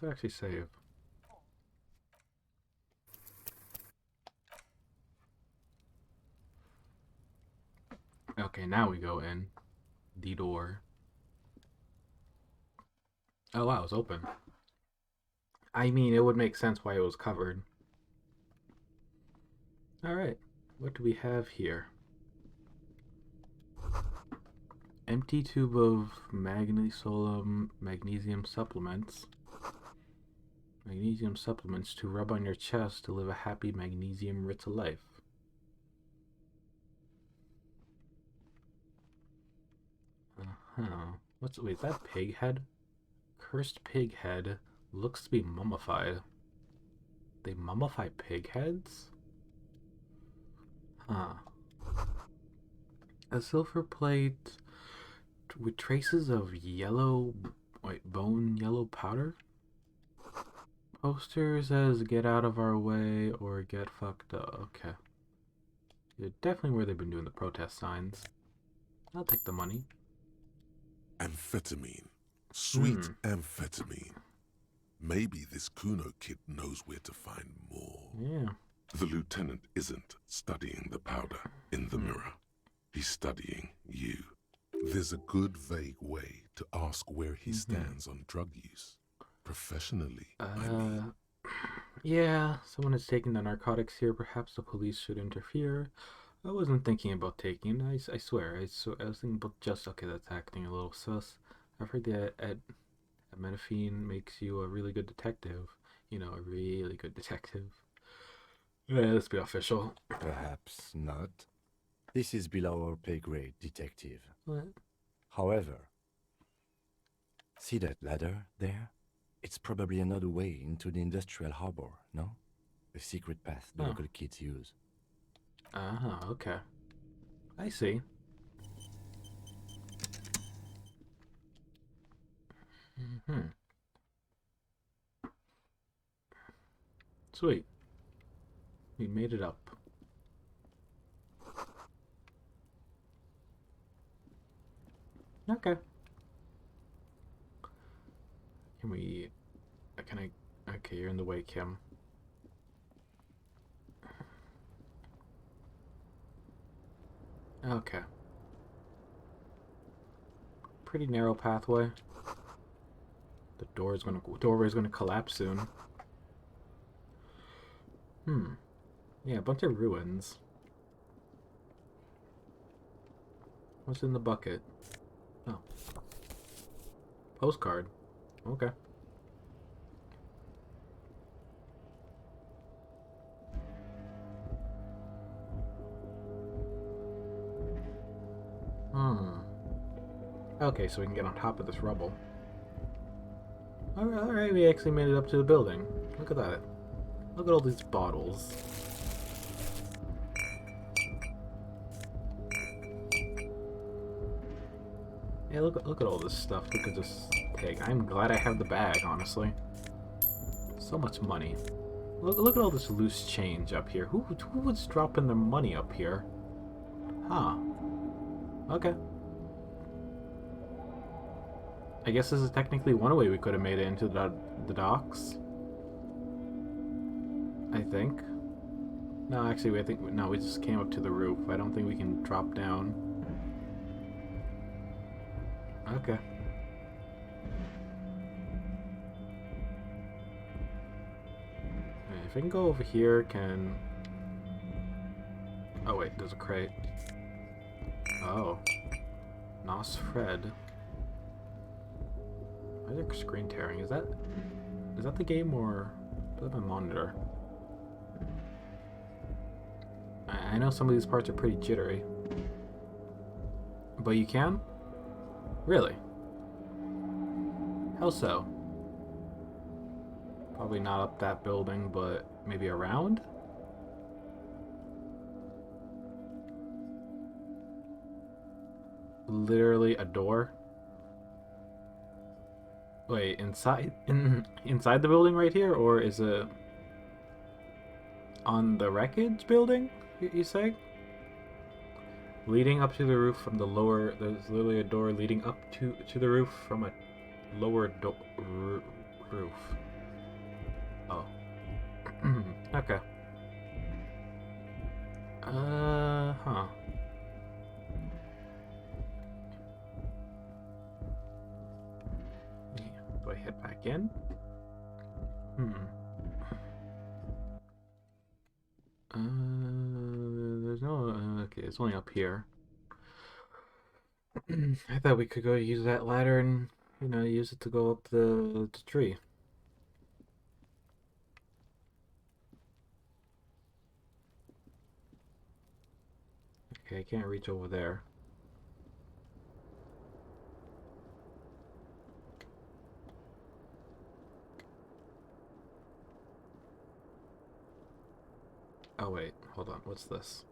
Let's actually save. Okay, now we go in. The door. Oh wow, it's open. I mean, it would make sense why it was covered. Alright, what do we have here? Empty tube of magnesium supplements. Magnesium supplements to rub on your chest to live a happy magnesium-rich life. Wait, is that pig head? Cursed pig head looks to be mummified. They mummify pig heads? Huh. A silver plate with traces of bone yellow powder? Poster says get out of our way or get fucked up. Okay. Yeah, definitely where they've been doing the protest signs. I'll take the money. Amphetamine. Sweet amphetamine. Maybe this Kuno kid knows where to find more. Yeah. The lieutenant isn't studying the powder in the mirror. He's studying you. There's a good vague way to ask where he stands on drug use. Professionally, I mean. Yeah, someone is taking the narcotics here. Perhaps the police should interfere. I wasn't thinking about taking it. I swear. I was thinking about just, okay, that's acting a little sus. I've heard that methamphetamine makes you a really good detective. You know, a really good detective. Yeah, let's be official. Perhaps not. This is below our pay grade, detective. What? However, see that ladder there? It's probably another way into the industrial harbor, no? A secret path the local kids use. Okay. I see. Sweet. We made it up. Okay. Okay, you're in the way, Kim. Okay. Pretty narrow pathway. The doorway is gonna collapse soon. Yeah, a bunch of ruins. What's in the bucket? Oh. Postcard. Okay. Okay, so we can get on top of this rubble. Alright, we actually made it up to the building. Look at that. Look at all these bottles. Yeah, look at all this stuff. Look at this pig. I'm glad I have the bag, honestly. So much money. Look at all this loose change up here. Who was dropping their money up here? Huh. Okay. I guess this is technically one way we could have made it into the docks. I think. No, actually, no, we just came up to the roof. I don't think we can drop down. Okay. If I can go over here, can... Oh, wait, there's a crate. Oh. Nos Fred. Why is there screen tearing? Is that the game, or is that my monitor? I know some of these parts are pretty jittery. But you can? Really? How so? Probably not up that building, but maybe around? Literally a door? Wait, inside the building right here, or is it on the wreckage building, you say? Leading up to the roof from the lower... There's literally a door leading up to the roof from a lower Roof. Oh. Okay. Huh. Do I head back in? There's no... okay, it's only up here. I thought we could go use that ladder and, you know, use it to go up the tree. Okay, I can't reach over there. Oh wait, hold on, what's this?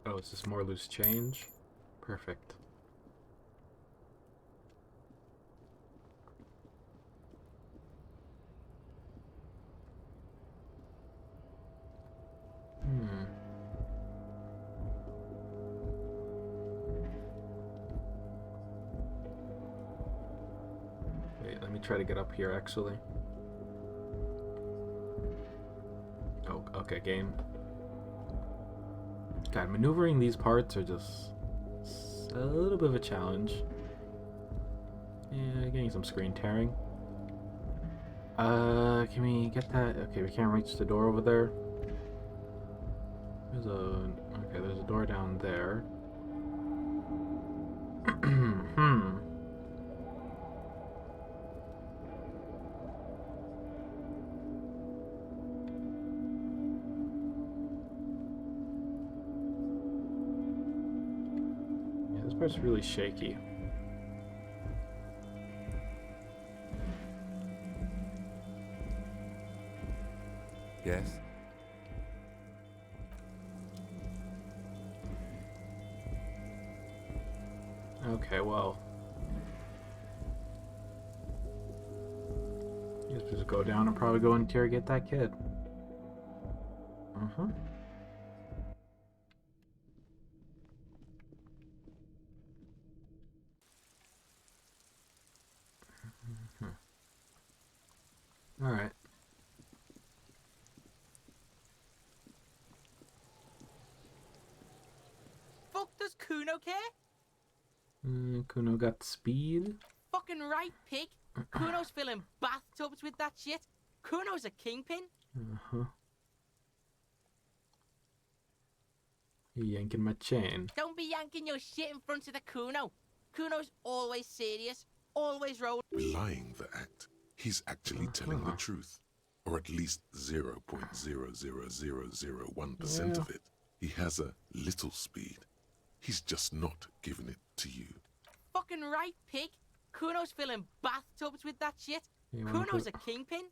Oh, is this more loose change? Perfect. Wait, let me try to get up here actually. Oh, okay, game. God, maneuvering these parts are just a little bit of a challenge. Yeah, getting some screen tearing. Can we get that? Okay, we can't reach the door over there. There's a door down there. Yeah, this part's really shaky. Yes? Okay, well. Guess we just go down and probably go interrogate that kid. Uh-huh. Alright. Fuck does Kuno care? Kuno got speed. Fucking right, pig. Kuno's filling bathtubs with that shit. Kuno's a kingpin. Uh-huh. You're yanking my chain. Don't be yanking your shit in front of the Kuno. Kuno's always serious, always rolling. Belying the act. He's actually telling the truth. Or at least 0.00001% of it. He has a little speed. He's just not giving it to you. Fucking right, pig. Kuno's filling bathtubs with that shit. Kuno's a kingpin.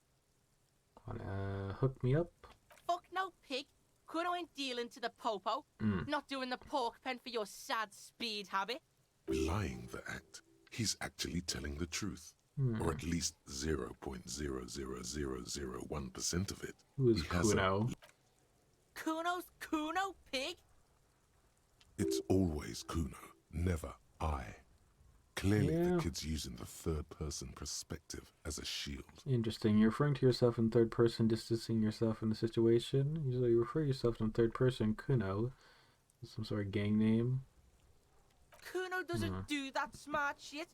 Wanna hook me up? Fuck no, pig. Kuno ain't dealing to the popo. Not doing the pork pen for your sad speed habit. Belying the act. He's actually telling the truth. Or at least 0.00001% of it. Who is He has Kuno? Kuno's Kuno, pig. It's always Kuno, never I. Clearly Yeah. the kid's using the third-person perspective as a shield. Interesting. You're referring to yourself in third person, distancing yourself in the situation. Usually you refer yourself in third person, Kuno. Some sort of gang name. Kuno doesn't do that smart shit.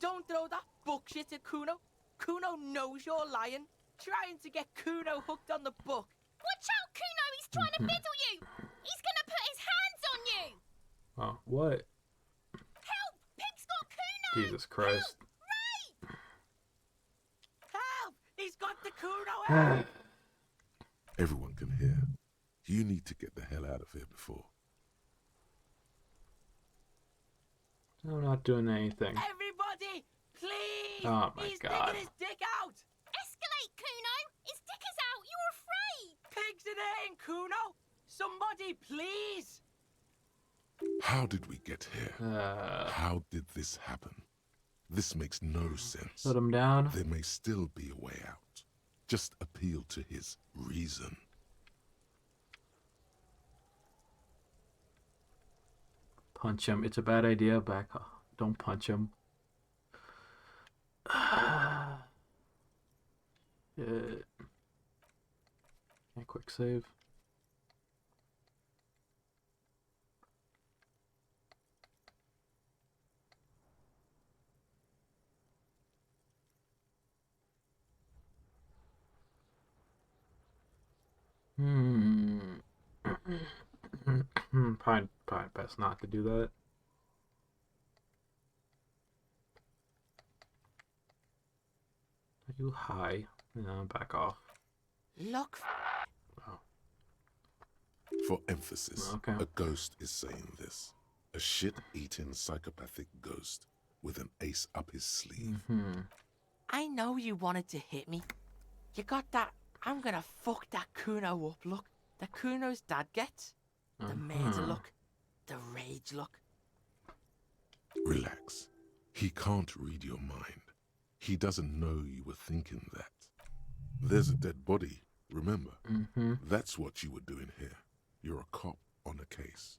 Don't throw that book shit at Kuno. Kuno knows you're lying. Trying to get Kuno hooked on the book. Watch out, Kuno! He's trying to fiddle you! He's gonna put his hands on you! Oh, what? Help! Pig's got Kuno! Jesus Christ. Right! Help! He's got the Kuno out! Everyone can hear. You need to get the hell out of here before. I'm not doing anything. Everybody, please! Oh my He's God. digging his dick out! Escalate, Kuno! His dick is out! You're afraid! Pigs in here, Kuno! Somebody, please! How did we get here? How did this happen? This makes no sense. Put him down. There may still be a way out. Just appeal to his reason. Punch him. It's a bad idea. Back off. Don't punch him. Yeah, quick save. Hmm. Probably best not to do that. Are you high? No, back off. Look. Oh, For emphasis, okay. a ghost is saying this. A shit-eating psychopathic ghost with an ace up his sleeve. I know you wanted to hit me. You got that I'm gonna fuck that Kuno up look that Kuno's dad gets. The murder look. The rage look. Relax. He can't read your mind. He doesn't know you were thinking that. There's a dead body, remember? That's what you were doing here. You're a cop on a case.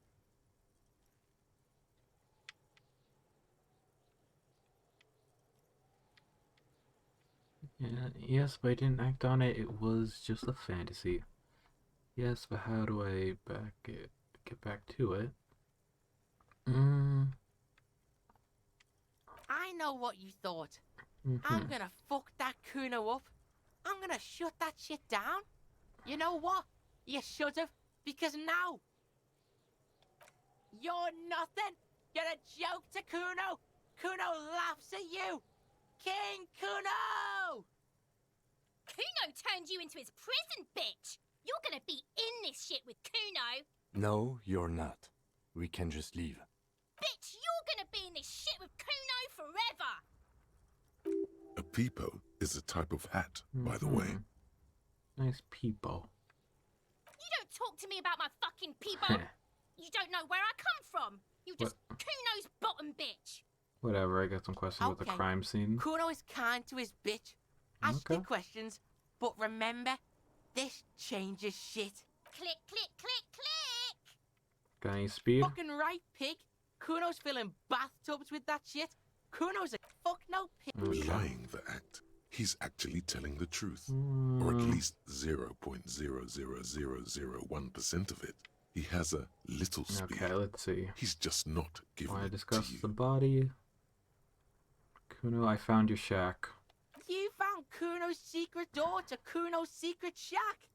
Yeah, yes, but I didn't act on it. It was just a fantasy. Yes, but how do I get back to it? I know what you thought. I'm gonna fuck that Kuno up. I'm gonna shut that shit down. You know what? You should have, because now you're nothing. You're a joke to Kuno. Kuno laughs at you. King Kuno! Kuno turned you into his prison, bitch! You're gonna be in this shit with Kuno! No, you're not. We can just leave. Bitch, you're gonna be in this shit with Kuno forever! A peepo is a type of hat, by the way. Nice people. You don't talk to me about my fucking people! You don't know where I come from! You just Kuno's bottom bitch! Whatever, I got some questions with the crime scene. Kuno is kind to his bitch. Ask your questions, but remember, this changes shit. Click, click, click, click! Got any speed? Fucking right, pig. Kuno's filling bathtubs with that shit. Kuno's a fuck no pig. Lying the act. He's actually telling the truth. Or at least 0.00001% of it. He has a little speed. Okay, let's see. He's just not giving Want to it discuss to you. the body? Kuno, I found your shack. You found Kuno's secret door to Kuno's secret shack.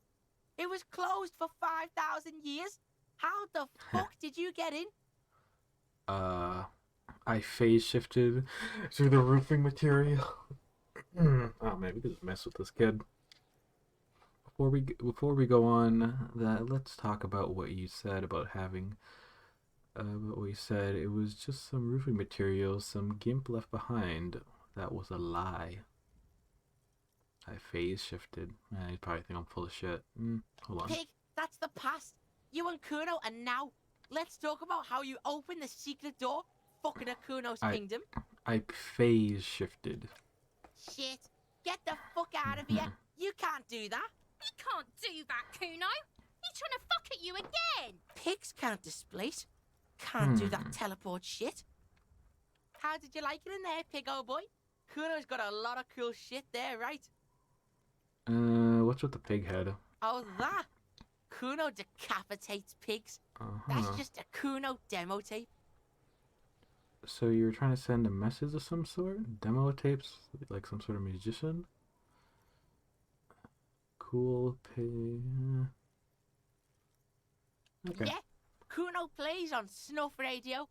It was closed for 5,000 years. How the fuck did you get in? I phase shifted through the roofing material. Oh man, we could just mess with this kid. Before we go on that, let's talk about what you said about having. What we said, it was just some roofing material, some gimp left behind. That was a lie. I phase shifted. You probably think I'm full of shit. Hold on. Pig, that's the past. You and Kuno, and now let's talk about how you opened the secret door, fucking at Kuno's kingdom. I phase shifted. Shit. Get the fuck out of here. You can't do that. He can't do that, Kuno! He's trying to fuck at you again! Pigs can't displace. Can't do that teleport shit. How did you like it in there, pig old boy? Kuno's got a lot of cool shit there, right? What's with the pig head? Oh, that? Kuno decapitates pigs. That's just a Kuno demo tape. So you're trying to send a message of some sort? Demo tapes? Like some sort of musician? Cool pig. Okay. Yeah, Kuno plays on snuff radio,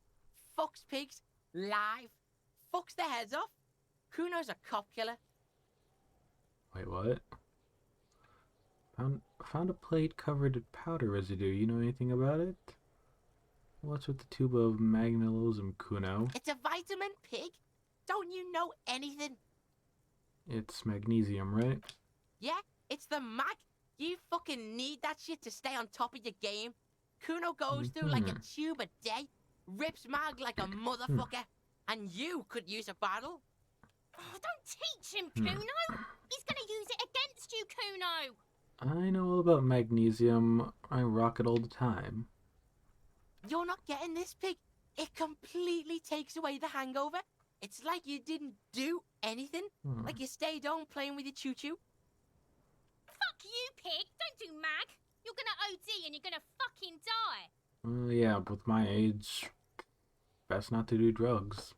fucks pigs, live, fucks their heads off. Kuno's a cop killer. Wait, what? Found a plate covered in powder residue. You know anything about it? What's with the tube of Elysium, Kuno? It's a vitamin, pig. Don't you know anything? It's magnesium, right? Yeah, it's the mag. You fucking need that shit to stay on top of your game. Kuno goes through like a tube a day, rips mag like a motherfucker, and you could use a bottle. Oh, don't teach him, Kuno! He's gonna use it against you, Kuno! I know all about magnesium. I rock it all the time. You're not getting this, pig. It completely takes away the hangover. It's like you didn't do anything. Like you stayed home playing with your choo-choo. you, pig! Don't do mag! You're gonna OD and you're gonna fucking die! Yeah, with my age, best not to do drugs.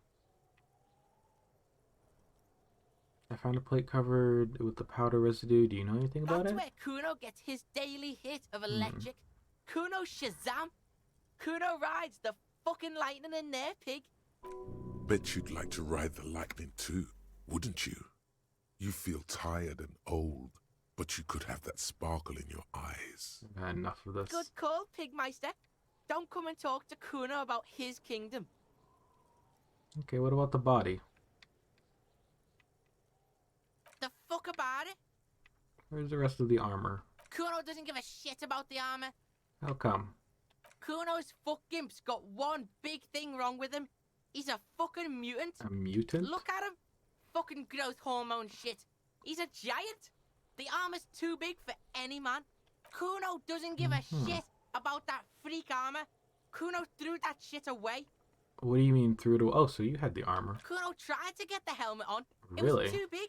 I found a plate covered with the powder residue. Do you know anything about That's it? where Kuno gets his daily hit of electric. Kuno Shazam! Kuno rides the fucking lightning in there, pig. Bet you'd like to ride the lightning too, wouldn't you? You feel tired and old, but you could have that sparkle in your eyes. I've had enough of this. Good call, Pigmeister. Don't come and talk to Kuno about his kingdom. Okay, what about the body? The fuck about it? Where's the rest of the armor? Kuno doesn't give a shit about the armor. How come? Kuno's fuck gimp's got one big thing wrong with him. He's a fucking mutant. A mutant? Look at him. Fucking growth hormone shit. He's a giant. The armor's too big for any man. Kuno doesn't give a shit about that freak armor. Kuno threw that shit away. What do you mean through it? Oh, so you had the armor. Kuno tried to get the helmet on. It Really? was too big.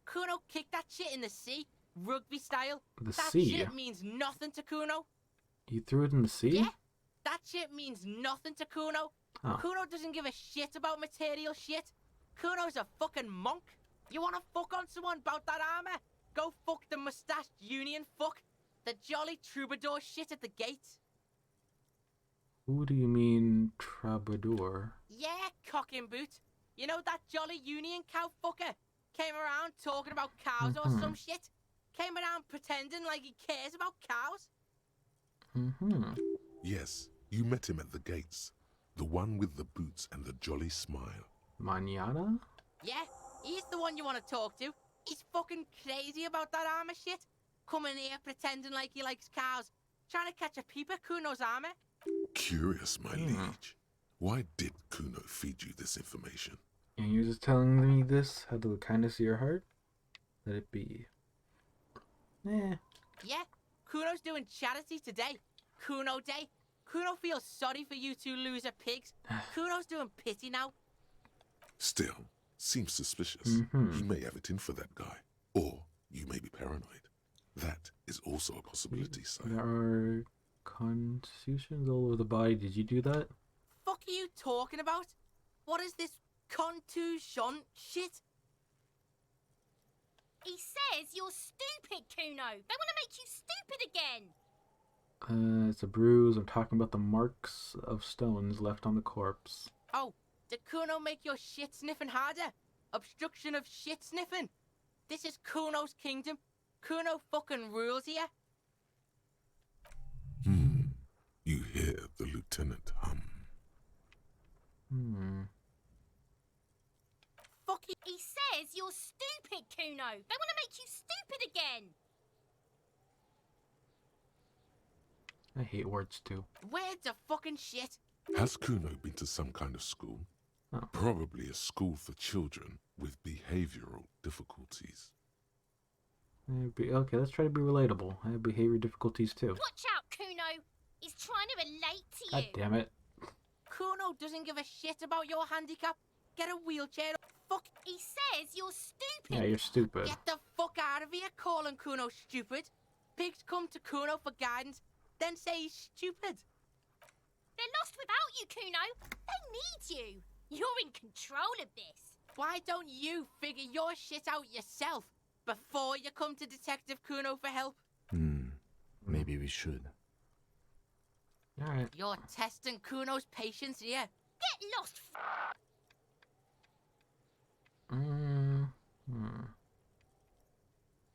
Kuno kicked that shit in the sea, rugby style. The That sea? shit means nothing to Kuno. You threw it in the sea? Yeah, that shit means nothing to Kuno. Oh. Kuno doesn't give a shit about material shit. Kuno's a fucking monk. You wanna fuck on someone about that armor? Go fuck the mustached union fuck. The jolly troubadour shit at the gates. Who do you mean, troubadour? Yeah, cocking boot. You know that jolly union cow fucker? Came around talking about cows or some shit? Came around pretending like he cares about cows? Yes, you met him at the gates. The one with the boots and the jolly smile. Manana? Yeah, he's the one you want to talk to. He's fucking crazy about that armor shit. Coming here pretending like he likes cows. Trying to catch a peep at Kuno's armor. Curious, my liege. Why did Kuno feed you this information? And you're just telling me this out of the kindness of your heart? Let it be. Eh. Yeah, Kuno's doing charity today. Kuno Day. Kuno feels sorry for you two loser pigs. Kuno's doing pity now. Still, seems suspicious. He may have it in for that guy. Or you may be paranoid. That is also a possibility, sire. There are contusions all over the body. Did you do that? Fuck are you talking about? What is this contusion shit? He says you're stupid, Kuno. They want to make you stupid again. It's a bruise. I'm talking about the marks of stones left on the corpse. Oh, did Kuno make your shit sniffing harder? Obstruction of shit sniffing. This is Kuno's kingdom. Kuno fucking rules here. You hear the lieutenant hum. Fuck you. He says you're stupid, Kuno. They want to make you stupid again. I hate words too. Words are fucking shit. Has Kuno been to some kind of school? Oh. Probably a school for children with behavioral difficulties. Okay, let's try to be relatable. I have behavior difficulties too. Watch out, Kuno. He's trying to relate to God you. damn it. Kuno doesn't give a shit about your handicap. Get a wheelchair. Fuck. He says you're stupid. Yeah, you're stupid. Get the fuck out of here calling Kuno stupid. Pigs come to Kuno for guidance, then say he's stupid. They're lost without you, Kuno. They need you. You're in control of this. Why don't you figure your shit out yourself before you come to Detective Kuno for help? Maybe we should. Alright. You're testing Kuno's patience here. Get lost.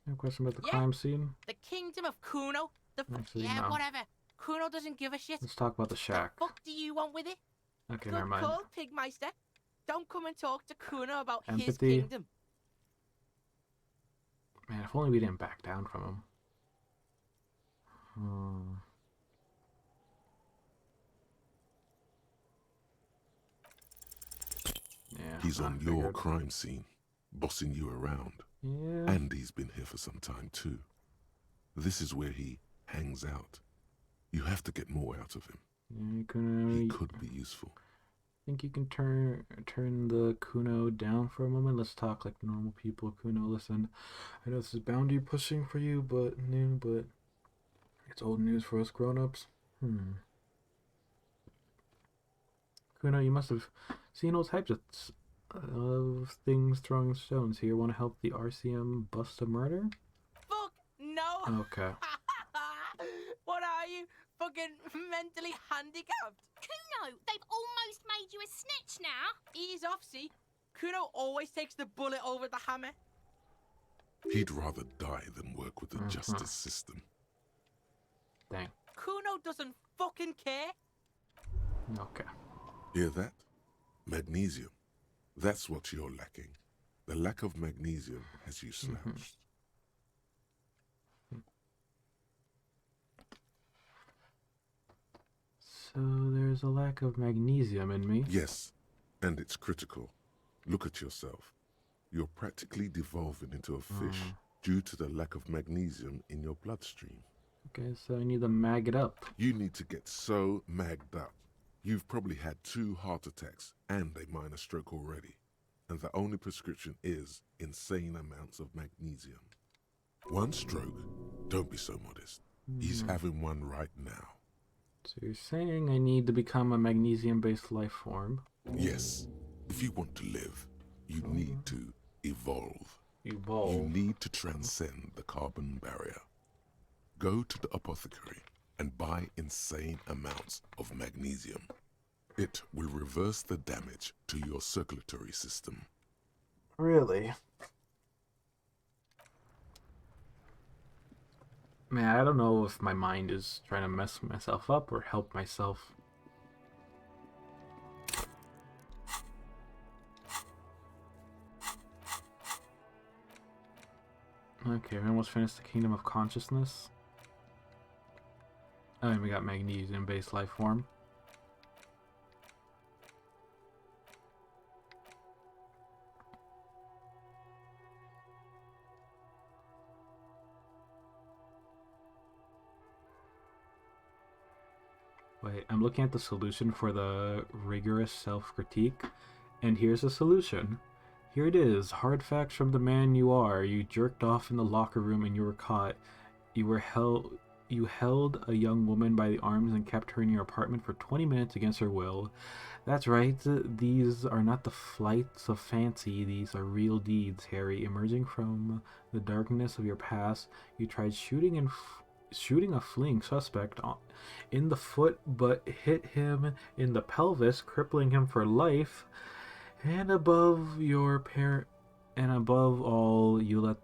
No question about the Yeah. crime scene? The kingdom of Kuno. Actually, yeah, no. whatever. Kuno doesn't give a shit. Let's talk about the shack. The fuck do you want with it? Okay, Good never mind. call, Pigmeister. Don't come and talk to Kuno about his Empathy. kingdom. Man, if only we didn't back down from him. Yeah. He's I on your figured. crime scene, bossing you around. Yeah. And he's been here for some time too. This is where he hangs out. You have to get more out of him. You He can, could be useful. think you can turn the Kuno down for a moment? Let's talk like normal people. Kuno, listen. I know this is boundary pushing for you, but it's old news for us grown-ups. Kuno, you must have seen all types of things throwing stones here. Want to help the RCM bust a murder? Fuck no. Okay. What are you? Fucking mentally handicapped? Kuno, they've almost made you a snitch now. Ease off, see? Kuno always takes the bullet over the hammer. He'd rather die than work with the justice system. Dang. Kuno doesn't fucking care. Okay. Hear that? Magnesium. That's what you're lacking. The lack of magnesium has you slouched. So there's a lack of magnesium in me. Yes, and it's critical. Look at yourself. You're practically devolving into a fish due to the lack of magnesium in your bloodstream. Okay, so I need to mag it up. You need to get so magged up. You've probably had 2 heart attacks and a minor stroke already. And the only prescription is insane amounts of magnesium. 1 stroke? Don't be so modest. He's having one right now. So you're saying I need to become a magnesium-based life form? Yes. If you want to live, you need to evolve. Evolve. You need to transcend the carbon barrier. Go to the apothecary and buy insane amounts of magnesium. It will reverse the damage to your circulatory system. Really? Man, I don't know if my mind is trying to mess myself up or help myself. Okay, we almost finished the Kingdom of Consciousness. Oh, and we got magnesium-based life form. Wait, I'm looking at the solution for the rigorous self-critique, and here's the solution. Here it is. Hard facts from the man you are. You jerked off in the locker room and you were caught. You held a young woman by the arms and kept her in your apartment for 20 minutes against her will. That's right. These are not the flights of fancy. These are real deeds, Harry. Emerging from the darkness of your past, you tried shooting a fleeing suspect in the foot, but hit him in the pelvis, crippling him for life. And above all, you let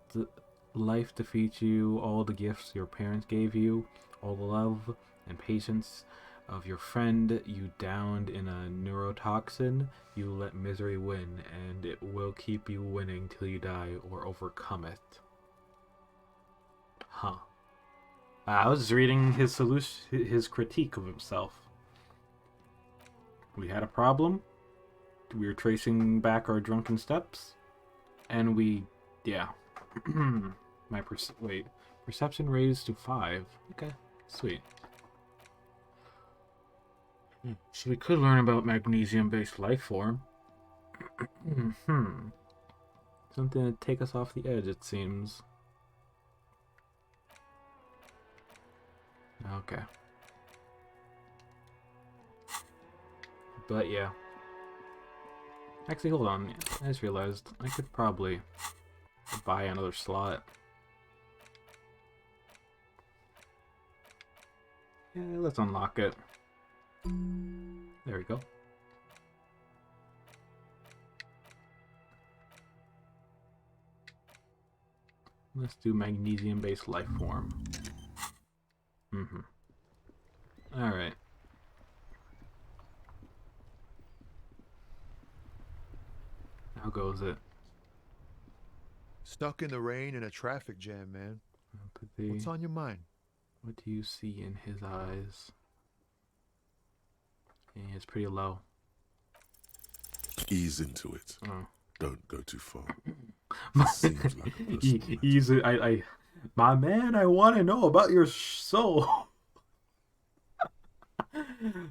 life defeat you. All the gifts your parents gave you, all the love and patience of your friend you downed in a neurotoxin. You let misery win, and it will keep you winning till you die or overcome it. Huh. I was reading his solution, his critique of himself. We had a problem. We were tracing back our drunken steps, and yeah. My perception raised to 5. Okay, sweet. So we could learn about magnesium-based life form. Something to take us off the edge, it seems. Okay. But yeah. Actually, hold on. I just realized I could probably buy another slot. Yeah, let's unlock it. There we go. Let's do magnesium-based life form. Alright. How goes it? Stuck in the rain in a traffic jam, man. What's on your mind? What do you see in his eyes? Yeah, it's pretty low. Ease into it. Oh. Don't go too far. This seems like a personal Easy. My man, I want to know about your soul.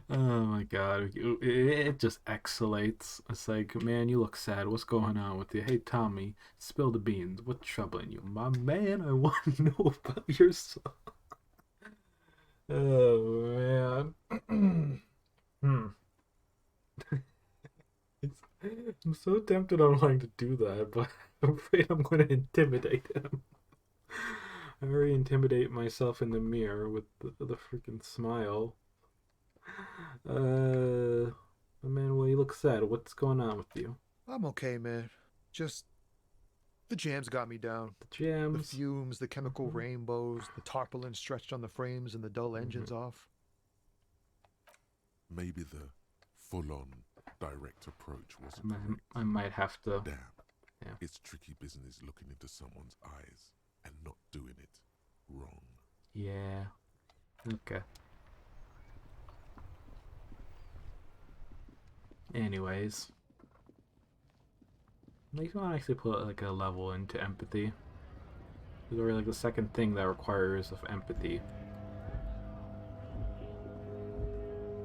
Oh my god, it just escalates. It's like, man, you look sad. What's going on with you? Hey, Tommy, spill the beans. What's troubling you? My man, I want to know about your son. Oh, man. Hmm. I'm so tempted on wanting to do that, but I'm afraid I'm going to intimidate him. I already intimidate myself in the mirror with the freaking smile. Man, well, you look sad. What's going on with you? I'm okay, man. Just the jams got me down. The The jams. fumes, the chemical rainbows, the tarpaulin stretched on the frames, and the dull engines off. Maybe the full-on direct approach wasn't I correct. might have to. Damn. Yeah. It's tricky business looking into someone's eyes and not doing it wrong. Yeah. Okay. Anyways. Makes me want to actually put like a level into empathy. It's already like the second thing that requires of empathy.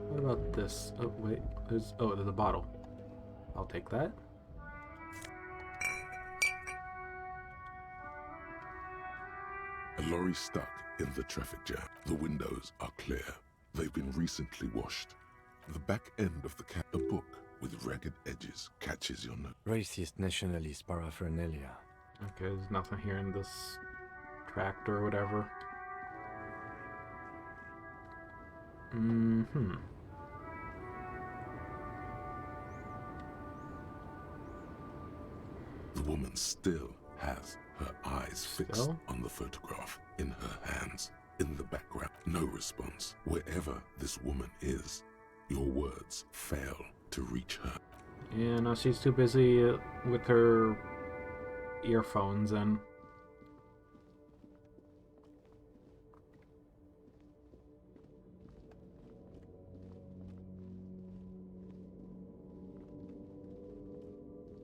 What about this? Oh wait, there's a bottle. I'll take that. A lorry stuck in the traffic jam. The windows are clear. They've been recently washed. The back end of the a book with ragged edges catches your note. Racist nationalist paraphernalia. Okay, there's nothing here in this tractor or whatever. Mm-hmm. The woman still has her eyes fixed on the photograph in her hands. In the background, no response. Wherever this woman is, your words fail to reach her. Yeah, no, she's too busy with her earphones and...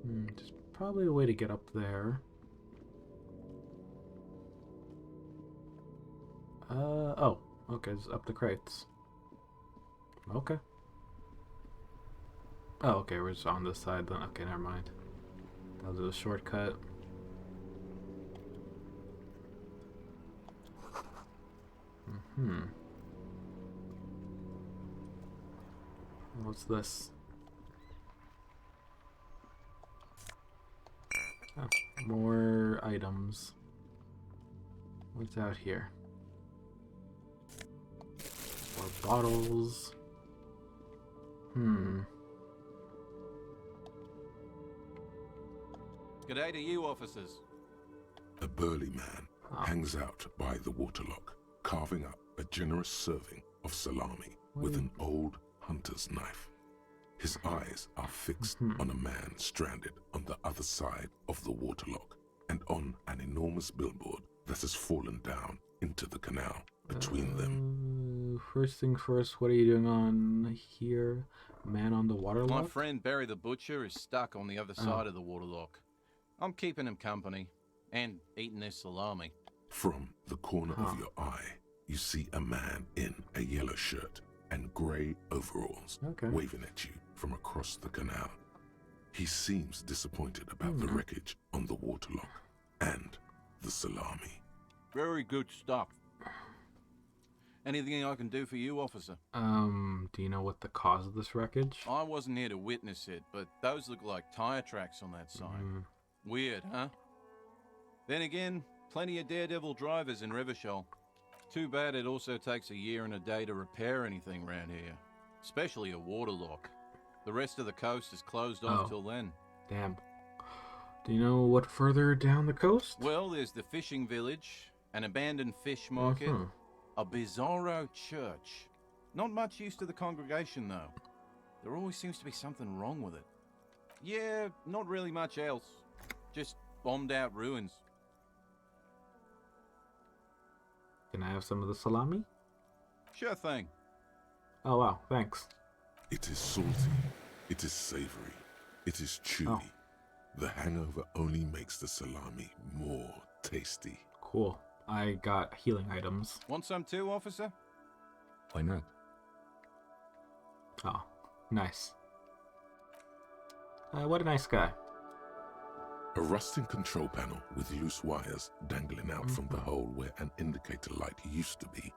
There's probably a way to get up there. Oh, okay, it's up the crates. Okay. Oh, okay, we're just on this side then. Okay, never mind. That was a shortcut. What's this? Oh, more items. What's out here? More bottles. G'day to you, officers. A burly man hangs out by the waterlock, carving up a generous serving of salami with an old hunter's knife. His eyes are fixed on a man stranded on the other side of the waterlock and on an enormous billboard that has fallen down into the canal between them. First thing first, what are you doing on here? Man on the waterlock? My friend Barry the Butcher is stuck on the other side of the waterlock. I'm keeping him company and eating his salami. From the corner of your eye, you see a man in a yellow shirt and grey overalls waving at you from across the canal. He seems disappointed about the wreckage on the waterlock and the salami. Very good stuff. Anything I can do for you, officer? Do you know what the cause of this wreckage? I wasn't here to witness it, but those look like tire tracks on that sign. Weird, huh? Then again, plenty of daredevil drivers in Rivershoal. Too bad it also takes a year and a day to repair anything around here. Especially a waterlock. The rest of the coast is closed off till then. Damn. Do you know what further down the coast? Well, there's the fishing village, an abandoned fish market, a bizarro church. Not much use to the congregation, though. There always seems to be something wrong with it. Yeah, not really much else. Just bombed out ruins. Can I have some of the salami? Sure thing. Oh wow, thanks. It is salty. It is savory. It is chewy. The hangover only makes the salami more tasty. Cool. I got healing items. Want some too, officer? Why not? Oh, nice. What a nice guy. A rusting control panel with loose wires dangling out from the hole where an indicator light used to be,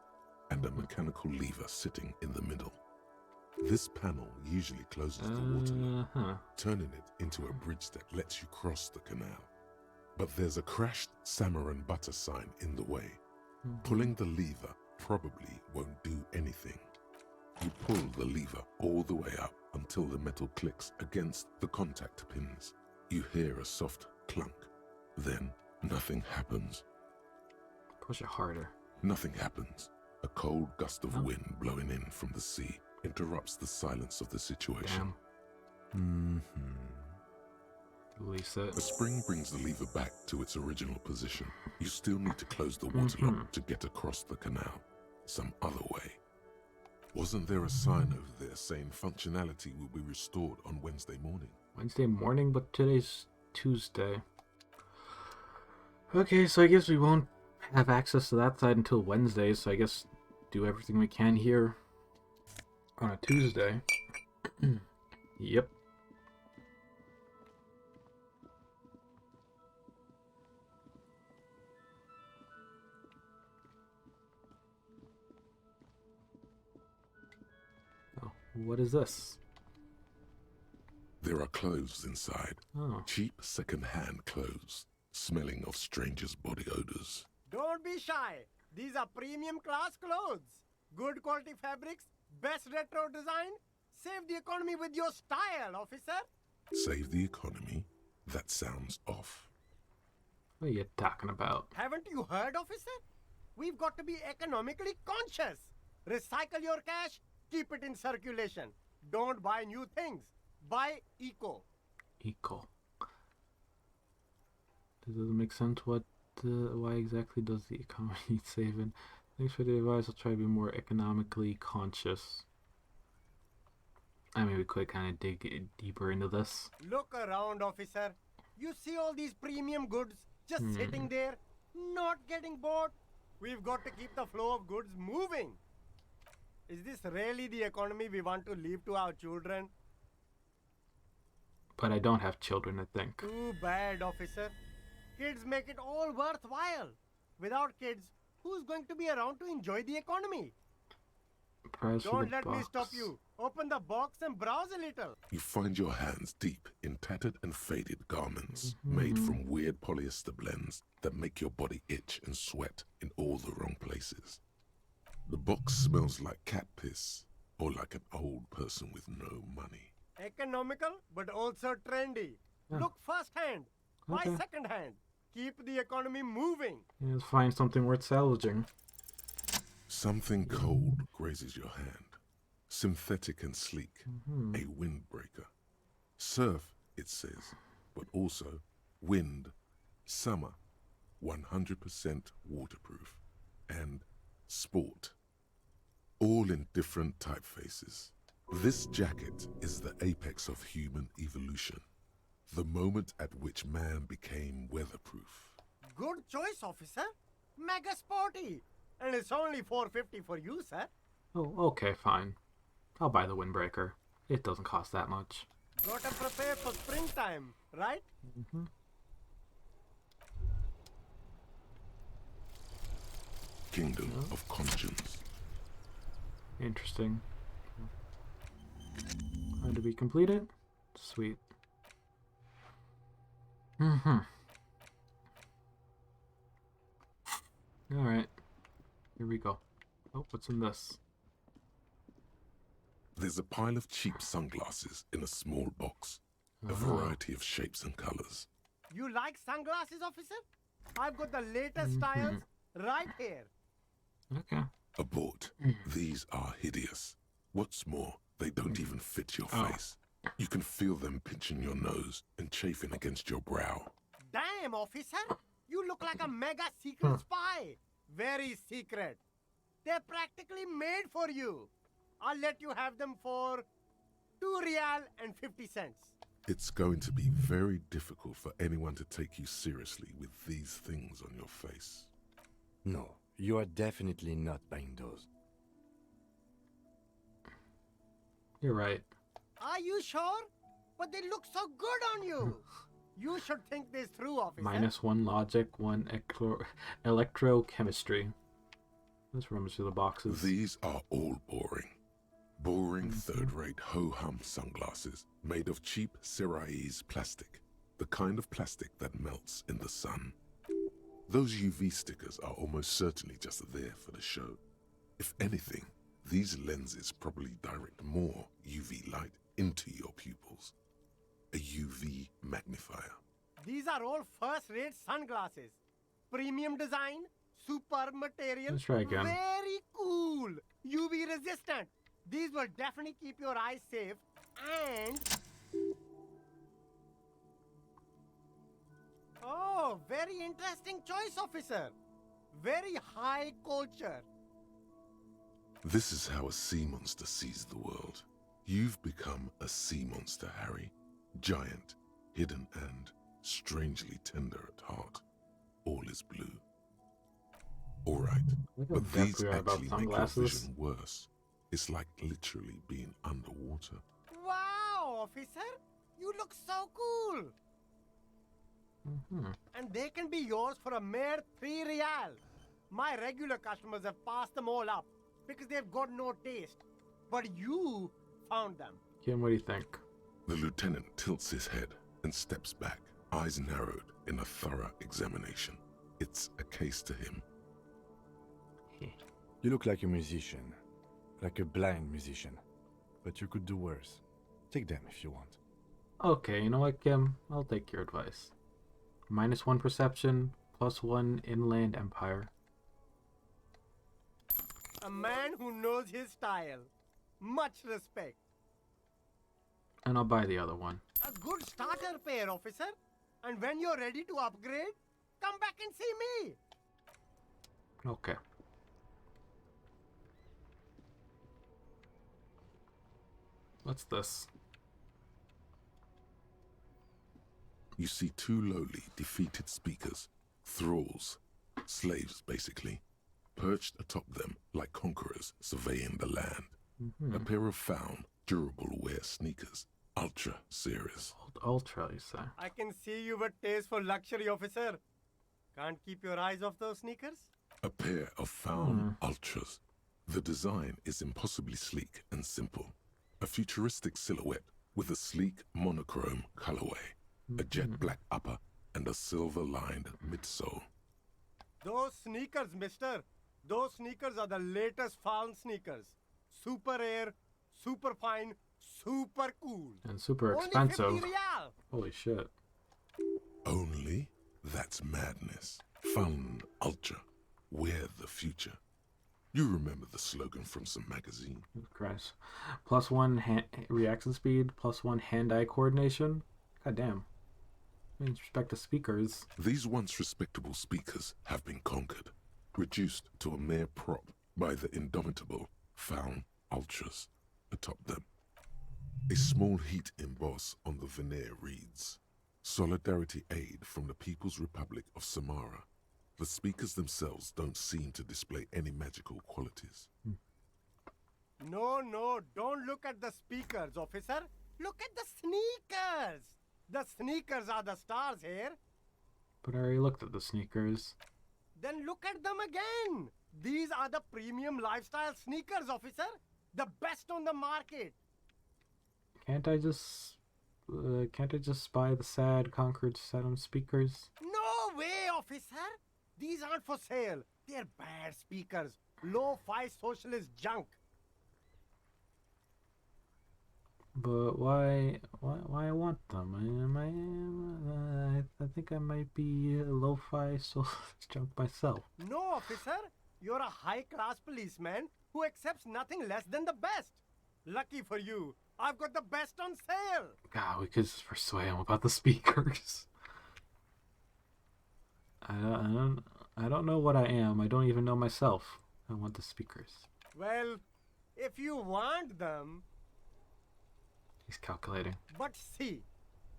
and a mechanical lever sitting in the middle. This panel usually closes the water loop, turning it into a bridge that lets you cross the canal. But there's a crashed salmon and butter sign in the way. Pulling the lever probably won't do anything. You pull the lever all the way up until the metal clicks against the contact pins. You hear a soft clunk. Then nothing happens. Push it harder. Nothing happens. A cold gust of wind blowing in from the sea interrupts the silence of the situation. Release it. A spring brings the lever back to its original position. You still need to close the water lock to get across the canal. Some other way. Wasn't there a sign over there saying functionality will be restored on Wednesday morning? Wednesday morning, but today's Tuesday. Okay, so I guess we won't have access to that side until Wednesday, so I guess do everything we can here on a Tuesday. Yep. Oh, what is this? There are clothes inside. Oh. Cheap second-hand clothes, smelling of strangers' body odors. Don't be shy. These are premium class clothes. Good quality fabrics, best retro design. Save the economy with your style, officer. Save the economy? That sounds off. What are you talking about? Haven't you heard, officer? We've got to be economically conscious. Recycle your cash, keep it in circulation. Don't buy new things. Buy eco. Eco. This doesn't make sense. Why exactly does the economy need saving? Thanks for the advice. I'll try to be more economically conscious. I mean, we could kind of dig deeper into this. Look around, officer. You see all these premium goods just sitting there, not getting bought? We've got to keep the flow of goods moving. Is this really the economy we want to leave to our children? But I don't have children, I think. Too bad, officer. Kids make it all worthwhile. Without kids, who's going to be around to enjoy the economy? Prize for Don't the let me box. stop you. Open the box and browse a little. You find your hands deep in tattered and faded garments made from weird polyester blends that make your body itch and sweat in all the wrong places. The box smells like cat piss or like an old person with no money. Economical, but also trendy. Look first hand. Buy Okay. second hand. Keep the economy moving. Yeah, let's find something worth salvaging. Something cold grazes your hand. Synthetic and sleek. A windbreaker. Surf, it says, but also wind, summer, 100% waterproof, and sport. All in different typefaces. This jacket is the apex of human evolution. The moment at which man became weatherproof. Good choice, officer. Mega sporty. And it's only $4.50 for you, sir. Oh, okay, fine. I'll buy the windbreaker. It doesn't cost that much. Gotta prepare for springtime, right? Kingdom of conscience. Interesting. How do we complete it? Sweet. Alright. Here we go. Oh, what's in this? There's a pile of cheap sunglasses in a small box. A variety of shapes and colors. You like sunglasses, officer? I've got the latest styles right here. Okay. Abort. These are hideous. What's more, they don't even fit your face. You can feel them pinching your nose and chafing against your brow. Damn, officer. You look like a mega secret spy. Very secret. They're practically made for you. I'll let you have them for 2 real and 50 cents. It's going to be very difficult for anyone to take you seriously with these things on your face. No, you are definitely not buying those. You're right. Are you sure? But they look so good on you. You should think this through, officer. -1 logic, 1 electrochemistry. Let's rummage through the boxes. These are all boring. Boring third-rate ho-hum sunglasses made of cheap Syrahese plastic. The kind of plastic that melts in the sun. Those UV stickers are almost certainly just there for the show. If anything, these lenses probably direct more UV light into your pupils. A UV magnifier. These are all first-rate sunglasses. Premium design, super material. Let's try again. Very cool. UV resistant. These will definitely keep your eyes safe and... Oh, very interesting choice, officer. Very high culture. This is how a sea monster sees the world. You've become a sea monster, Harry. Giant, hidden, and strangely tender at heart. All is blue. Alright, but these actually make your vision worse. It's like literally being underwater. Wow, officer. You look so cool. And they can be yours for a mere 3 real. My regular customers have passed them all up because they've got no taste. But you found them. Kim, what do you think? The lieutenant tilts his head and steps back, eyes narrowed in a thorough examination. It's a case to him. You look like a musician. Like a blind musician. But you could do worse. Take them if you want. Okay, you know what, Kim? I'll take your advice. -1 perception, +1 inland empire. A man who knows his style. Much respect. And I'll buy the other one. A good starter pair, officer. And when you're ready to upgrade, come back and see me. Okay. What's this? You see 2 lowly, defeated speakers, thralls, slaves basically, perched atop them like conquerors surveying the land. A pair of found, durable wear sneakers, Ultra series. Ultra, you say? I can see you've a taste for luxury, officer. Can't keep your eyes off those sneakers? A pair of found Ultras. The design is impossibly sleek and simple. A futuristic silhouette with a sleek monochrome colorway, a jet black upper, and a silver-lined midsole. Those sneakers, mister. Those sneakers are the latest found sneakers. Super air, super fine, super cool. And super Only expensive. 50 real. Holy shit. Only? That's madness. Fun Ultra. Wear the future. You remember the slogan from some magazine. Christ. +1 reaction speed, +1 hand-eye coordination. God damn. In respect to speakers. These once respectable speakers have been conquered, reduced to a mere prop by the indomitable found Ultras atop them. A small heat emboss on the veneer reads, Solidarity Aid from the People's Republic of Samara. The speakers themselves don't seem to display any magical qualities. No, don't look at the speakers, officer. Look at the sneakers. The sneakers are the stars here. But I already looked at the sneakers. Then look at them again. These are the premium lifestyle sneakers, officer. The best on the market. Can't I just buy the sad conquered Saturn speakers? No way, officer. These aren't for sale. They're bad speakers. Low-fi socialist junk. But why I want them? I think I might be a lo-fi socialist junk myself. No, officer. You're a high-class policeman who accepts nothing less than the best. Lucky for you, I've got the best on sale. God, we could just persuade him about the speakers. I don't know what I am. I don't even know myself. I want the speakers. Well, if you want them... He's calculating. But see,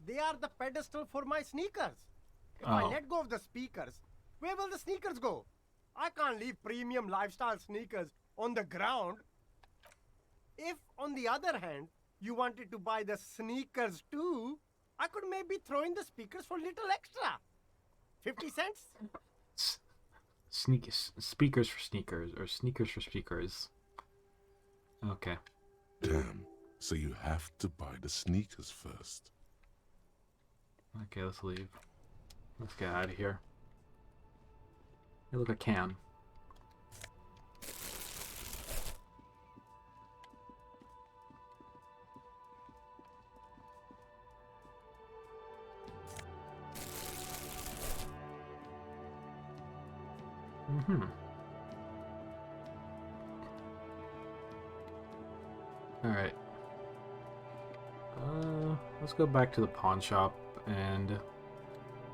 they are the pedestal for my sneakers. If I let go of the speakers, where will the sneakers go? I can't leave premium lifestyle sneakers on the ground. If, on the other hand, you wanted to buy the sneakers too, I could maybe throw in the speakers for little extra. 50 cents? Speakers for sneakers, or sneakers for speakers. Okay. Damn, so you have to buy the sneakers first. Okay, let's leave. Let's get out of here. Hey, look, a can. Alright. Let's go back to the pawn shop and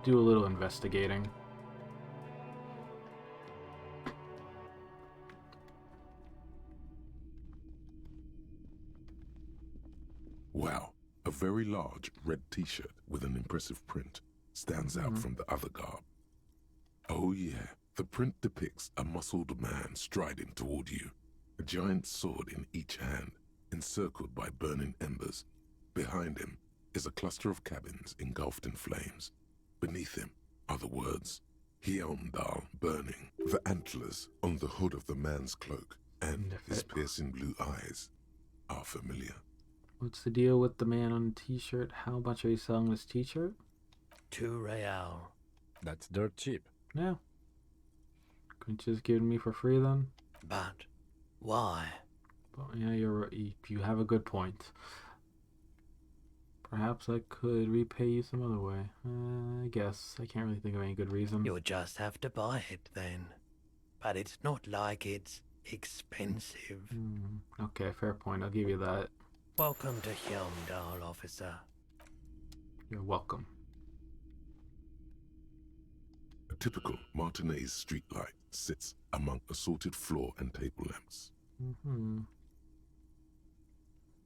do a little investigating. Wow, a very large red t-shirt with an impressive print stands out from the other garb. Oh yeah, the print depicts a muscled man striding toward you, a giant sword in each hand, encircled by burning embers. Behind him is a cluster of cabins engulfed in flames. Beneath him are the words, Hyundal burning. The antlers on the hood of the man's cloak and his piercing blue eyes are familiar. What's the deal with the man on the t-shirt? How much are you selling this t-shirt? 2 real. That's dirt cheap. Yeah. Couldn't you just give it me for free then? But why? Well, yeah, you have a good point. Perhaps I could repay you some other way. I guess. I can't really think of any good reason. You'll just have to buy it then. But it's not like it's expensive. Okay, fair point. I'll give you that. Welcome to Hyundal, officer. You're welcome. A typical Martinez streetlight sits among assorted floor and table lamps.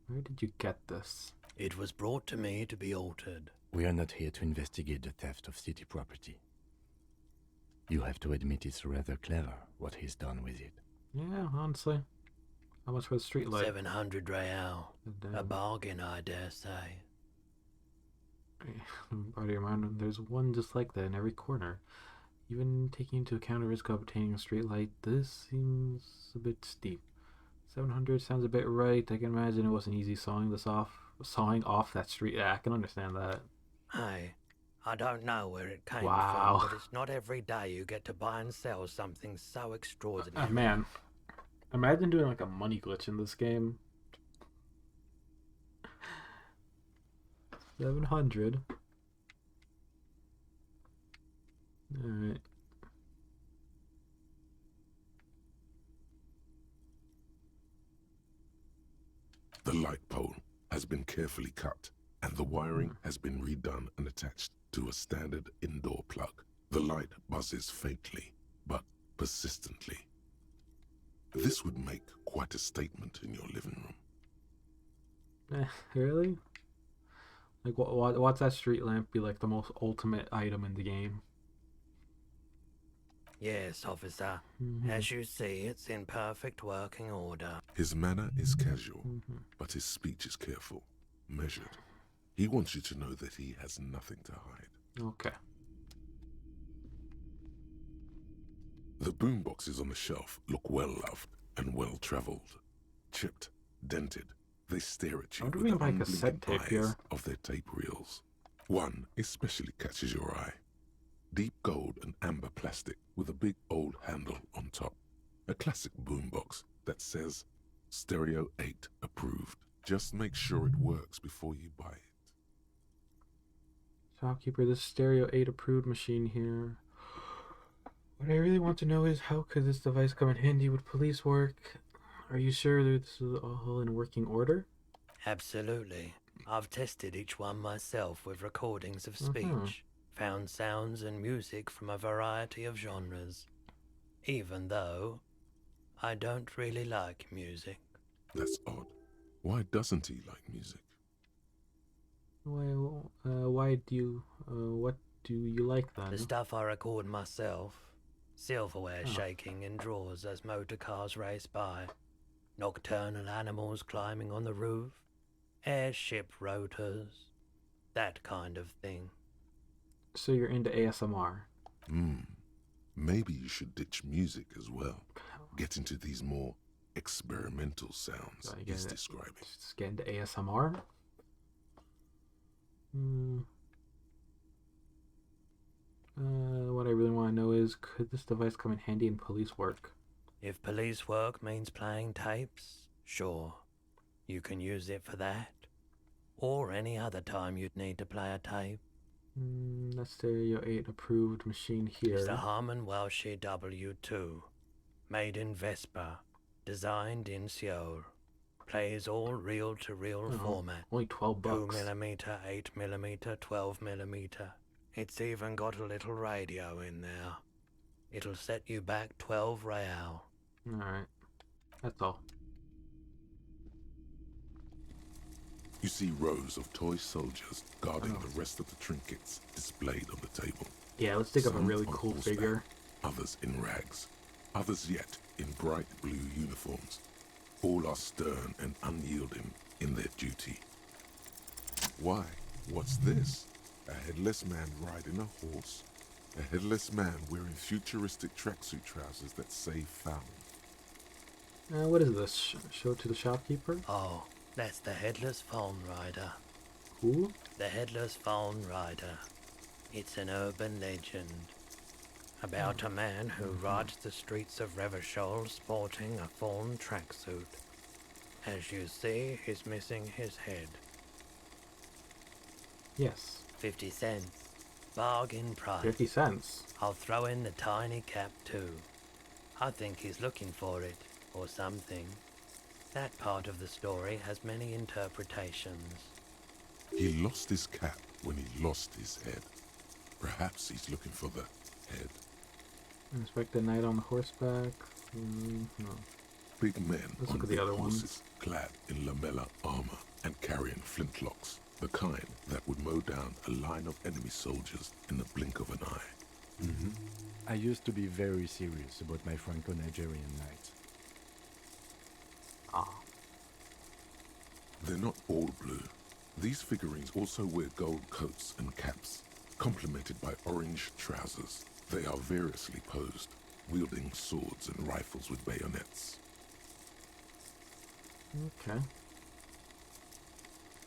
Where did you get this? It was brought to me to be altered. We are not here to investigate the theft of city property. You have to admit it's rather clever what he's done with it. Yeah, honestly. How much for the street light? 700 real. A bargain, I dare say. Body reminder, there's one just like that in every corner. Even taking into account the risk of obtaining a street light, this seems a bit steep. 700 sounds a bit right. I can imagine it wasn't easy sawing off that street. Yeah, I can understand that. Hey, I don't know where it came Wow. from, but it's not every day you get to buy and sell something so extraordinary. Man, imagine doing like a money glitch in this game. 700. Alright. The light pole has been carefully cut, and the wiring has been redone and attached to a standard indoor plug. The light buzzes faintly, but persistently. This would make quite a statement in your living room. Really? Like, what's that street lamp be like the most ultimate item in the game? Yes, officer. As you see, it's in perfect working order. His manner is casual, but his speech is careful, measured. He wants you to know that he has nothing to hide. Okay. The boomboxes on the shelf look well-loved and well-traveled. Chipped, dented, they stare at you What do with we the mean by cassette unblinking tape eyes here? of their tape reels. One especially catches your eye. Deep gold and amber plastic with a big old handle on top. A classic boombox that says, Stereo 8 approved. Just make sure it works before you buy it. Shopkeeper, this Stereo 8 approved machine here. What I really want to know is how could this device come in handy with police work? Are you sure that this is all in working order? Absolutely. I've tested each one myself with recordings of speech, found sounds and music from a variety of genres. Even though I don't really like music. That's odd. Why doesn't he like music? Why do you, what do you like then? The stuff I record myself. Silverware shaking in drawers as motor cars race by. Nocturnal animals climbing on the roof, airship rotors, that kind of thing. So you're into ASMR? Maybe you should ditch music as well. Get into these more experimental sounds he's describing. Just get into ASMR? What I really want to know is, could this device come in handy in police work? If police work means playing tapes, sure. You can use it for that. Or any other time you'd need to play a tape. The Stereo 8 approved machine here. It's the Harman Welsh W2. Made in Vespa. Designed in Seoul. Plays all reel-to-reel format. Only $12. 2mm, 8mm, 12mm. It's even got a little radio in there. It'll set you back 12 real. Alright. That's all. You see rows of toy soldiers guarding the rest of the trinkets displayed on the table. Yeah, let's dig up a Some really on cool horseback, figure. Others in rags. Others yet in bright blue uniforms. All are stern and unyielding in their duty. Why? What's this? A headless man riding a horse? A headless man wearing futuristic tracksuit trousers that say found. What is this? Show it to the shopkeeper? Oh, that's the Headless Phone Rider. Who? The Headless Phone Rider. It's an urban legend. About a man who rides the streets of Revachol sporting a fawn tracksuit. As you see, he's missing his head. Yes. 50 cents. Bargain price. 50 cents. I'll throw in the tiny cap too. I think he's looking for it, or something. That part of the story has many interpretations. He lost his cap when he lost his head. Perhaps he's looking for the head. Inspect the knight on the horseback. No. Big men Let's on look at the big other ones. horses, clad in lamella armor and carrying flintlocks, the kind that would mow down a line of enemy soldiers in the blink of an eye. I used to be very serious about my Franco-Nigerian knights. They're not all blue. These figurines also wear gold coats and caps, complemented by orange trousers. They are variously posed, wielding swords and rifles with bayonets. Okay.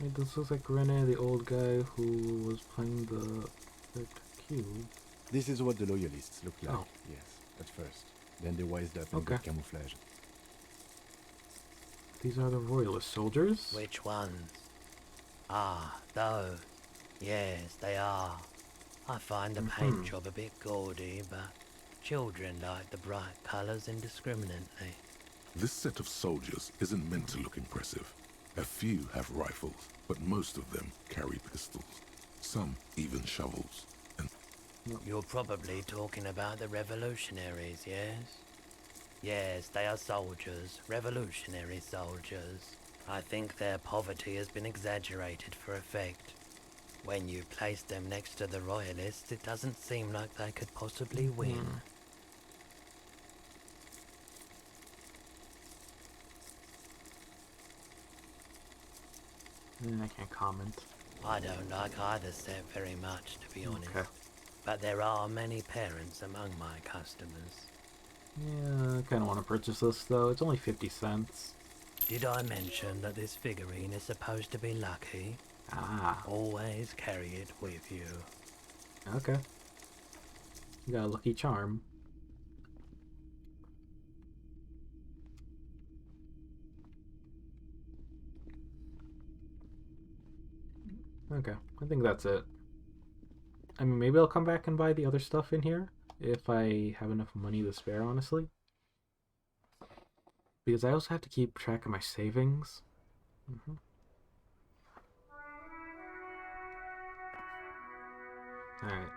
Hey, this looks like Rene, the old guy who was playing the cube. This is what the loyalists look like, Oh. yes, at first. Then they wised up and Okay. got camouflage. These are the royalist soldiers? Which ones? Ah, those. Yes, they are. I find the paint job a bit gaudy, but children like the bright colours indiscriminately. This set of soldiers isn't meant to look impressive. A few have rifles, but most of them carry pistols. Some even shovels. And You're probably talking about the revolutionaries, yes? Yes, they are soldiers, revolutionary soldiers. I think their poverty has been exaggerated for effect. When you place them next to the royalists, it doesn't seem like they could possibly win. I can't comment. I don't like either set very much, to be honest. Okay. But there are many parents among my customers. Yeah, I kind of want to purchase this though. It's only 50 cents. Did I mention that this figurine is supposed to be lucky? Ah, Always carry it with you. okay. You got a lucky charm. Okay, I think that's it. I mean, maybe I'll come back and buy the other stuff in here if I have enough money to spare, honestly. Because I also have to keep track of my savings. Alright.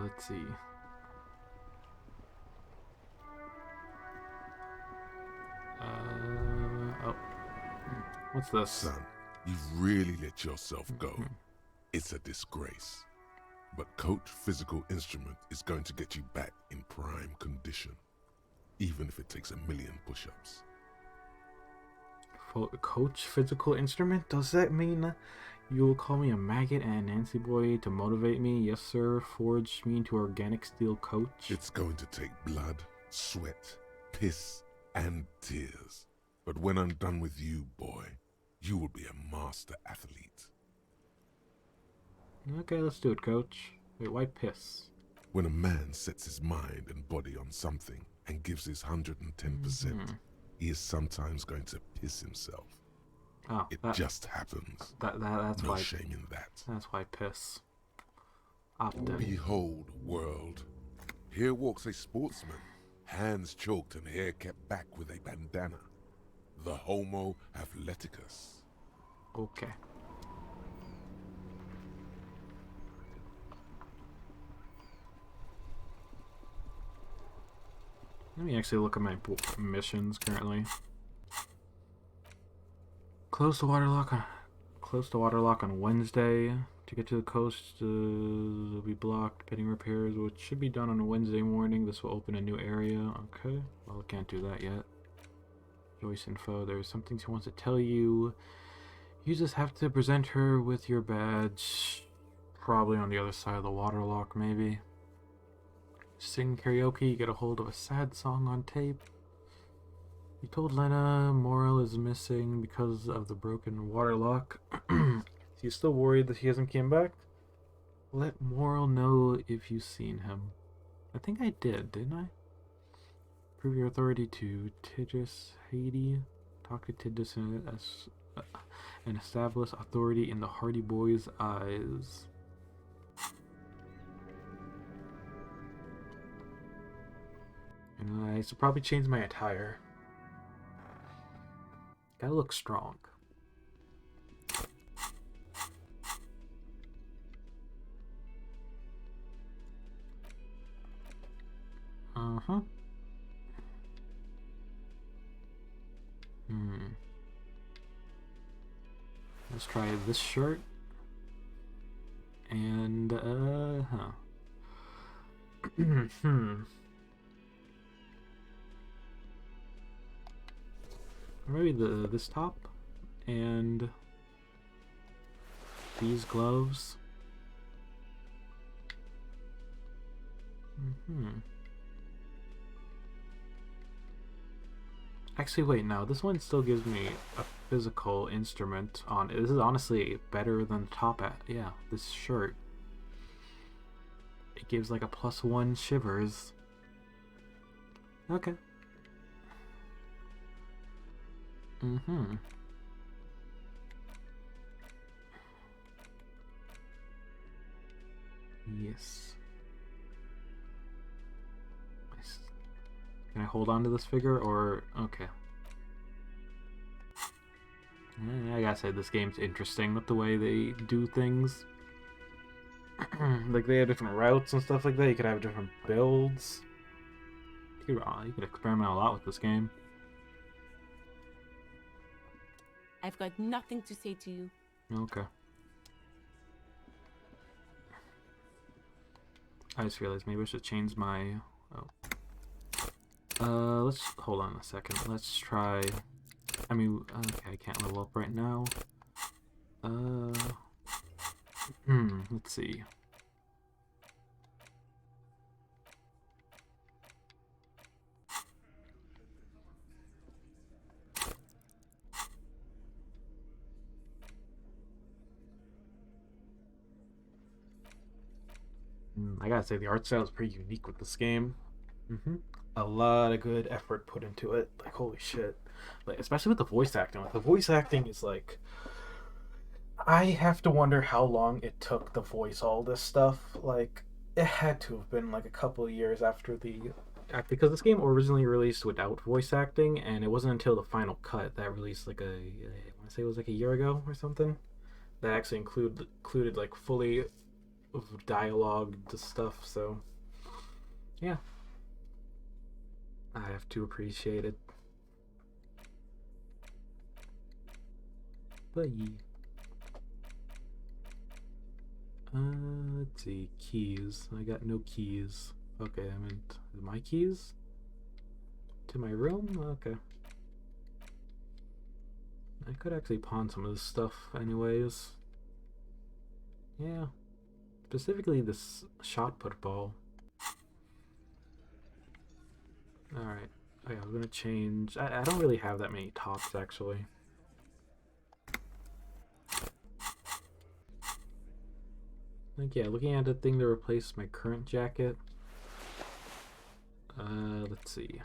Let's see. Oh. What's this? son, you've really let yourself go. It's a disgrace. But Coach Physical Instrument is going to get you back in prime condition, even if it takes 1,000,000 push-ups. Coach physical instrument? Does that mean you will call me a maggot and Nancy boy to motivate me? Yes, sir. Forge me into organic steel coach. It's going to take blood, sweat, piss, and tears. But when I'm done with you, boy, you will be a master athlete. Okay, let's do it, coach. Wait, why piss? When a man sets his mind and body on something and gives his 110%, he is sometimes going to piss himself. Oh, It just happens. That's no why. shame in that. That's why piss. Opted. Behold, world. Here walks a sportsman, hands choked and hair kept back with a bandana. The Homo Athleticus. Okay. Let me actually look at my missions currently. Close the waterlock on Wednesday. To get to the coast will be blocked. Pending repairs, which should be done on a Wednesday morning. This will open a new area. Okay. Well, I can't do that yet. Joyce info. There's something she wants to tell you. You just have to present her with your badge. Probably on the other side of the waterlock, maybe. Sing karaoke, get a hold of a sad song on tape. You told Lena Morel is missing because of the broken waterlock. She's still worried that he hasn't came back. Let Morel know if you've seen him. I think I did, didn't I? Prove your authority to Tidris Haiti. Talk to Tidris and establish authority in the Hardy Boys' eyes. And I should probably change my attire. Gotta look strong. Uh-huh. Let's try this shirt. And, maybe this top and these gloves. Actually, wait, no, this one still gives me a physical instrument on it. This is honestly better than the top yeah, this shirt. It gives like a +1 shivers. Okay. Yes. Can I hold on to this figure or okay? I gotta say this game's interesting with the way they do things. Like they have different routes and stuff like that. You could have different builds. You could experiment a lot with this game. I've got nothing to say to you. Okay. I just realized maybe I should change my... let's... Hold on a second. Let's try... I mean, okay, I can't level up right now. Let's see. I gotta say, the art style is pretty unique with this game. A lot of good effort put into it. Like, holy shit. Like, especially with the voice acting. Like, the voice acting is like... I have to wonder how long it took to voice all this stuff. Like, it had to have been like a couple of years after the... Because this game originally released without voice acting, and it wasn't until the final cut that released like I want to say it was like a year ago or something, that actually included like fully dialogue stuff. So yeah, I have to appreciate it. But yeah. Let's see, keys. I got no keys. Okay, I meant my keys to my room. Okay. I could actually pawn some of this stuff anyways. Yeah. Specifically this shot put ball. Alright. Oh yeah, I'm gonna change. I don't really have that many tops actually. Like, yeah, looking at a thing to replace my current jacket. Let's see.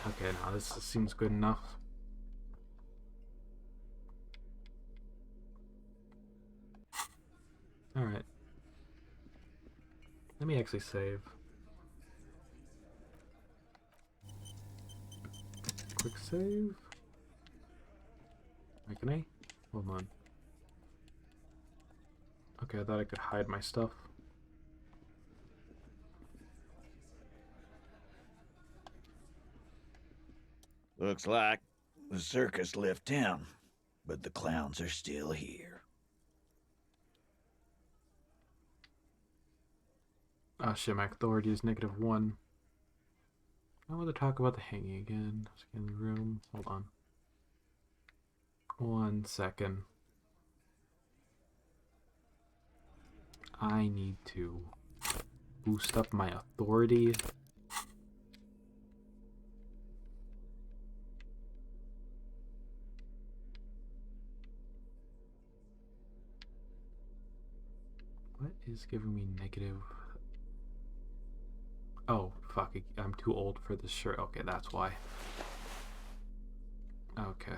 Okay, now this seems good enough. Alright. Let me actually save. Quick save. Wait, can I? Hold on. Okay, I thought I could hide my stuff. Looks like the circus left town, but the clowns are still here. Oh shit, my authority is -1. I want to talk about the hanging again. Scan the room. Hold on. 1 second. I need to boost up my authority. What is giving me negative? Oh, fuck. I'm too old for this shirt. Okay, that's why. Okay.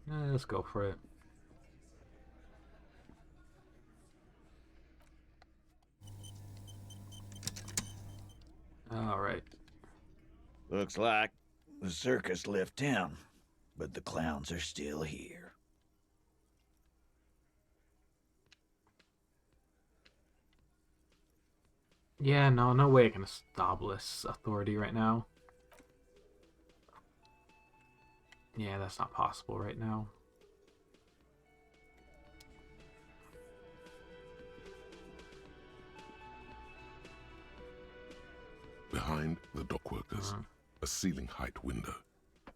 Let's go for it. Alright. Looks like the circus left town, but the clowns are still here. Yeah, no way I can stop this authority right now. Yeah, that's not possible right now. Behind the dockworkers, a ceiling height window.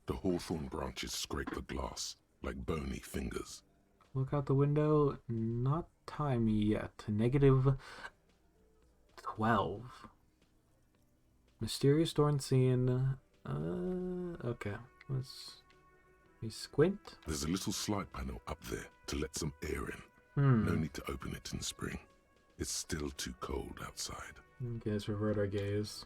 The hawthorn branches scrape the glass like bony fingers. Look out the window. Not time yet. -12. Mysterious door unseen. Okay. Let's squint. There's a little slide panel up there to let some air in. No need to open it in spring. It's still too cold outside. Okay, let's revert our gaze.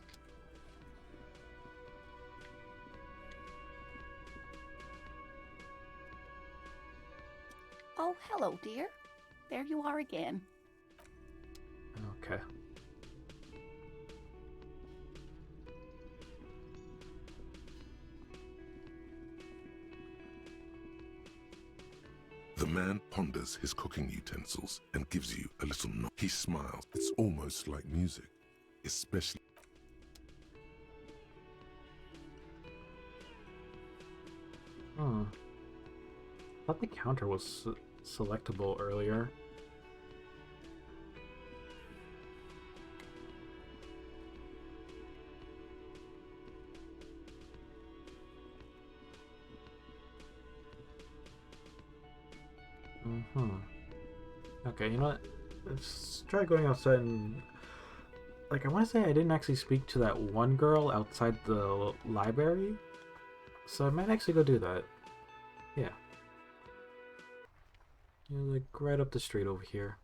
Oh, hello, dear. There you are again. Okay. The man ponders his cooking utensils and gives you a little nod. He smiles. It's almost like music, especially. I thought the counter was selectable earlier. Okay, you know what? Let's try going outside and... Like, I want to say I didn't actually speak to that one girl outside the library. So I might actually go do that. Yeah. Like, right up the street over here.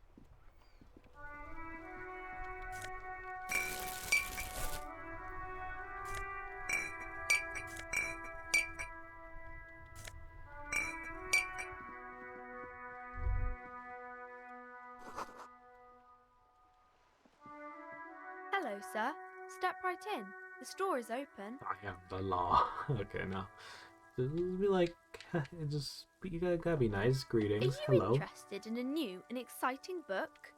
sir. Step right in. The store is open. I am the law. Okay, now. Just be like, you gotta be nice. Are Greetings. you Hello. interested in a new and exciting book?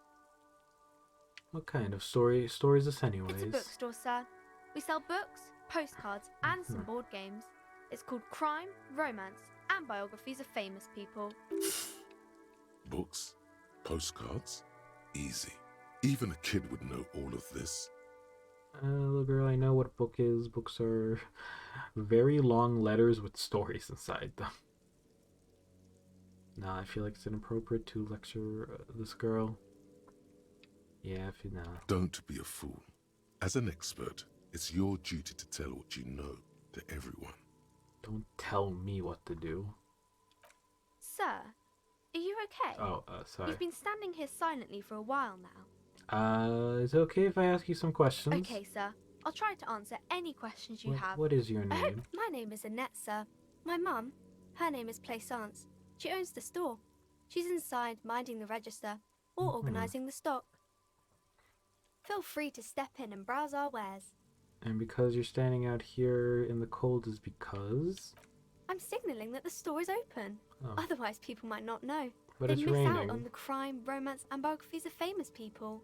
What kind of story is this anyways? It's a bookstore, sir. We sell books, postcards, and some board games. It's called Crime, Romance, and Biographies of Famous People. Books? Postcards? Easy. Even a kid would know all of this. Little girl, I know what a book is. Books are very long letters with stories inside them. Nah, I feel like it's inappropriate to lecture this girl. Yeah, if you know. Don't be a fool. As an expert, it's your duty to tell what you know to everyone. Don't tell me what to do. Sir, are you okay? Oh, sorry. You've been standing here silently for a while now. Is it okay if I ask you some questions? Okay, sir. I'll try to answer any questions you have. What is your name? My name is Annette, sir. My mum, her name is Plaisance. She owns the store. She's inside minding the register or organising the stock. Feel free to step in and browse our wares. And because you're standing out here in the cold is because? I'm signalling that the store is open. Oh. Otherwise, people might not know. But They'd it's miss raining. out on the crime, romance, and biographies of famous people.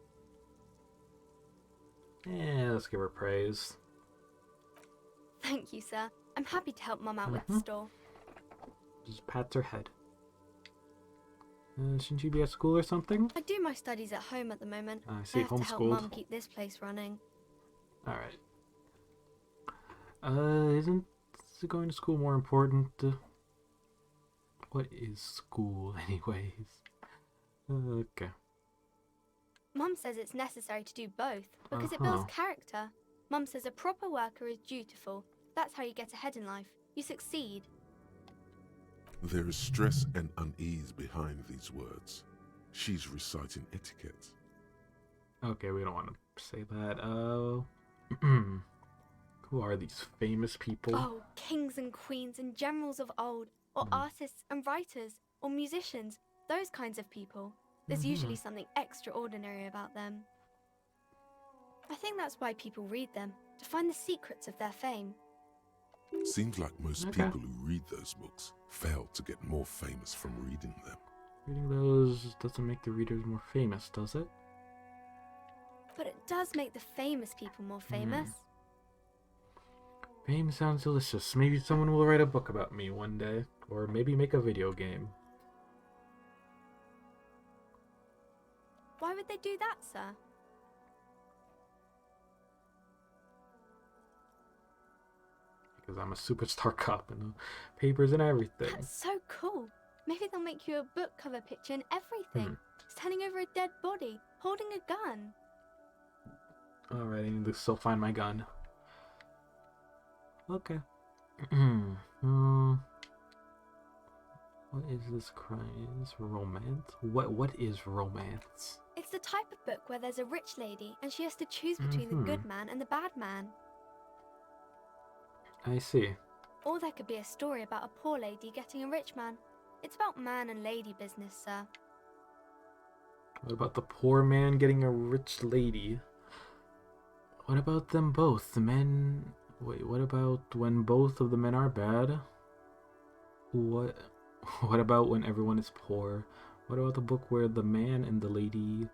Let's give her praise. Thank you, sir. I'm happy to help Mum out with the store. Just pats her head. Shouldn't you be at school or something? I do my studies at home at the moment. I see, I have to help homeschooled. Mum keep this place running. Alright. Isn't going to school more important? What is school, anyways? Okay. Mum says it's necessary to do both because it builds character. Mum says a proper worker is dutiful. That's how you get ahead in life. You succeed. There is stress and unease behind these words. She's reciting etiquette. Okay, we don't want to say that. Who are these famous people? Oh, kings and queens and generals of old, or artists and writers, or musicians, those kinds of people. There's usually something extraordinary about them. I think that's why people read them, to find the secrets of their fame. Seems like most people who read those books fail to get more famous from reading them. Reading those doesn't make the readers more famous, does it? But it does make the famous people more famous. Fame sounds delicious. Maybe someone will write a book about me one day. Or maybe make a video game. Why would they do that, sir? Because I'm a superstar cop and papers and everything. That's so cool. Maybe they'll make you a book cover picture and everything. Standing over a dead body, holding a gun. Alright, I need to still find my gun. Okay. What is this crime? Is this romance? What is romance? It's the type of book where there's a rich lady and she has to choose between the good man and the bad man. I see. Or there could be a story about a poor lady getting a rich man. It's about man and lady business, sir. What about the poor man getting a rich lady? What about them both? The men... Wait, what about when both of the men are bad? What about when everyone is poor? What about the book where the man and the lady...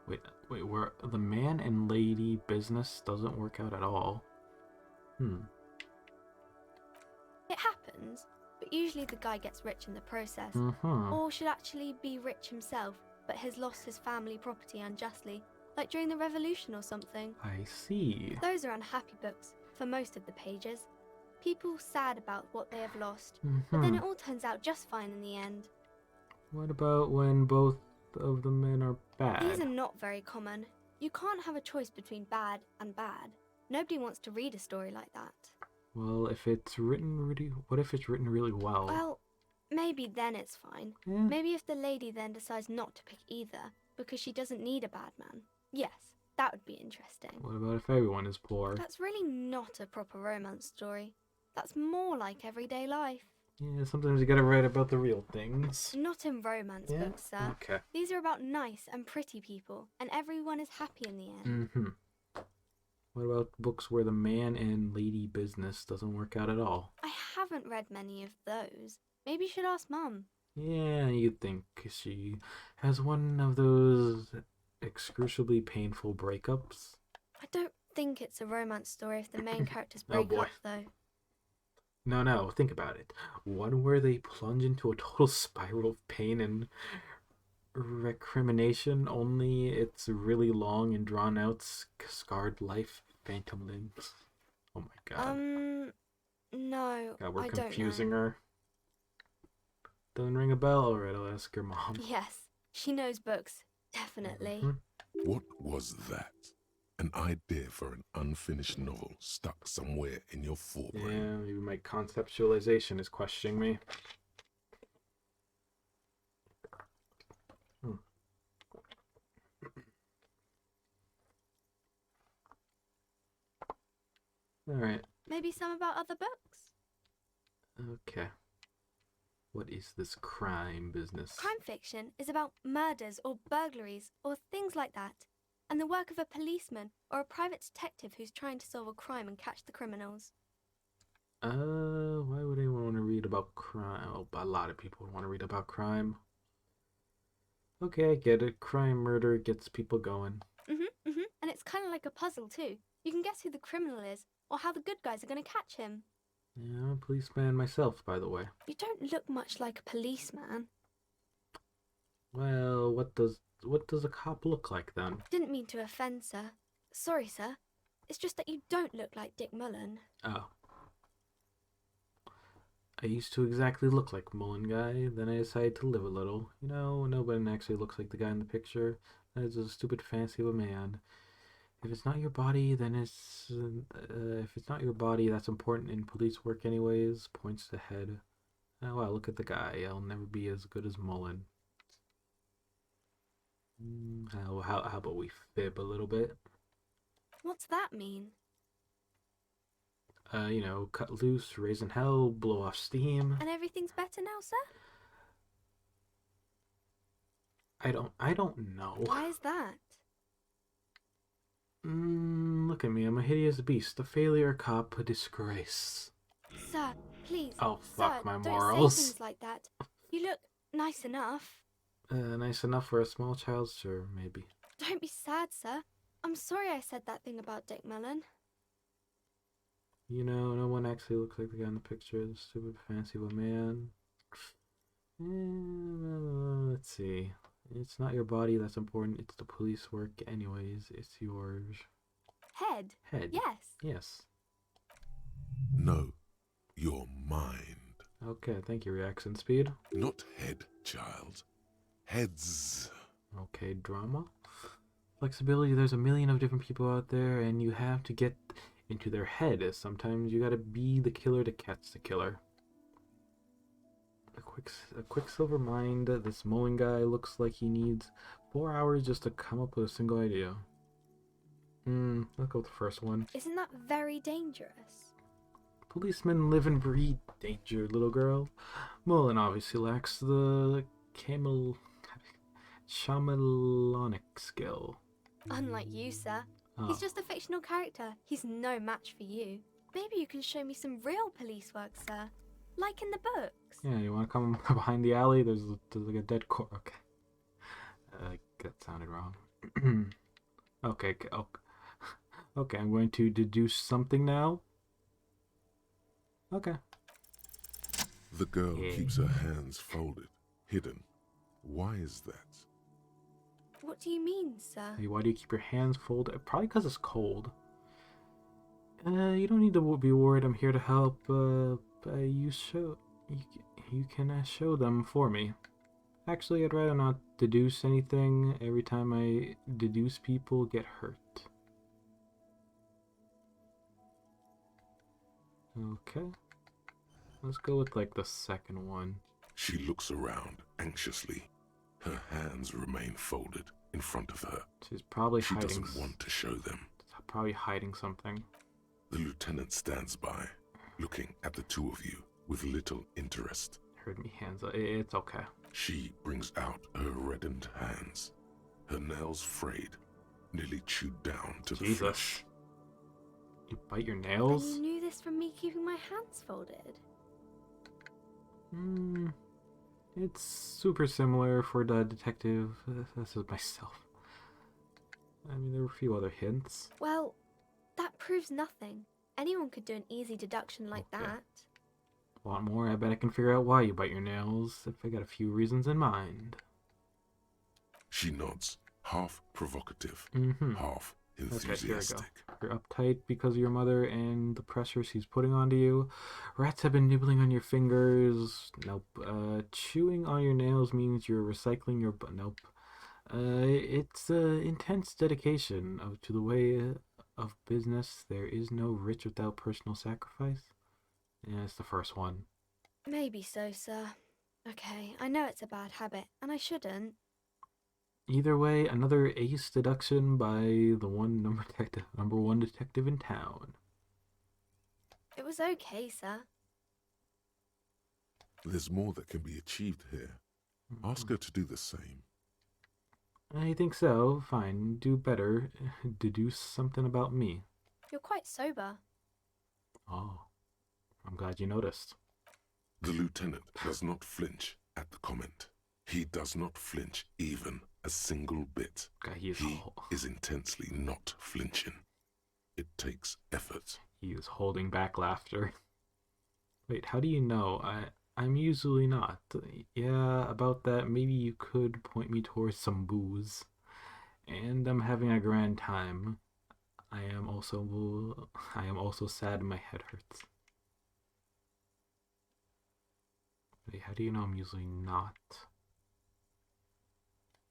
Wait, where the man and lady business doesn't work out at all? It happens, but usually the guy gets rich in the process. Or should actually be rich himself, but has lost his family property unjustly, like during the revolution or something. I see. Those are unhappy books, for most of the pages. People sad about what they have lost, but then it all turns out just fine in the end. What about when both of the men are bad? These are not very common. You can't have a choice between bad and bad. Nobody wants to read a story like that. Well, if it's written really... What if it's written really well? Well, maybe then it's fine. Yeah. Maybe if the lady then decides not to pick either, because she doesn't need a bad man. Yes, that would be interesting. What about if everyone is poor? That's really not a proper romance story. That's more like everyday life. Yeah, sometimes you gotta write about the real things. Not in romance books, sir. What about books where the man and lady business doesn't work out at all? I haven't read many of those. Maybe you should ask Mum. Yeah, you'd think she has one of those excruciably painful breakups. I don't think it's a romance story if the main characters Oh break boy. up, though. No, think about it. One where they plunge into a total spiral of pain and recrimination, only it's really long and drawn out, scarred life, phantom limbs. Oh my god. No, God, we're I confusing don't know. her. Doesn't ring a bell? Alright, I'll ask your mom. Yes, she knows books. Definitely. What was that? An idea for an unfinished novel stuck somewhere in your forebrain. Yeah, maybe my conceptualization is questioning me. Alright. Maybe some about other books. Okay. What is this crime business? Crime fiction is about murders or burglaries or things like that, and the work of a policeman or a private detective who's trying to solve a crime and catch the criminals. Why would anyone want to read about crime? Oh, a lot of people want to read about crime. Okay, I get it. Crime, murder gets people going. And it's kind of like a puzzle too. You can guess who the criminal is or how the good guys are going to catch him. Yeah, I'm a policeman myself, by the way. You don't look much like a policeman. Well, what does a cop look like then? Didn't mean to offend, sir. Sorry, sir. It's just that you don't look like Dick Mullen. Oh. I used to exactly look like Mullen guy, then I decided to live a little. You know, nobody actually looks like the guy in the picture. That is a stupid fancy of a man. If it's not your body, then it's... if it's not your body, that's important in police work anyways. Points to head. Oh, wow, look at the guy. I'll never be as good as Mullen. How about we fib a little bit? What's that mean? You know, cut loose, raise in hell, blow off steam. And everything's better now, sir? I don't know. Why is that? Look at me, I'm a hideous beast, a failure, a cop, a disgrace. Sir, please. Oh, fuck sir, my don't morals. say things like that. You look nice enough. Nice enough for a small child? Sure, maybe. Don't be sad, sir. I'm sorry I said that thing about Dick Mullen. You know, no one actually looks like the guy in the picture. The stupid fancy of a man. Let's see. It's not your body that's important. It's the police work anyways. It's yours. Head? Head. Yes. Yes. No, your mind. Okay, thank you, reaction speed. Not head, child. Heads. Okay, drama. Flexibility, there's a million of different people out there, and you have to get into their head. Sometimes you gotta be the killer to catch the killer. A quicksilver mind. This Mullen guy looks like he needs 4 hours just to come up with a single idea. Let's go with the first one. Isn't that very dangerous? Policemen live and breathe danger, little girl. Mullen obviously lacks the chameleonic skill. Unlike you, sir. Oh. He's just a fictional character. He's no match for you. Maybe you can show me some real police work, sir. Like in the books. Yeah, you want to come behind the alley? There's like a dead corpse. Okay. That sounded wrong. Okay, okay, I'm going to deduce something now. Okay. The girl keeps her hands folded, hidden. Why is that? What do you mean, sir? Hey, why do you keep your hands folded? Probably because it's cold. You don't need to be worried. I'm here to help. You can show them for me. Actually, I'd rather not deduce anything. Every time I deduce, people get hurt. Okay. Let's go with like the second one. She looks around anxiously. Her hands remain folded in front of her. She's probably She hiding. doesn't want to show them. Probably hiding something. The lieutenant stands by, looking at the two of you with little interest. Heard me hands up. It's okay. She brings out her reddened hands, her nails frayed, nearly chewed down to the flesh. You bite your And nails? you knew this from me keeping my hands folded. It's super similar for the detective. This is myself. I mean, there were a few other hints. Well, that proves nothing. Anyone could do an easy deduction like that. Want more? I bet I can figure out why you bite your nails if I got a few reasons in mind. She nods, half provocative, half enthusiastic. Okay, here we go. You're uptight because of your mother and the pressure she's putting onto you. Rats have been nibbling on your fingers. Nope. Chewing on your nails means you're recycling your... Nope. It's intense dedication to the way of business. There is no rich without personal sacrifice. Yeah, it's the first one. Maybe so, sir. Okay, I know it's a bad habit, and I shouldn't. Either way, another ace deduction by the number one detective in town. It was okay, sir. There's more that can be achieved here. Ask her to do the same. I think so. Fine. Do better. Deduce something about me. You're quite sober. Oh. I'm glad you noticed. The lieutenant does not flinch at the comment. He does not flinch even a single bit. He is intensely not flinching. It takes effort. He is holding back laughter. Wait, how do you know? I'm usually not. Yeah, about that, maybe you could point me towards some booze. And I'm having a grand time. I am also sad and my head hurts. Wait, how do you know I'm usually not?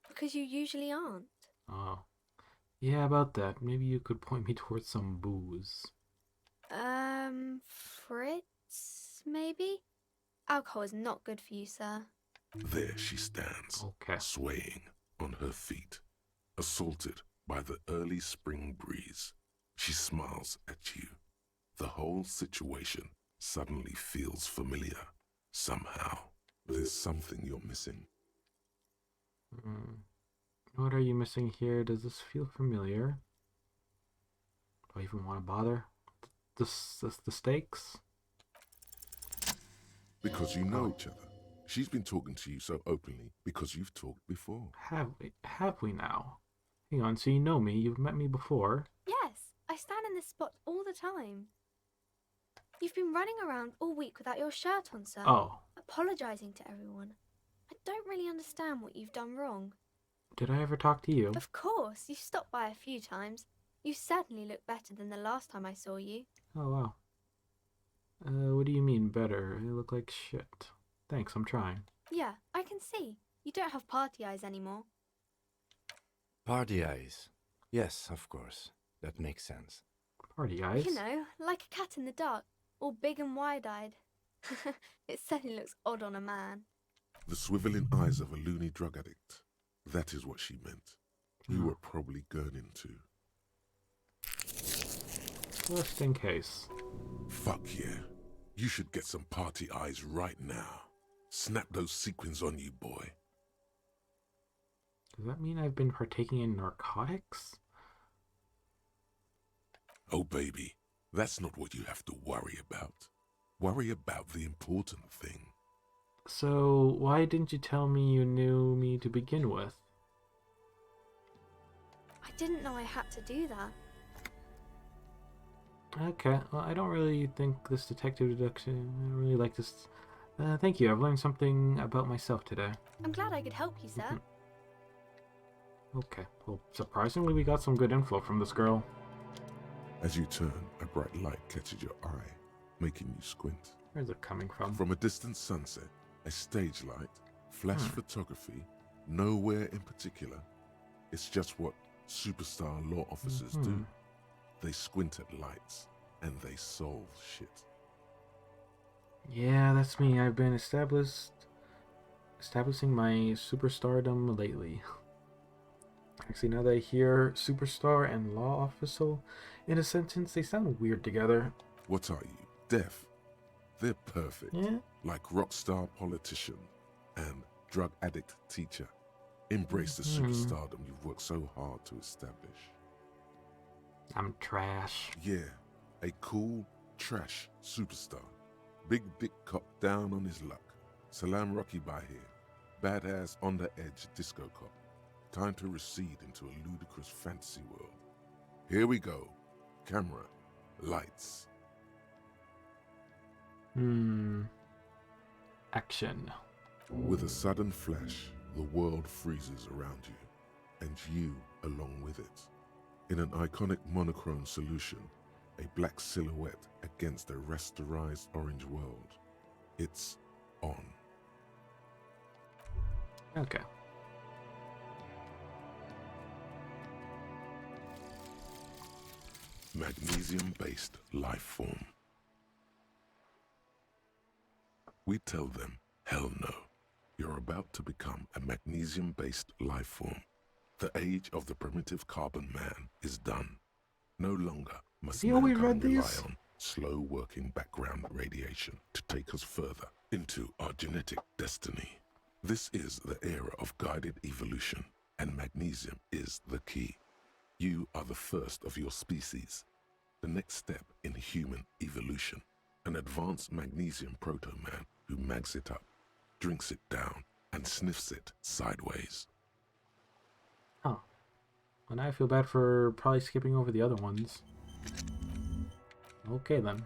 Because you usually aren't. Oh. Yeah, about that. Maybe you could point me towards some booze. Fritz, maybe? Alcohol is not good for you, sir. There she stands, swaying on her feet, assaulted by the early spring breeze. She smiles at you. The whole situation suddenly feels familiar. Somehow, there's something you're missing. What are you missing here? Does this feel familiar? Do I even want to bother? The stakes? Because you know each other. She's been talking to you so openly because you've talked before. Have we now? Hang on, so you know me? You've met me before? Yes, I stand in this spot all the time. You've been running around all week without your shirt on, sir. Oh. Apologizing to everyone. I don't really understand what you've done wrong. Did I ever talk to you? Of course, you stopped by a few times. You certainly look better than the last time I saw you. Oh, wow. What do you mean better? I look like shit. Thanks, I'm trying. Yeah, I can see. You don't have party eyes anymore. Party eyes? Yes, of course. That makes sense. Party eyes? You know, like a cat in the dark, all big and wide-eyed. It certainly looks odd on a man. The swiveling eyes of a loony drug addict. That is what she meant. You were probably gurning too. Just in case. Fuck yeah. You should get some party eyes right now. Snap those sequins on you, boy. Does that mean I've been partaking in narcotics? Oh, baby, that's not what you have to worry about. Worry about the important thing. So, why didn't you tell me you knew me to begin with? I didn't know I had to do that. Okay, well, I don't really think this detective deduction, I don't really like this. Thank you, I've learned something about myself today. I'm glad I could help you, sir. Okay, well, surprisingly we got some good info from this girl. As you turn, a bright light catches your eye, making you squint. Where's it coming from? From a distant sunset, a stage light, flash photography, nowhere in particular. It's just what superstar law officers do. They squint at lights, and they solve shit. Yeah, that's me. I've been establishing my superstardom lately. Actually, now that I hear superstar and law officer in a sentence, they sound weird together. What are you, deaf? They're perfect. Yeah? Like rock star politician and drug addict teacher. Embrace the superstardom you've worked so hard to establish. I'm trash. Yeah, A cool, trash superstar. Big dick cop down on his luck. Salam Rocky by here. Badass on the edge disco cop. Time to recede into a ludicrous fantasy world. Here we go. Camera. Lights. Action. With a sudden flash, the world freezes around you, and you along with it. In an iconic monochrome solution, a black silhouette against a rasterized orange world. It's on. Okay. Magnesium-based life form. We tell them, hell no. You're about to become a magnesium-based life form. The age of the primitive carbon man is done. No longer must mankind rely on slow-working background radiation to take us further into our genetic destiny. This is the era of guided evolution, and magnesium is the key. You are the first of your species. The next step in human evolution. An advanced magnesium proto-man who mags it up, drinks it down, and sniffs it sideways. Huh. Well, now I feel bad for probably skipping over the other ones. Okay, then.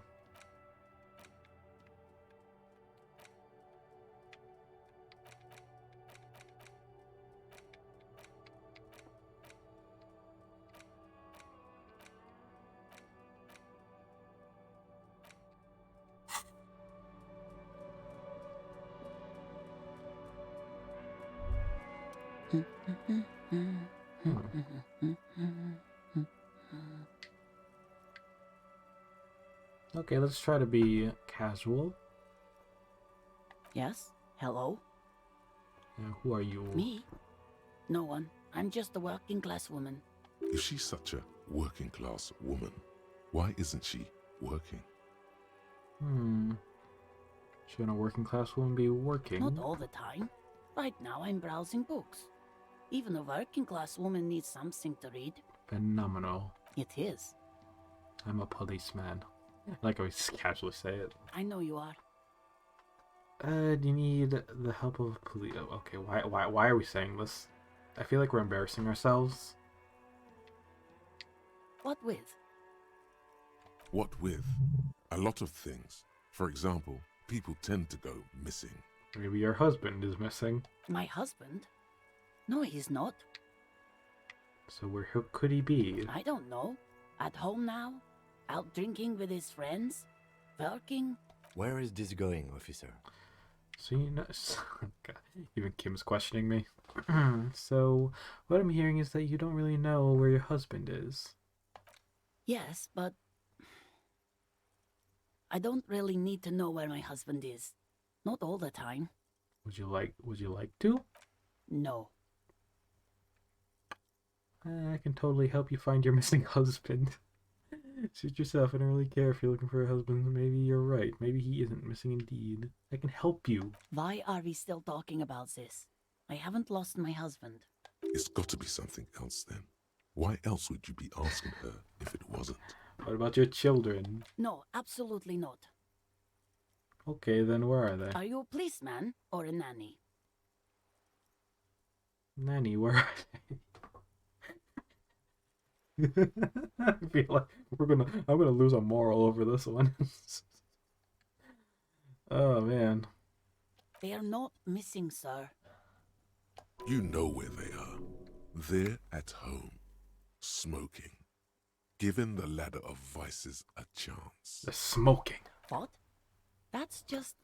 Okay, let's try to be casual. Yes? Hello? Who are you? Me? No one. I'm just a working class woman. If she's such a working class woman, why isn't she working? Shouldn't a working class woman be working? Not all the time. Right now I'm browsing books. Even a working class woman needs something to read. Phenomenal. It is. I'm a policeman. I like how we just casually say it. I know you are. Do you need the help of police? Oh, okay, why are we saying this? I feel like we're embarrassing ourselves. What with? What with? A lot of things. For example, people tend to go missing. Maybe your husband is missing. My husband? No, he's not. So where could he be? I don't know. At home now? Out drinking with his friends? Working? Where is this going, officer? So you know, even Kim's questioning me. So what I'm hearing is that you don't really know where your husband is. Yes, but I don't really need to know where my husband is. Not all the time. Would you like to? No. I can totally help you find your missing husband. Suit yourself. I don't really care if you're looking for a husband. Maybe you're right. Maybe he isn't missing indeed. I can help you. Why are we still talking about this? I haven't lost my husband. It's got to be something else then. Why else would you be asking her if it wasn't? What about your children? No, absolutely not. Okay, then where are they? Are you a policeman or a nanny? Nanny, where are they? I feel like I'm gonna lose a moral over this one. Oh man. They are not missing, sir. You know where they are. They're at home, smoking, giving the ladder of vices a chance. They're smoking. What? That's just...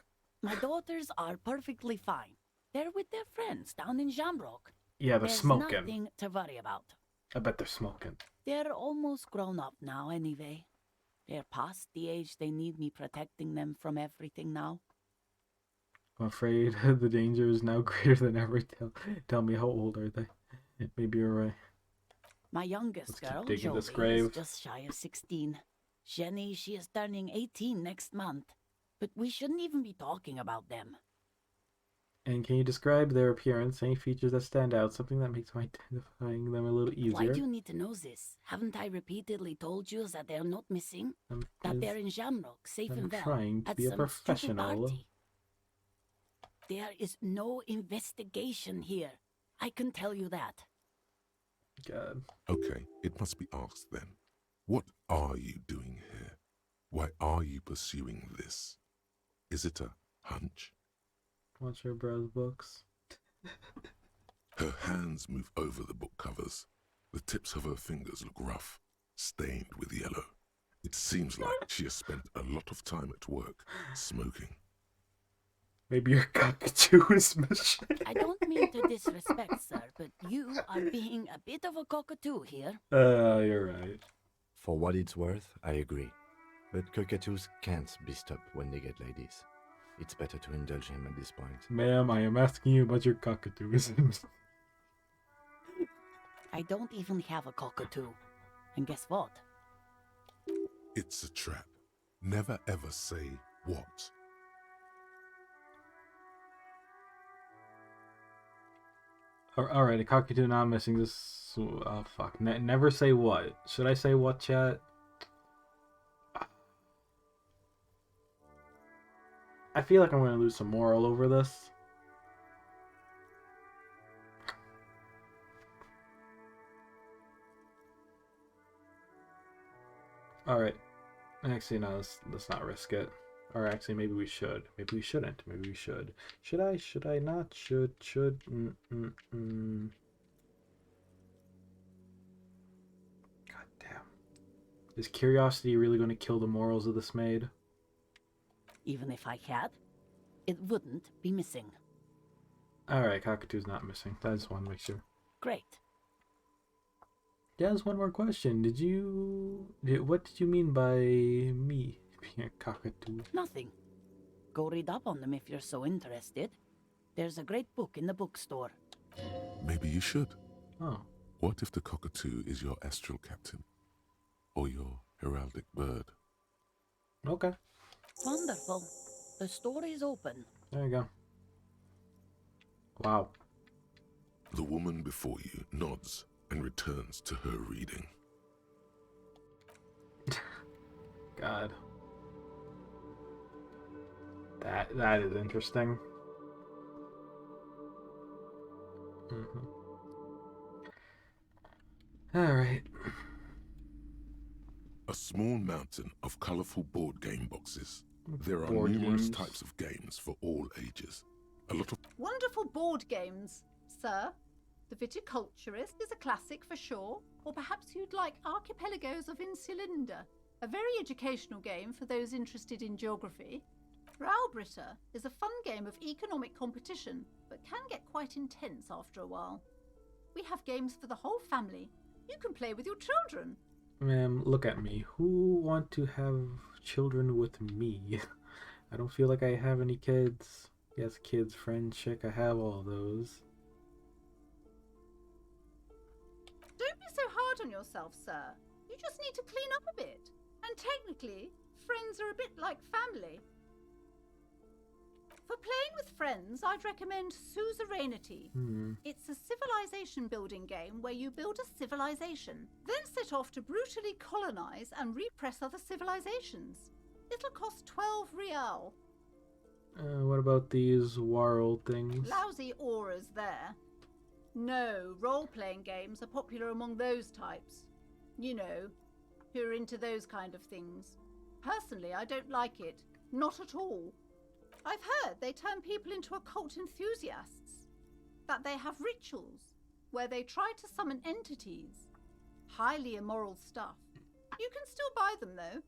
My daughters are perfectly fine. They're with their friends down in Shamrock. Yeah, they're There's smoking. Nothing to worry about. I bet they're smoking. They're almost grown up now anyway. They're past the age they need me protecting them from everything now. I'm afraid the danger is now greater than ever. Tell me, how old are they? Maybe you're right. My youngest girl, digging this Jolie, grave. is just shy of 16. Jenny, she is turning 18 next month. But we shouldn't even be talking about them. And can you describe their appearance? Any features that stand out? Something that makes identifying them a little easier? Why do you need to know this? Haven't I repeatedly told you that they're not missing? That they're in Shamrock, safe and well, trying to at be a some stupid professional. party. There is no investigation here. I can tell you that. God. Okay, it must be asked then. What are you doing here? Why are you pursuing this? Is it a hunch? Watch her browse books. Her hands move over the book covers. The tips of her fingers look rough, stained with yellow. It seems like she has spent a lot of time at work, smoking. Maybe your cockatoo is missing. I don't mean to disrespect, sir, but you are being a bit of a cockatoo here. You're right. For what it's worth, I agree. But cockatoos can't be stopped when they get ladies. It's better to indulge him at this point. Ma'am, I am asking you about your cockatoos. I don't even have a cockatoo. And guess what? It's a trap. Never ever say what. Alright, a cockatoo not missing this. Oh, fuck. Never say what. Should I say what, chat? I feel like I'm going to lose some moral over this. Alright. Actually, no, let's not risk it. Or actually, maybe we should. Maybe we shouldn't. Maybe we should. Should I? Should I not? Should? God damn. Is curiosity really going to kill the morals of this maid? Even if I had, it wouldn't be missing. Alright, cockatoo's not missing. I just want to make sure. Great. Yeah, there's one more question. What did you mean by me being a cockatoo? Nothing. Go read up on them if you're so interested. There's a great book in the bookstore. Maybe you should. Oh. What if the cockatoo is your astral captain? Or your heraldic bird? Okay. Wonderful. The store is open. There you go. Wow. The woman before you nods and returns to her reading. God. That is interesting. Alright. A small mountain of colorful board game boxes. There are Board numerous games. types of games for all ages. A lot of Wonderful board games, sir. The Viticulturist is a classic for sure. Or perhaps you'd like Archipelagos of Insulinda, a very educational game for those interested in geography. Raubritter is a fun game of economic competition, but can get quite intense after a while. We have games for the whole family. You can play with your children. Ma'am, look at me. Who want to have children with me? I don't feel like I have any kids. Yes, kids, friend, chick, I have all those. Don't be so hard on yourself, sir. You just need to clean up a bit. And technically, friends are a bit like family. For playing with friends, I'd recommend Suzerainty. It's a civilization building game where you build a civilization, then set off to brutally colonize and repress other civilizations. It'll cost 12 real. What about these world things? Lousy auras there. No, role-playing games are popular among those types. You know, who are into those kind of things. Personally, I don't like it. Not at all. I've heard they turn people into occult enthusiasts. That they have rituals where they try to summon entities. Highly immoral stuff. You can still buy them, though.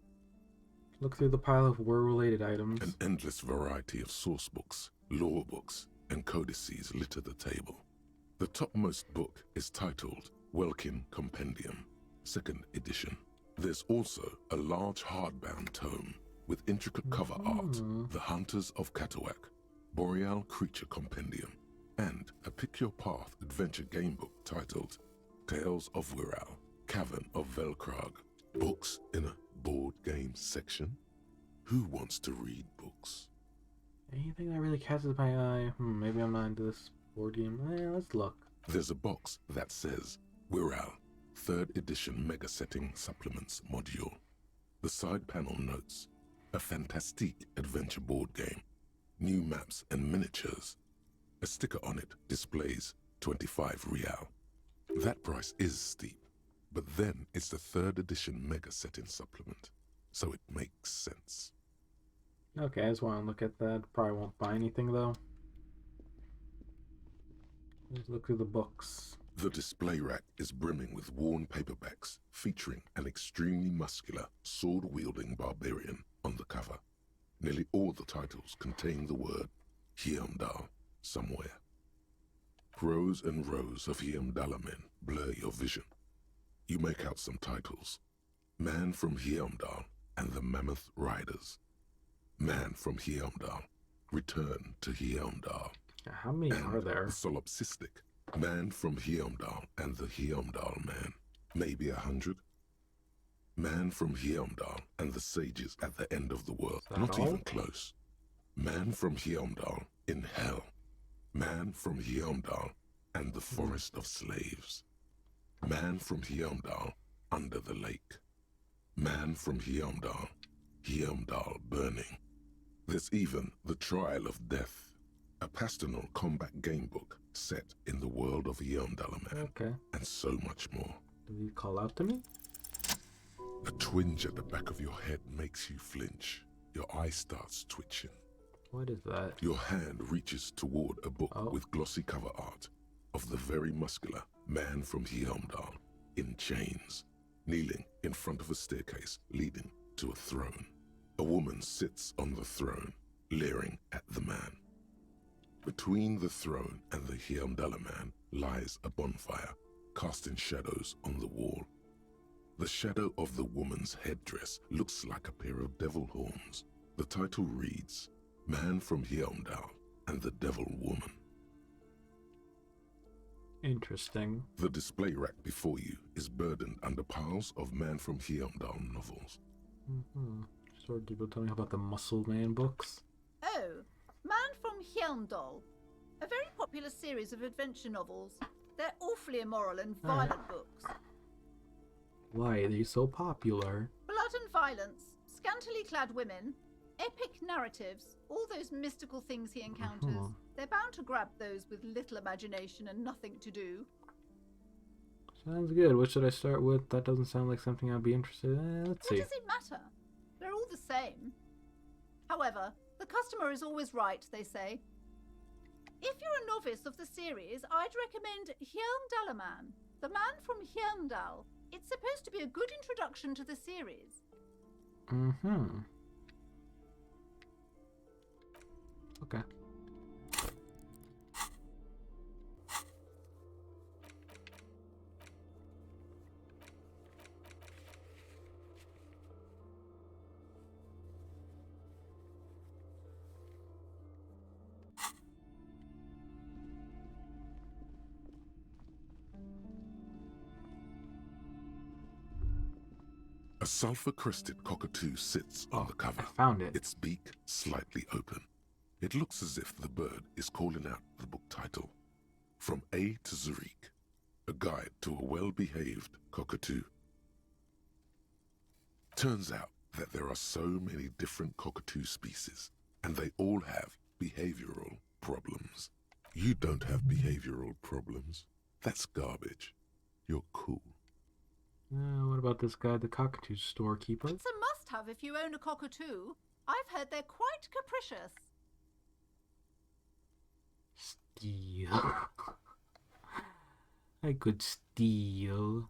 Look through the pile of war-related items. An endless variety of source books, lore books, and codices litter the table. The topmost book is titled Welkin Compendium, 2nd edition. There's also a large hardbound tome with intricate cover art, The Hunters of Katawak, Boreal Creature Compendium, and a Pick Your Path adventure game book titled Tales of Wirral, Cavern of Velkrag. Books in a board game section? Who wants to read books? Anything that really catches my eye? Maybe I'm not into this board game. Let's look. There's a box that says Wirral 3rd edition Mega Setting Supplements Module. The side panel notes a fantastique adventure board game, new maps and miniatures. A sticker on it displays 25 real. That price is steep, but then it's the 3rd edition Mega Setting Supplement, so it makes sense. Okay, I just want to look at that. Probably won't buy anything though. Let's look through the books. The display rack is brimming with worn paperbacks featuring an extremely muscular, sword-wielding barbarian on the cover. Nearly all the titles contain the word Hyamdal somewhere. Rows and rows of Hyamdala men blur your vision. You make out some titles. Man from Hyamdal and the Mammoth Riders. Man from Hyamdal, Return to Hyamdal. How many are there? The solipsistic Man from Hyamdal and the Hyamdal Man, maybe 100. Man from Hyamdal and the sages at the end of the world, not all? even close. Man from Hyamdal in hell. Man from Hyamdal and the forest of slaves. Man from Hyamdal under the lake. Man from Hyamdal, Hyamdal burning. There's even The Trial of Death, a pastoral combat game book set in the world of Hyamdalaman, Okay. and so much more. Do you call out to me? A twinge at the back of your head makes you flinch. Your eye starts twitching. What is that? Your hand reaches toward a book with glossy cover art of the very muscular Man from Hyamdal in chains, kneeling in front of a staircase leading to a throne. A woman sits on the throne, leering at the man. Between the throne and the Hyamdala man lies a bonfire, casting shadows on the wall. The shadow of the woman's headdress looks like a pair of devil horns. The title reads, Man from Hyamdal and the Devil Woman. Interesting. The display rack before you is burdened under piles of Man from Hyamdal novels. Sort of people tell me about the Muscle Man books. Oh, Man from Hyamdal. A very popular series of adventure novels. They're awfully immoral and violent books. Why are they so popular? Blood and violence, scantily clad women, epic narratives, all those mystical things he encounters. They're bound to grab those with little imagination and nothing to do. Sounds good. What should I start with? That doesn't sound like something I'd be interested in. Let's see. What does it matter? They're all the same. However, the customer is always right, they say. If you're a novice of the series, I'd recommend Hyamdalaman, the Man from Hyamdal. It's supposed to be a good introduction to the series. Okay. A sulfur-crested cockatoo sits on the cover. I found it. Its beak slightly open. It looks as if the bird is calling out the book title, From A to Zurich, a guide to a well-behaved cockatoo. Turns out that there are so many different cockatoo species, and they all have behavioral problems. You don't have behavioral problems. That's garbage. You're cool. What about this guy, the cockatoo storekeeper? It's a must-have if you own a cockatoo. I've heard they're quite capricious. Steal. I could steal.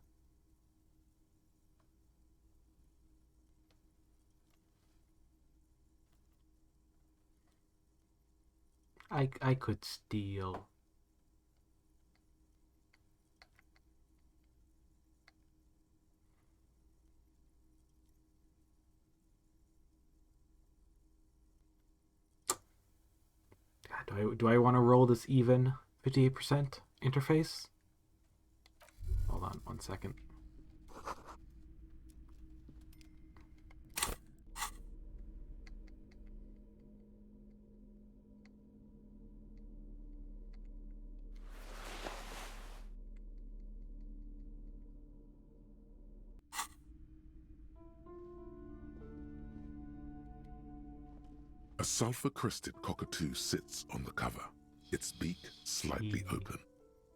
I could steal. Do I want to roll this even 58% interface? Hold on 1 second. A sulfur-crested cockatoo sits on the cover, its beak slightly open.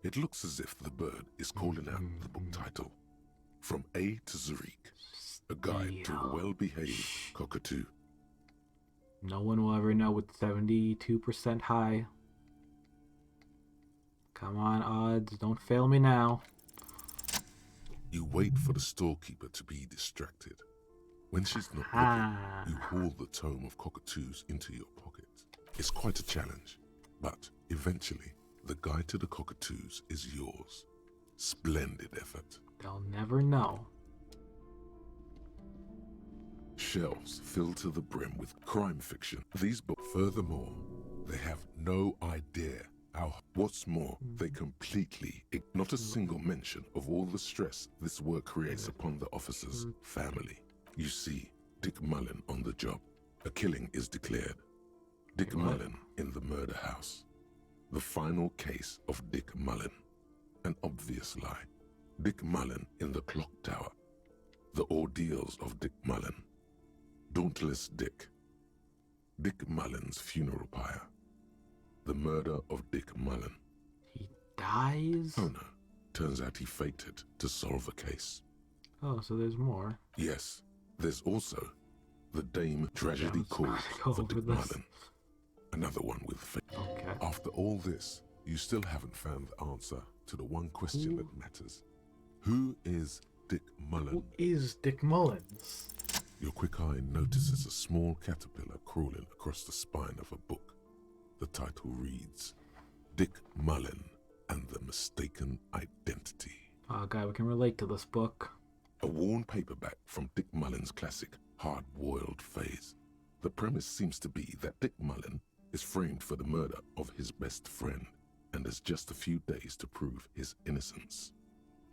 It looks as if the bird is calling out the book title, From A to Zurich, a guide to a well-behaved cockatoo. No one will ever know with 72% high. Come on, odds, don't fail me now. You wait for the storekeeper to be distracted. When she's not looking, you haul the tome of cockatoos into your pocket. It's quite a challenge, but eventually, the guide to the cockatoos is yours. Splendid effort. They'll never know. Shelves filled to the brim with crime fiction. These books, furthermore, they have no idea how. What's more, they completely not a single mention of all the stress this work creates upon the officer's family. You see Dick Mullen on the job. A killing is declared. Dick Mullen in the murder house. The final case of Dick Mullen. An obvious lie. Dick Mullen in the clock tower. The ordeals of Dick Mullen. Dauntless Dick. Dick Mullen's funeral pyre. The murder of Dick Mullen. He dies? Oh no. Turns out he faked it to solve a case. Oh, so there's more. Yes. There's also the Dame Tragedy Called for Dick Mullen. Another one with fate. Okay. After all this, you still haven't found the answer to the one question that matters. Who is Dick Mullen? Who is Dick Mullins? Your quick eye notices a small caterpillar crawling across the spine of a book. The title reads, Dick Mullen and the Mistaken Identity. Oh, God, we can relate to this book. A worn paperback from Dick Mullen's classic hard-boiled phase. The premise seems to be that Dick Mullen is framed for the murder of his best friend and has just a few days to prove his innocence.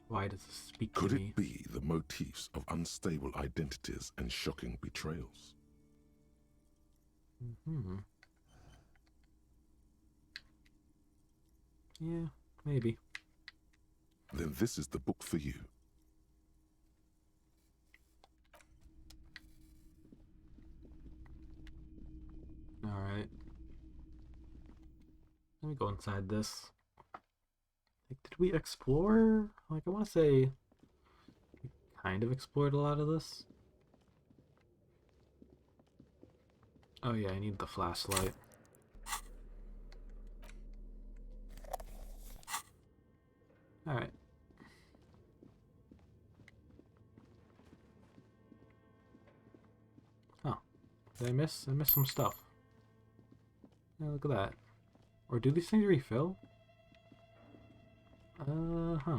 Why does this speak Could to me? it be the motifs of unstable identities and shocking betrayals? Yeah, maybe. Then this is the book for you. Alright. Let me go inside this. Like, did we explore? Like, I want to say we kind of explored a lot of this. Oh yeah, I need the flashlight. Alright. Oh. Did I miss? I missed some stuff. Yeah, look at that. Or do these things refill? Huh.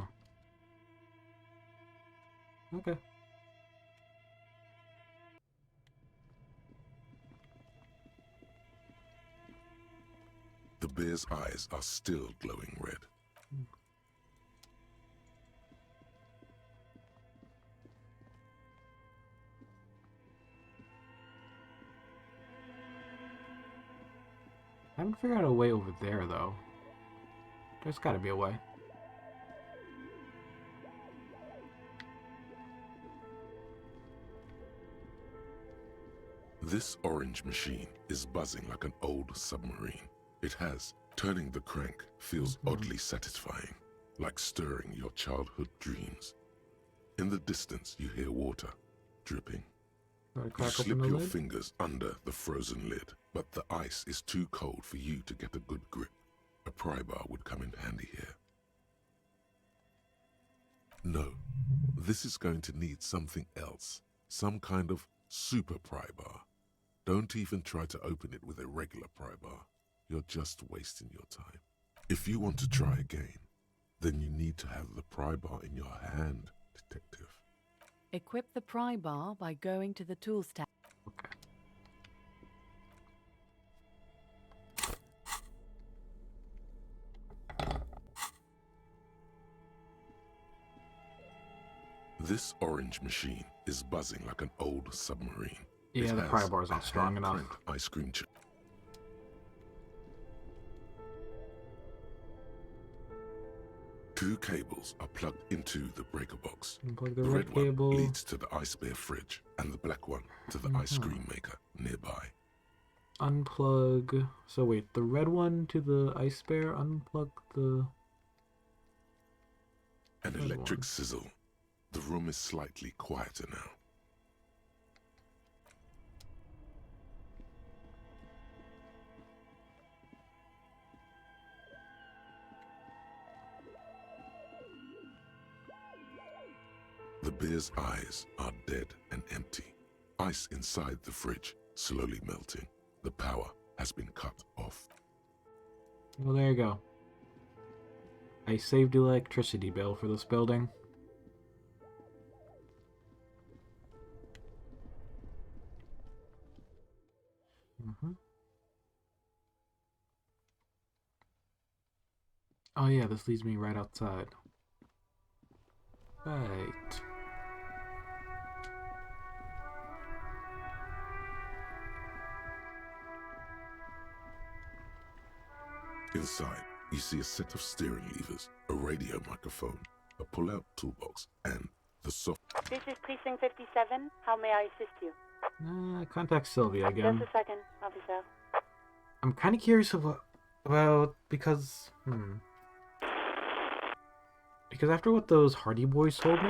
Okay. The bear's eyes are still glowing red. I haven't figured out a way over there, though. There's gotta be a way. This orange machine is buzzing like an old submarine. It has, turning the crank feels oddly satisfying, like stirring your childhood dreams. In the distance, you hear water dripping. You slip your fingers under the frozen lid, but the ice is too cold for you to get a good grip. A pry bar would come in handy here. No, this is going to need something else. Some kind of super pry bar. Don't even try to open it with a regular pry bar. You're just wasting your time. If you want to try again, then you need to have the pry bar in your hand, detective. Equip the pry bar by going to the tools tab. Okay. This orange machine is buzzing like an old submarine. Yeah, the pry bar's not strong enough. Ice cream chip. Two cables are plugged into the breaker box. Plug The the red red one cable. leads to the ice bear fridge, and the black one to the ice cream maker nearby. unplug. So wait, the red one to the ice bear. Unplug the. An electric sizzle. The room is slightly quieter now. The bear's eyes are dead and empty. Ice inside the fridge slowly melting. The power has been cut off. Well, there you go. I saved electricity bill for this building. Oh yeah, this leads me right outside. Right. Inside, you see a set of steering levers, a radio microphone, a pull-out toolbox, and the soft... This is Precinct 57. How may I assist you? Contact Sylvia again. Just a second, officer. I'm kind of curious about because after what those Hardy Boys told me.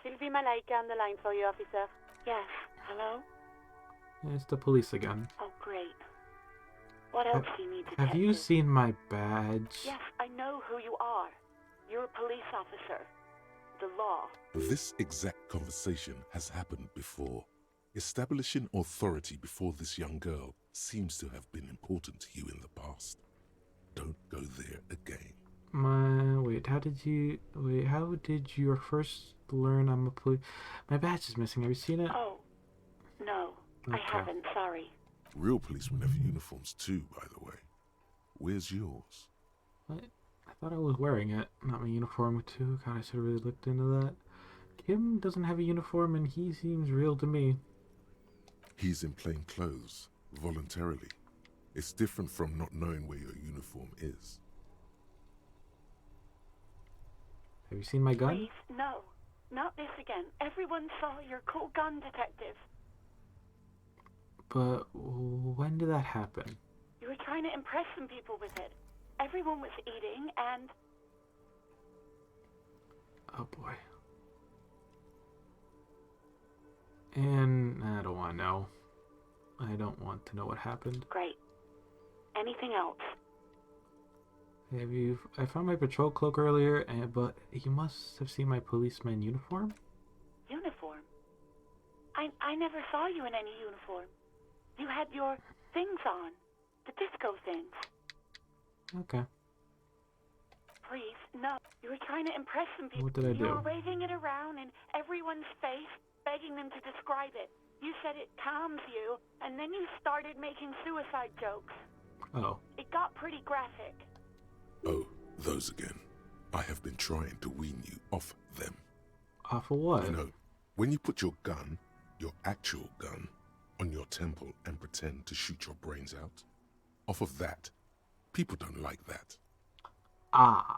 Sylvie Malaika on the line for you, officer. Yes. Hello? It's the police again. Oh, great. What else do you need to Have you seen my badge? Yes, I know who you are. You're a police officer. The law. This exact conversation has happened before. Establishing authority before this young girl seems to have been important to you in the past. Don't go there again. How did you first learn I'm a police? My badge is missing. Have you seen it? Oh, no. Okay. I haven't. Sorry. Real policemen have uniforms too, by the way. Where's yours? What? I thought I was wearing it, not my uniform too. God, I should have really looked into that. Kim doesn't have a uniform and he seems real to me. He's in plain clothes, voluntarily. It's different from not knowing where your uniform is. Have you seen my gun? Please, no. Not this again. Everyone saw your cool gun, detective. But when did that happen? You were trying to impress some people with it. Everyone was eating and... Oh boy. And I don't want to know. I don't want to know what happened. Great. Anything else? I found my patrol cloak earlier, but you must have seen my policeman uniform? Uniform? I never saw you in any uniform. You had your things on. The disco things. Okay. Please, no. You were trying to impress some people. What did I do? You were waving it around in everyone's face, begging them to describe it. You said it calms you, and then you started making suicide jokes. Oh. It got pretty graphic. Oh, those again. I have been trying to wean you off them. Off of what? You know, when you put your gun, your actual gun, on your temple and pretend to shoot your brains out, off of that, people don't like that. Ah.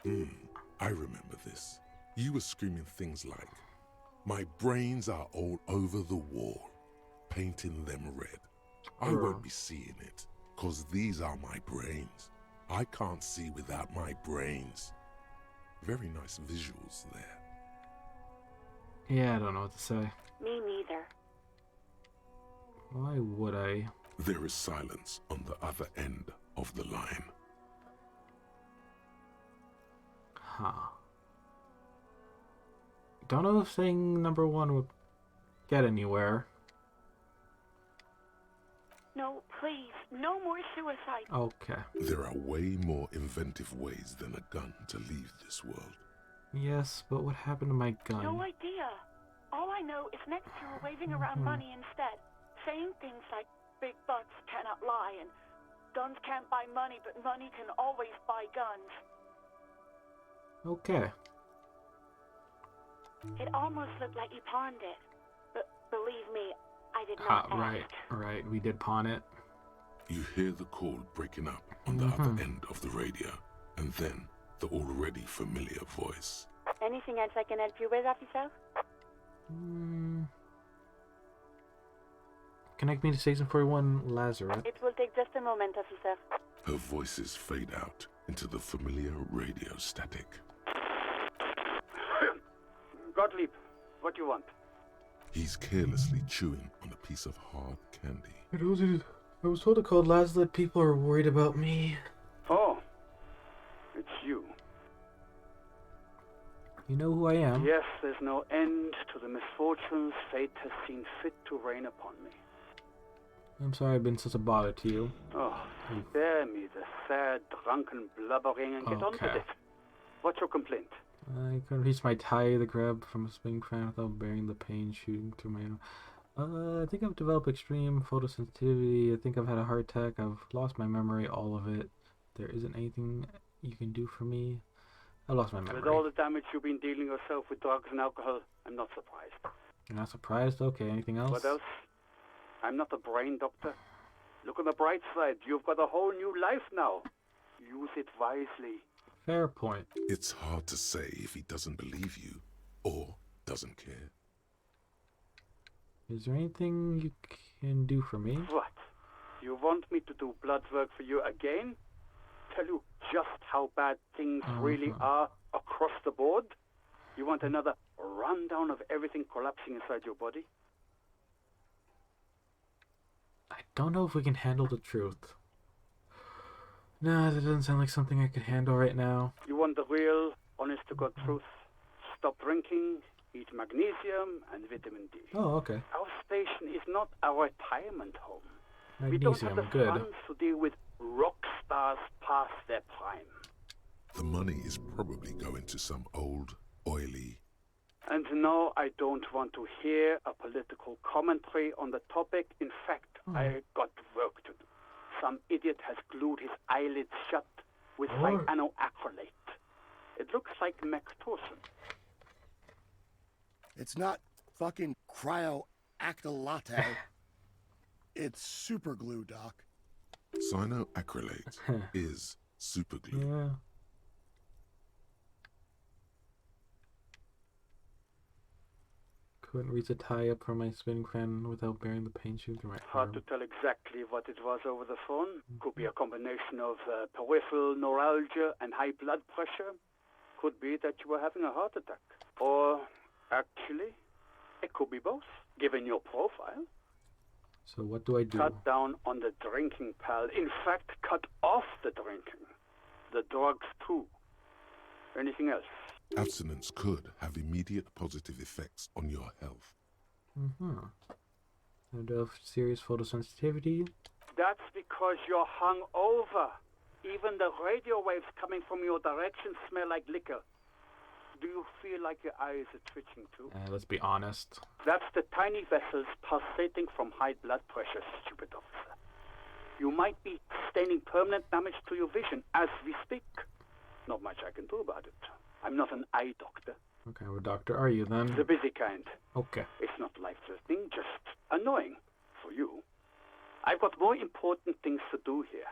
I remember this. You were screaming things like, "My brains are all over the wall," painting them red. I won't be seeing it, 'cause these are my brains. I can't see without my brains. Very nice visuals there. Yeah, I don't know what to say. Me neither. Why would I? There is silence on the other end of the line. Huh. Don't know if saying number one would get anywhere. No, please. No more suicide. Okay. There are way more inventive ways than a gun to leave this world. Yes, but what happened to my gun? No idea. All I know is next you were waving around money instead, saying things like big bucks cannot lie and guns can't buy money, but money can always buy guns. Okay. It almost looked like you pawned it, but believe me, I did not ask. Right, we did pawn it. You hear the call breaking up on the other end of the radio, and then the already familiar voice. Anything else I can help you with, officer? Connect me to Station 41, Lazarus. It will take just a moment, officer. Her voices fade out into the familiar radio static. Gottlieb, what do you want? He's carelessly chewing on a piece of hard candy. I was told to call Lazarus. People are worried about me. Oh, it's you. You know who I am? Yes, there's no end to the misfortunes fate has seen fit to rain upon me. I'm sorry I've been such a bother to you. Oh, spare me the sad, drunken blubbering and get on with it. What's your complaint? I couldn't reach my tie to grab from a spring fan without bearing the pain shooting through my I think I've developed extreme photosensitivity. I think I've had a heart attack. I've lost my memory, all of it. There isn't anything you can do for me. I lost my memory. With all the damage you've been dealing yourself with drugs and alcohol, I'm not surprised. You're not surprised? Okay, anything else? What else? I'm not a brain doctor. Look on the bright side. You've got a whole new life now. Use it wisely. Fair point. It's hard to say if he doesn't believe you or doesn't care. Is there anything you can do for me? What? You want me to do blood work for you again? Tell you just how bad things really are across the board? You want another rundown of everything collapsing inside your body? I don't know if we can handle the truth. No, that doesn't sound like something I could handle right now. You want the real, honest-to-God truth? Stop drinking, eat magnesium and vitamin D. Oh, okay. Our station is not a retirement home. Magnesium, we don't have the good. funds to deal with rock stars past their prime. The money is probably going to some old, oily... And no, I don't want to hear a political commentary on the topic. In fact, I got work to do. Some idiot has glued his eyelids shut with cyanoacrylate. It looks like Mactorson. It's not fucking cryoacrylate. It's super glue, Doc. Cyanoacrylate is superglue. Yeah. Couldn't reach a tie up from my spinning fan without bearing the pain shooting through my Hard to tell exactly what it was over the phone. Could be a combination of peripheral neuralgia and high blood pressure. Could be that you were having a heart attack. Or, actually, it could be both, given your profile. So what do I do? Cut down on the drinking, pal. In fact, cut off the drinking. The drugs, too. Anything else? Abstinence could have immediate positive effects on your health. I have serious photosensitivity. That's because you're hungover. Even the radio waves coming from your direction smell like liquor. Do you feel like your eyes are twitching too? Let's be honest. That's the tiny vessels pulsating from high blood pressure, stupid officer. You might be sustaining permanent damage to your vision as we speak. Not much I can do about it. I'm not an eye doctor. Okay, what doctor are you then? The busy kind. Okay. It's not life-threatening, just annoying for you. I've got more important things to do here.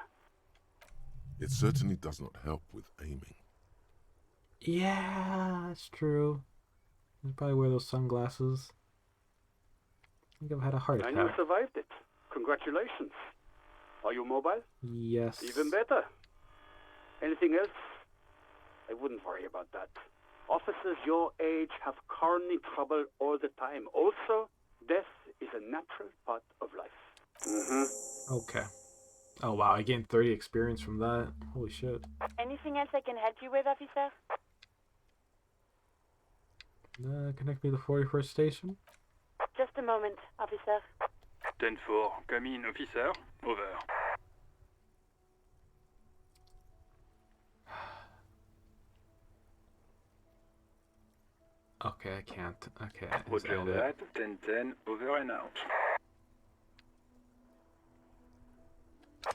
It certainly does not help with aiming. Yeah, that's true. You probably wear those sunglasses. I think I've had a heart attack. And you survived it. Congratulations. Are you mobile? Yes. Even better. Anything else? I wouldn't worry about that. Officers your age have coronary trouble all the time. Also, death is a natural part of life. Okay. Oh wow, I gained 30 experience from that. Holy shit. Anything else I can help you with, officer? Connect me to the 41st station? Just a moment, officer. 10-4, come in, officer. Over. Okay, I can't. Okay. Roger that. 10-10, over and out.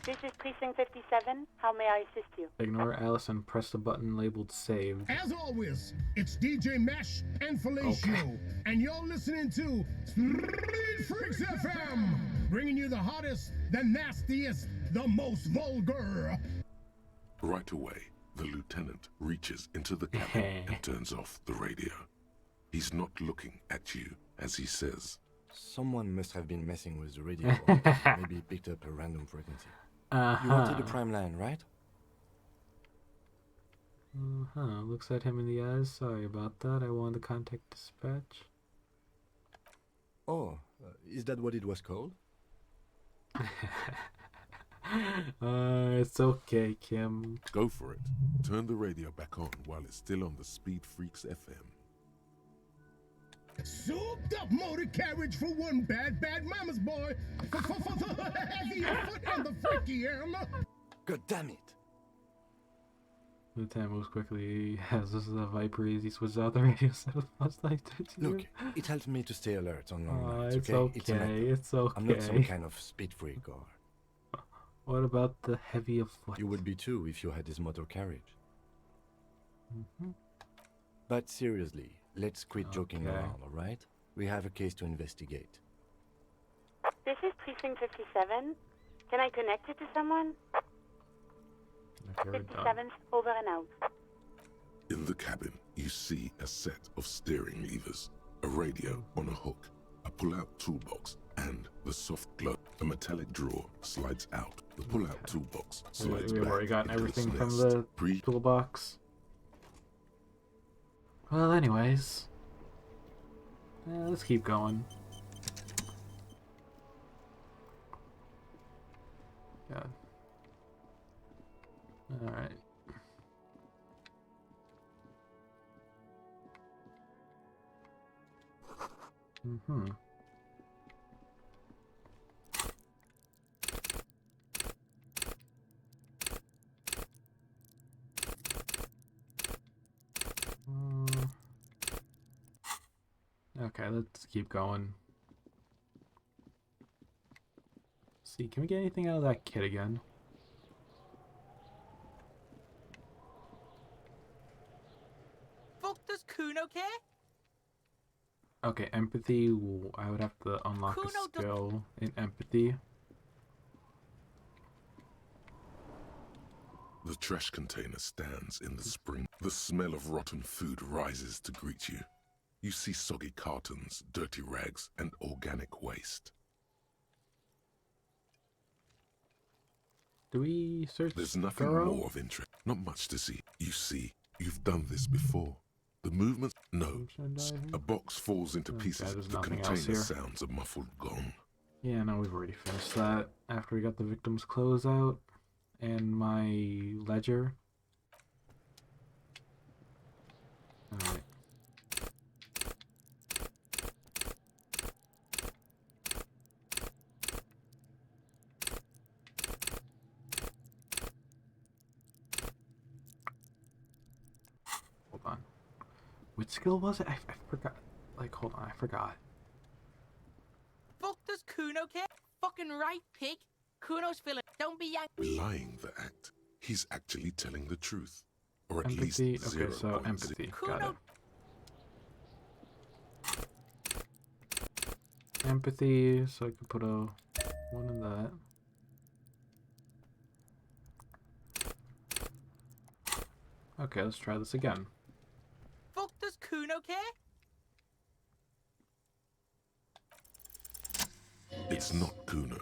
This is Precinct 57. How may I assist you? Ignore Alice and press the button labeled saved. As always, it's DJ Mesh and Fellatio, and you're listening to Street Freaks FM, bringing you the hottest, the nastiest, the most vulgar. Right away, the lieutenant reaches into the cabin and turns off the radio. He's not looking at you as he says, Someone must have been messing with the radio, or maybe picked up a random frequency. You wanted the prime line, right? Looks at him in the eyes. Sorry about that. I wanted to contact dispatch. Oh, is that what it was called? It's okay, Kim. Go for it. Turn the radio back on while it's still on the Speed Freaks FM. Souped up motor carriage for one bad mama's boy. For the heavier foot and the freaky Emma. God damn it. The time moves quickly. As this is a Viper, he switches out the radio set of flashlight. Look, it helps me to stay alert on long nights, it's okay? okay. It's okay. I'm not some kind of speed freak or... What about the heavy of foot? You would be too if you had this motor carriage. But seriously, let's quit joking around, alright? We have a case to investigate. This is Precinct 57. Can I connect you to someone? 57's over and out. In the cabin, you see a set of steering levers, a radio on a hook, a pull-out toolbox, and the soft glove. A metallic drawer slides out. The pull-out toolbox slides back. We've already gotten into everything its from nest. the toolbox. Well, anyways, let's keep going. God. All right. Okay, let's keep going. See, can we get anything out of that kid again? Fuck, does Kuno care? Okay, empathy. I would have to unlock a skill in empathy. The trash container stands in the spring. The smell of rotten food rises to greet you. You see soggy cartons, dirty rags, and organic waste. Do we search? There's nothing more of interest. Not much to see. You see, you've done this before. The movement? No. A box falls into pieces. The container sounds a muffled gong. Yeah, no, we've already finished that. After we got the victim's clothes out and my ledger. Alright. Hold on. Which skill was it? I forgot. Like, hold on, I forgot. Fuck, does Kuno care? Fucking right, pig. Kuno's feeling. Don't be angry. Belying the act. He's actually telling the truth. Or at Empathy. least Okay, so empathy. Got it. Empathy, so I could put a 1 in that. Okay, let's try this again. Fuck, does Kuno care? It's not Kuno.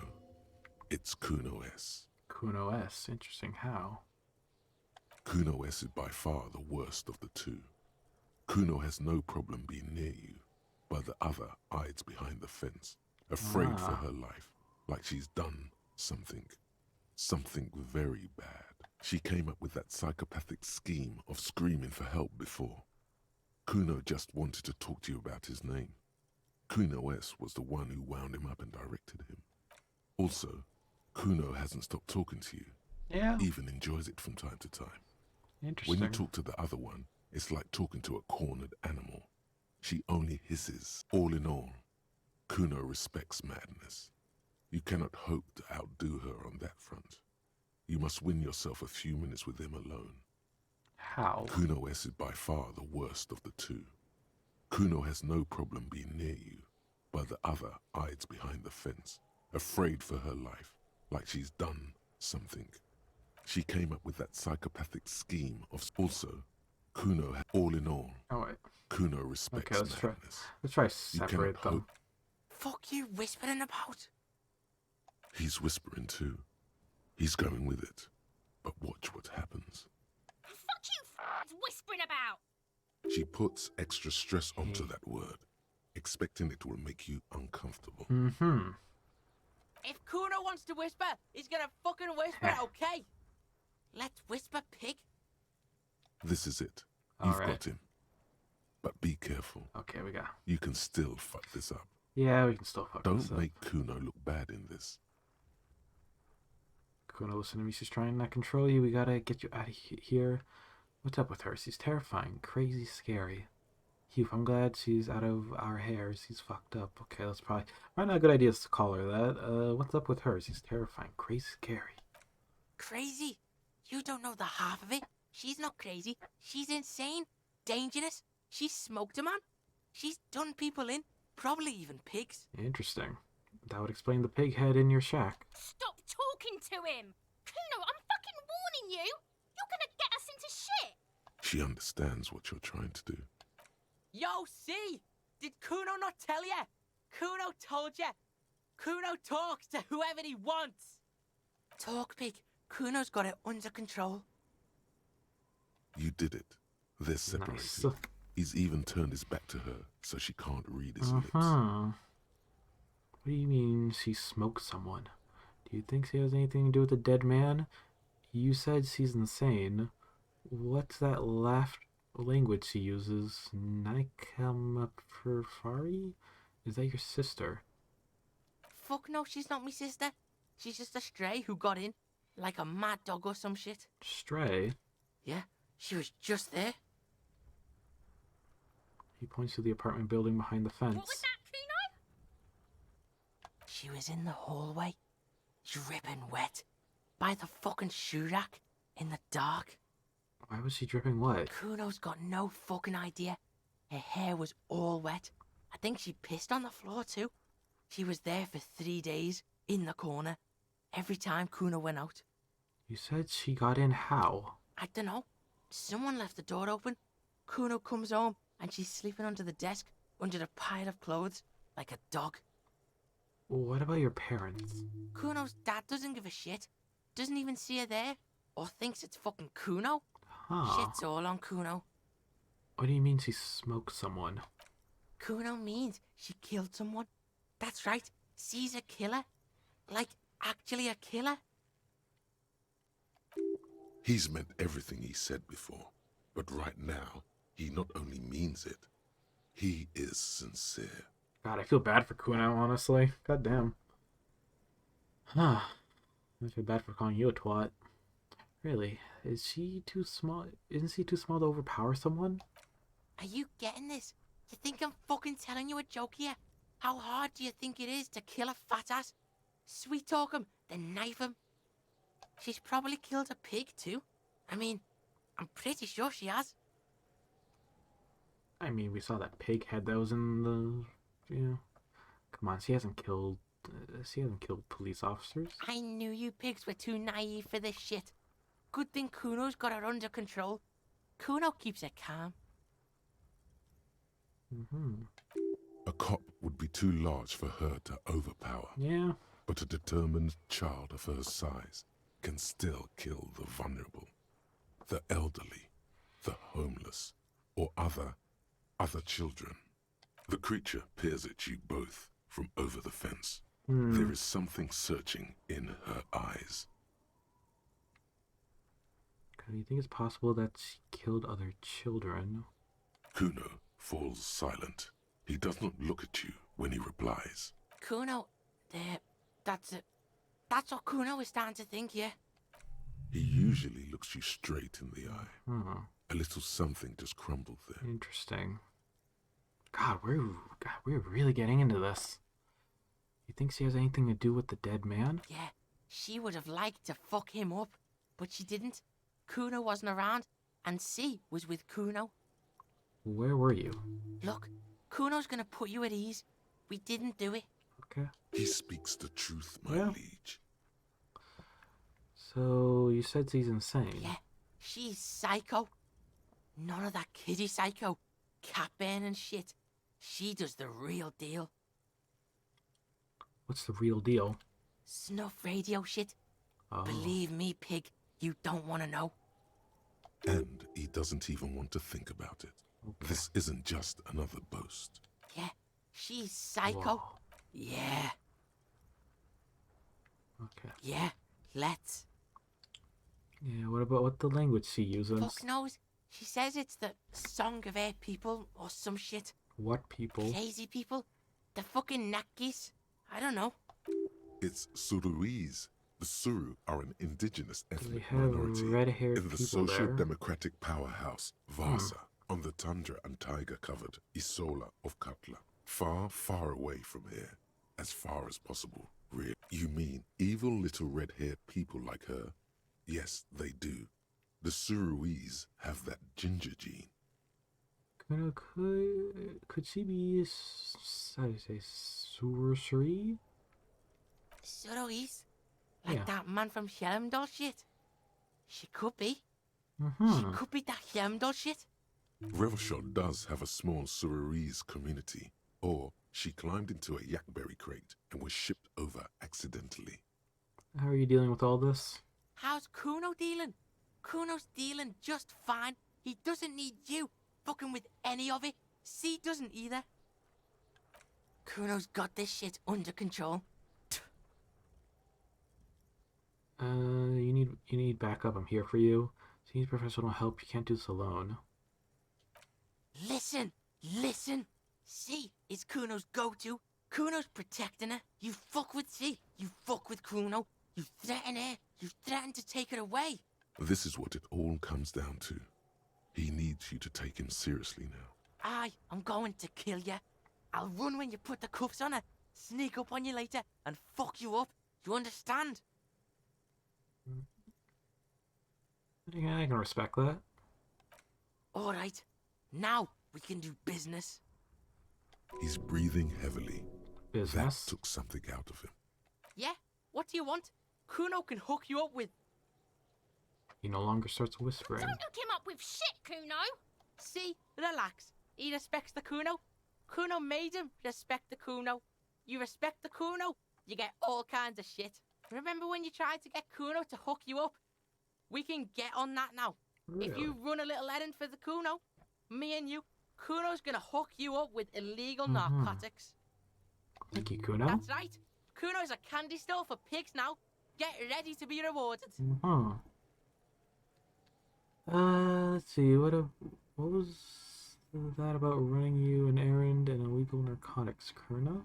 It's Kuno S. Kuno S. Interesting. How? Kuno S is by far the worst of the two. Kuno has no problem being near you, but the other hides behind the fence, afraid for her life, like she's done something very bad. She came up with that psychopathic scheme of screaming for help before. Kuno just wanted to talk to you about his name. Kuno S was the one who wound him up and directed him. Also, Kuno hasn't stopped talking to you. Yeah. Even enjoys it from time to time. Interesting. When you talk to the other one, it's like talking to a cornered animal. She only hisses. All in all, Kuno respects madness. You cannot hope to outdo her on that front. You must win yourself a few minutes with him alone. How? Kuno S is by far the worst of the two. Kuno has no problem being near you, but the other hides behind the fence, afraid for her life, like she's done something. She came up with that psychopathic scheme of... Also, Kuno, all in all, oh, wait. Kuno respects okay, let's madness. try separate them. fuck you whispering about? He's whispering too. He's going with it. But watch what happens. Fuck you whispering about! She puts extra stress onto that word, expecting it will make you uncomfortable. Mm-hmm. If Kuno wants to whisper, he's gonna fucking whisper, okay? Let's whisper, pig. This is it. All You've right. got him. But be careful. Okay, we got. You can still fuck this up. Yeah, we can still fuck this Don't up. make Kuno look bad in this. Kuno, listen to me. She's trying to control you. We gotta get you out of here. What's up with her? She's terrifying, crazy, scary. Hugh, I'm glad she's out of our hair. She's fucked up. Okay, that's probably not a good idea to call her that. What's up with her? She's terrifying, crazy, scary. Crazy? You don't know the half of it. She's not crazy. She's insane, dangerous. She's smoked a man. She's done people in, probably even pigs. Interesting. That would explain the pig head in your shack. Stop talking to him! Kuno, I'm fucking warning you! You're gonna get us into shit! She understands what you're trying to do. Yo, see? Did Kuno not tell ya? Kuno told ya. Kuno talks to whoever he wants. Talk, pig. Kuno's got it under control. You did it. They're separated. Nice. He's even turned his back to her, so she can't read his lips. What do you mean she smoked someone? Do you think she has anything to do with the dead man? You said she's insane. What's that language she uses? Nikamapurfari? Is that your sister? Fuck no, she's not me sister. She's just a stray who got in. Like a mad dog or some shit. Stray? Yeah, she was just there. He points to the apartment building behind the fence. What was that, Kuno? She was in the hallway, dripping wet, by the fucking shoe rack, in the dark. Why was she dripping wet? Kuno's got no fucking idea. Her hair was all wet. I think she pissed on the floor too. She was there for 3 days, in the corner, every time Kuno went out. You said she got in how? I dunno. Someone left the door open. Kuno comes home, and she's sleeping under the desk, under a pile of clothes, like a dog. What about your parents? Kuno's dad doesn't give a shit. Doesn't even see her there, or thinks it's fucking Kuno. Huh. Shit's all on Kuno. What do you mean she smoked someone? Kuno means she killed someone. That's right. She's a killer. Like, actually a killer. He's meant everything he said before, but right now, he not only means it, he is sincere. God, I feel bad for Kuno, honestly. God damn. Huh. I feel bad for calling you a twat. Really? Is she too small? Isn't she too small to overpower someone? Are you getting this? You think I'm fucking telling you a joke here? How hard do you think it is to kill a fat ass? Sweet talk him, then knife him. She's probably killed a pig too. I mean, I'm pretty sure she has. I mean, we saw that pig head that was in the... Come on, she hasn't killed police officers. I knew you pigs were too naive for this shit. Good thing Kuno's got her under control. Kuno keeps her calm. A cop would be too large for her to overpower. Yeah. But a determined child of her size can still kill the vulnerable, the elderly, the homeless, or other children. The creature peers at you both from over the fence. There is something searching in her eyes. Do you think it's possible that she killed other children? Kuno falls silent. He does not look at you when he replies. Kuno, that's it. That's what Kuno is starting to think, yeah. He usually looks you straight in the eye. Hmm. A little something just crumbled there. Interesting. God, we're really getting into this. You think she has anything to do with the dead man? Yeah, she would have liked to fuck him up, but she didn't. Kuno wasn't around, and she was with Kuno. Where were you? Look, Kuno's gonna put you at ease. We didn't do it. Okay. He speaks the truth, my liege. So, you said she's insane. Yeah, she's psycho. None of that kiddie psycho. Cat burning shit. She does the real deal. What's the real deal? Snuff radio shit. Oh. Believe me, pig, you don't want to know. And he doesn't even want to think about it. Okay. This isn't just another boast. Yeah, she's psycho. Whoa. Yeah. Okay. Yeah, let's. Yeah, what about what the language she uses? Fuck knows. She says it's the song of her people or some shit. What people? Crazy people. The fucking Nakis. I don't know. It's Suruese. The Suru are an indigenous ethnic have minority red-haired in the people social there? democratic powerhouse Vasa on the tundra and tiger-covered Isola of Katla. Far, far away from here. As far as possible, really. You mean evil little red-haired people like her? Yes, they do. The Suruese have that ginger gene. Could she be, how do you say, sorcery? Surois? Like Yeah. that man from Shelmdall shit? She could be. She Mm-hmm. could be that Shelmdall shit. Revachol does have a small Suruese community, or she climbed into a yakberry crate and was shipped over accidentally. How are you dealing with all this? How's Kuno dealing? Kuno's dealing just fine. He doesn't need you fucking with any of it. C doesn't either. Kuno's got this shit under control. You need backup. I'm here for you. If you need professional help, you can't do this alone. Listen. C is Kuno's go-to. Kuno's protecting her. You fuck with C. You fuck with Kuno. You threaten her. You threaten to take her away. This is what it all comes down to. He needs you to take him seriously now. I'm going to kill you. I'll run when you put the cuffs on her, sneak up on you later, and fuck you up. You understand? Yeah, I can respect that. Alright, now we can do business. He's breathing heavily. Business? That took something out of him. Yeah? What do you want? Kuno can hook you up with... He no longer starts whispering. Don't hook him up with shit, Kuno. See? Relax. He respects the Kuno. Kuno made him respect the Kuno. You respect the Kuno, you get all kinds of shit. Remember when you tried to get Kuno to hook you up? We can get on that now. Really? If you run a little errand for the Kuno, me and you, Kuno's gonna hook you up with illegal narcotics. Thank you, Kuno. That's right. Kuno's a candy store for pigs now. Get ready to be rewarded. Let's see. What was that about running you an errand and illegal narcotics, Kuno?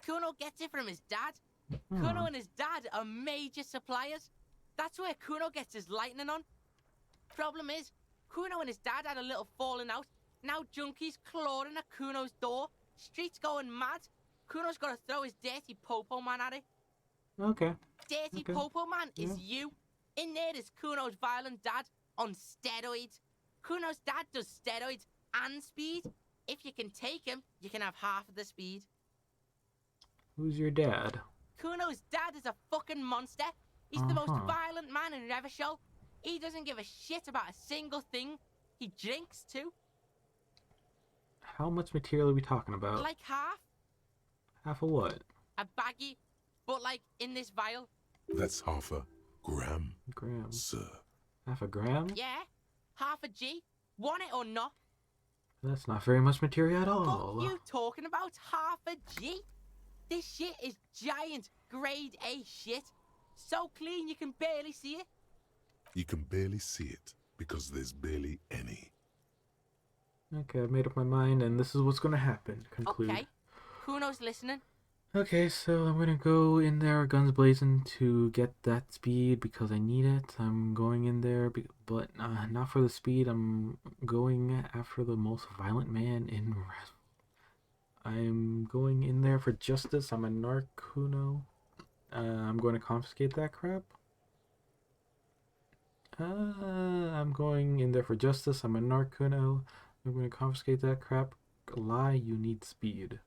Kuno gets it from his dad. Kuno and his dad are major suppliers. That's where Kuno gets his lightning on. Problem is, Kuno and his dad had a little falling out. Now junkies clawing at Kuno's door. Streets going mad. Kuno's got to throw his dirty popo man at it. Okay. Dirty popo man is you. In there is Kuno's violent dad on steroids. Kuno's dad does steroids and speed. If you can take him, you can have half of the speed. Who's your dad? Kuno's dad is a fucking monster. He's the most violent man in Revachol. He doesn't give a shit about a single thing. He drinks too. How much material are we talking about? Like half. Half of what? A baggie, but like in this vial. That's half a gram. Gram. Sir. Half a gram? Yeah, half a G. Want it or not? That's not very much material at all. What you talking about? Half a G? This shit is giant grade A shit. So clean you can barely see it. You can barely see it because there's barely any. Okay, I've made up my mind, and this is what's going to happen. Conclude. Okay, Kuno's listening. Okay, so I'm going to go in there guns blazing to get that speed because I need it. I'm going in there, but not for the speed. I'm going after the most violent man in I'm going in there for justice. I'm a narc Kuno. I'm going to confiscate that crap. I'm going in there for justice. I'm a narc Kuno. I'm going to confiscate that crap. Lie, you need speed.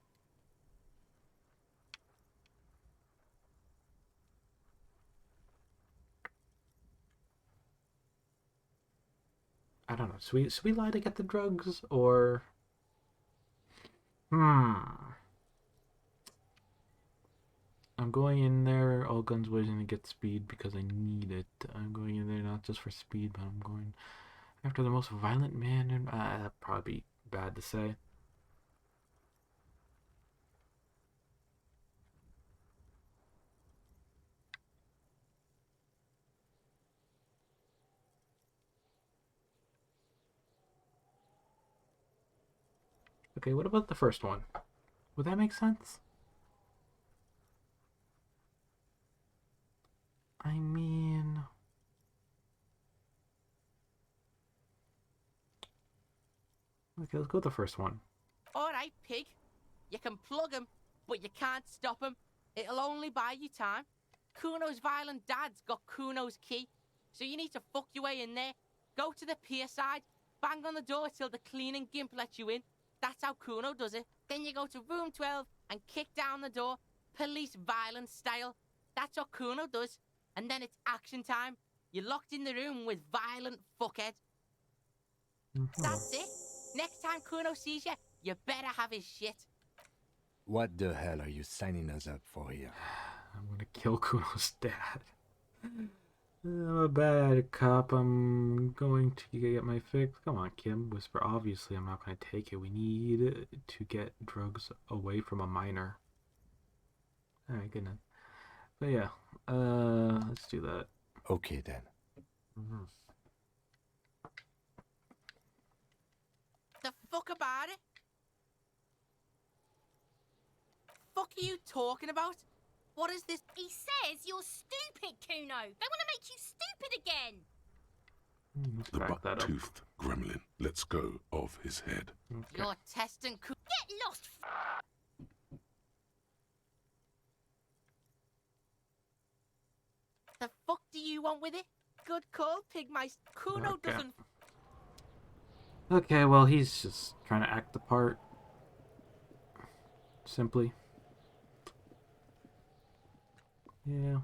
I don't know. Should we lie to get the drugs, or I'm going in there all guns blazing to get speed because I need it. I'm going in there not just for speed, but I'm going after the most violent man, and that'd probably be bad to say. Okay, what about the first one? Would that make sense? I mean... Okay, let's go with the first one. Alright, pig. You can plug him, but you can't stop him. It'll only buy you time. Kuno's violent dad's got Kuno's key, so you need to fuck your way in there. Go to the pier side, bang on the door till the cleaning gimp lets you in. That's how Kuno does it. Then you go to room 12 and kick down the door, police violence style. That's what Kuno does. And then it's action time. You're locked in the room with violent fuckhead. That's it. Next time Kuno sees you, you better have his shit. What the hell are you signing us up for here? I'm gonna kill Kuno's dad. I'm a bad cop. I'm going to get my fix. Come on, Kim. Whisper. Obviously, I'm not going to take it. We need to get drugs away from a minor. Alright, goodness. But yeah, let's do that. Okay, then. The fuck about it? Fuck are you talking about? What is this? He says you're stupid, Kuno. They want to make you stupid again. The buck-toothed gremlin lets go of his head. Okay. You're testing Kuno. Get lost. The fuck do you want with it? Good call, Pigmice. Kuno doesn't. Okay, well, he's just trying to act the part. Simply. Yeah.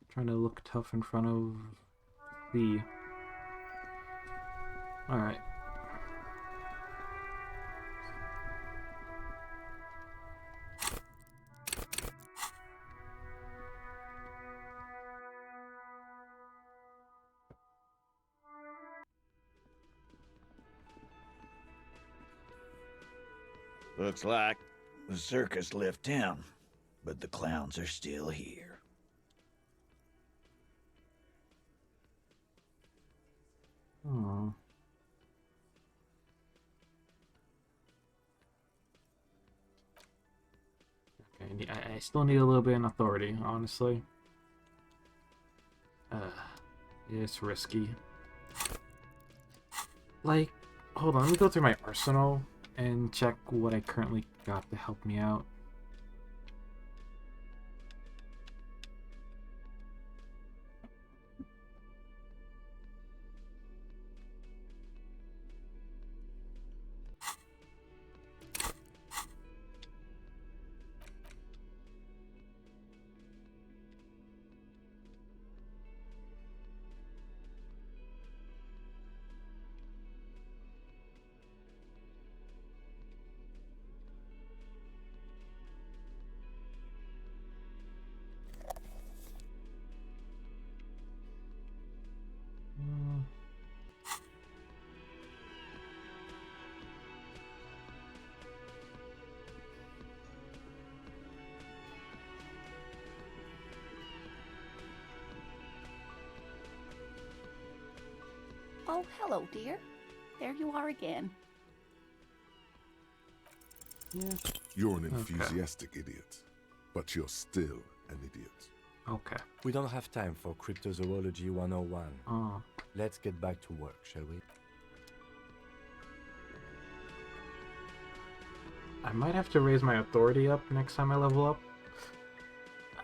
Trying to look tough in front of the... Alright. Looks like the circus left town, but the clowns are still here. Aww. Okay, I still need a little bit of authority, honestly. It's risky. Like, hold on, let me go through my arsenal and check what I currently got to help me out. Oh, hello, dear. There you are again. Yeah. You're an enthusiastic idiot, but you're still an idiot. Okay. We don't have time for Cryptozoology 101. Oh. Let's get back to work, shall we? I might have to raise my authority up next time I level up.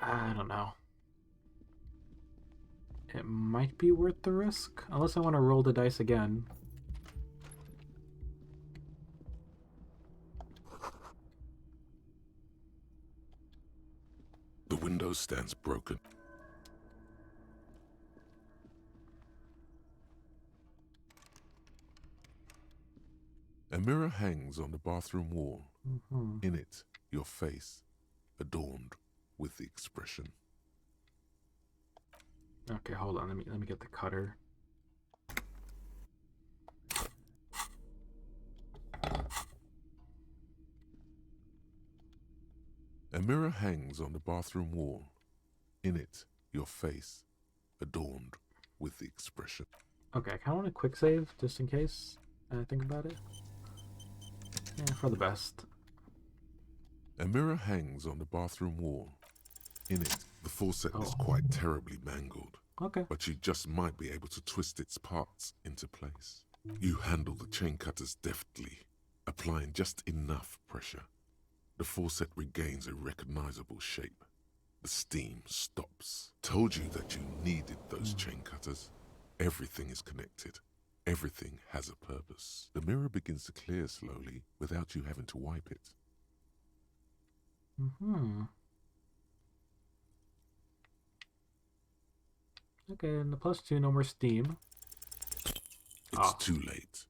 I don't know. It might be worth the risk, unless I want to roll the dice again. The window stands broken. A mirror hangs on the bathroom wall. Mm-hmm. In it, your face, adorned with the expression. Okay, hold on. Let me get the cutter. A mirror hangs on the bathroom wall. In it, your face, adorned with the expression. Okay, I kind of want a quick save, just in case I think about it. Yeah, for the best. A mirror hangs on the bathroom wall. In it, the faucet is quite terribly mangled. Okay. But you just might be able to twist its parts into place. You handle the chain cutters deftly, applying just enough pressure. The faucet regains a recognizable shape. The steam stops. Told you that you needed those chain cutters. Everything is connected. Everything has a purpose. The mirror begins to clear slowly without you having to wipe it. Mm-hmm. Okay, and the +2, no more steam. It's too late.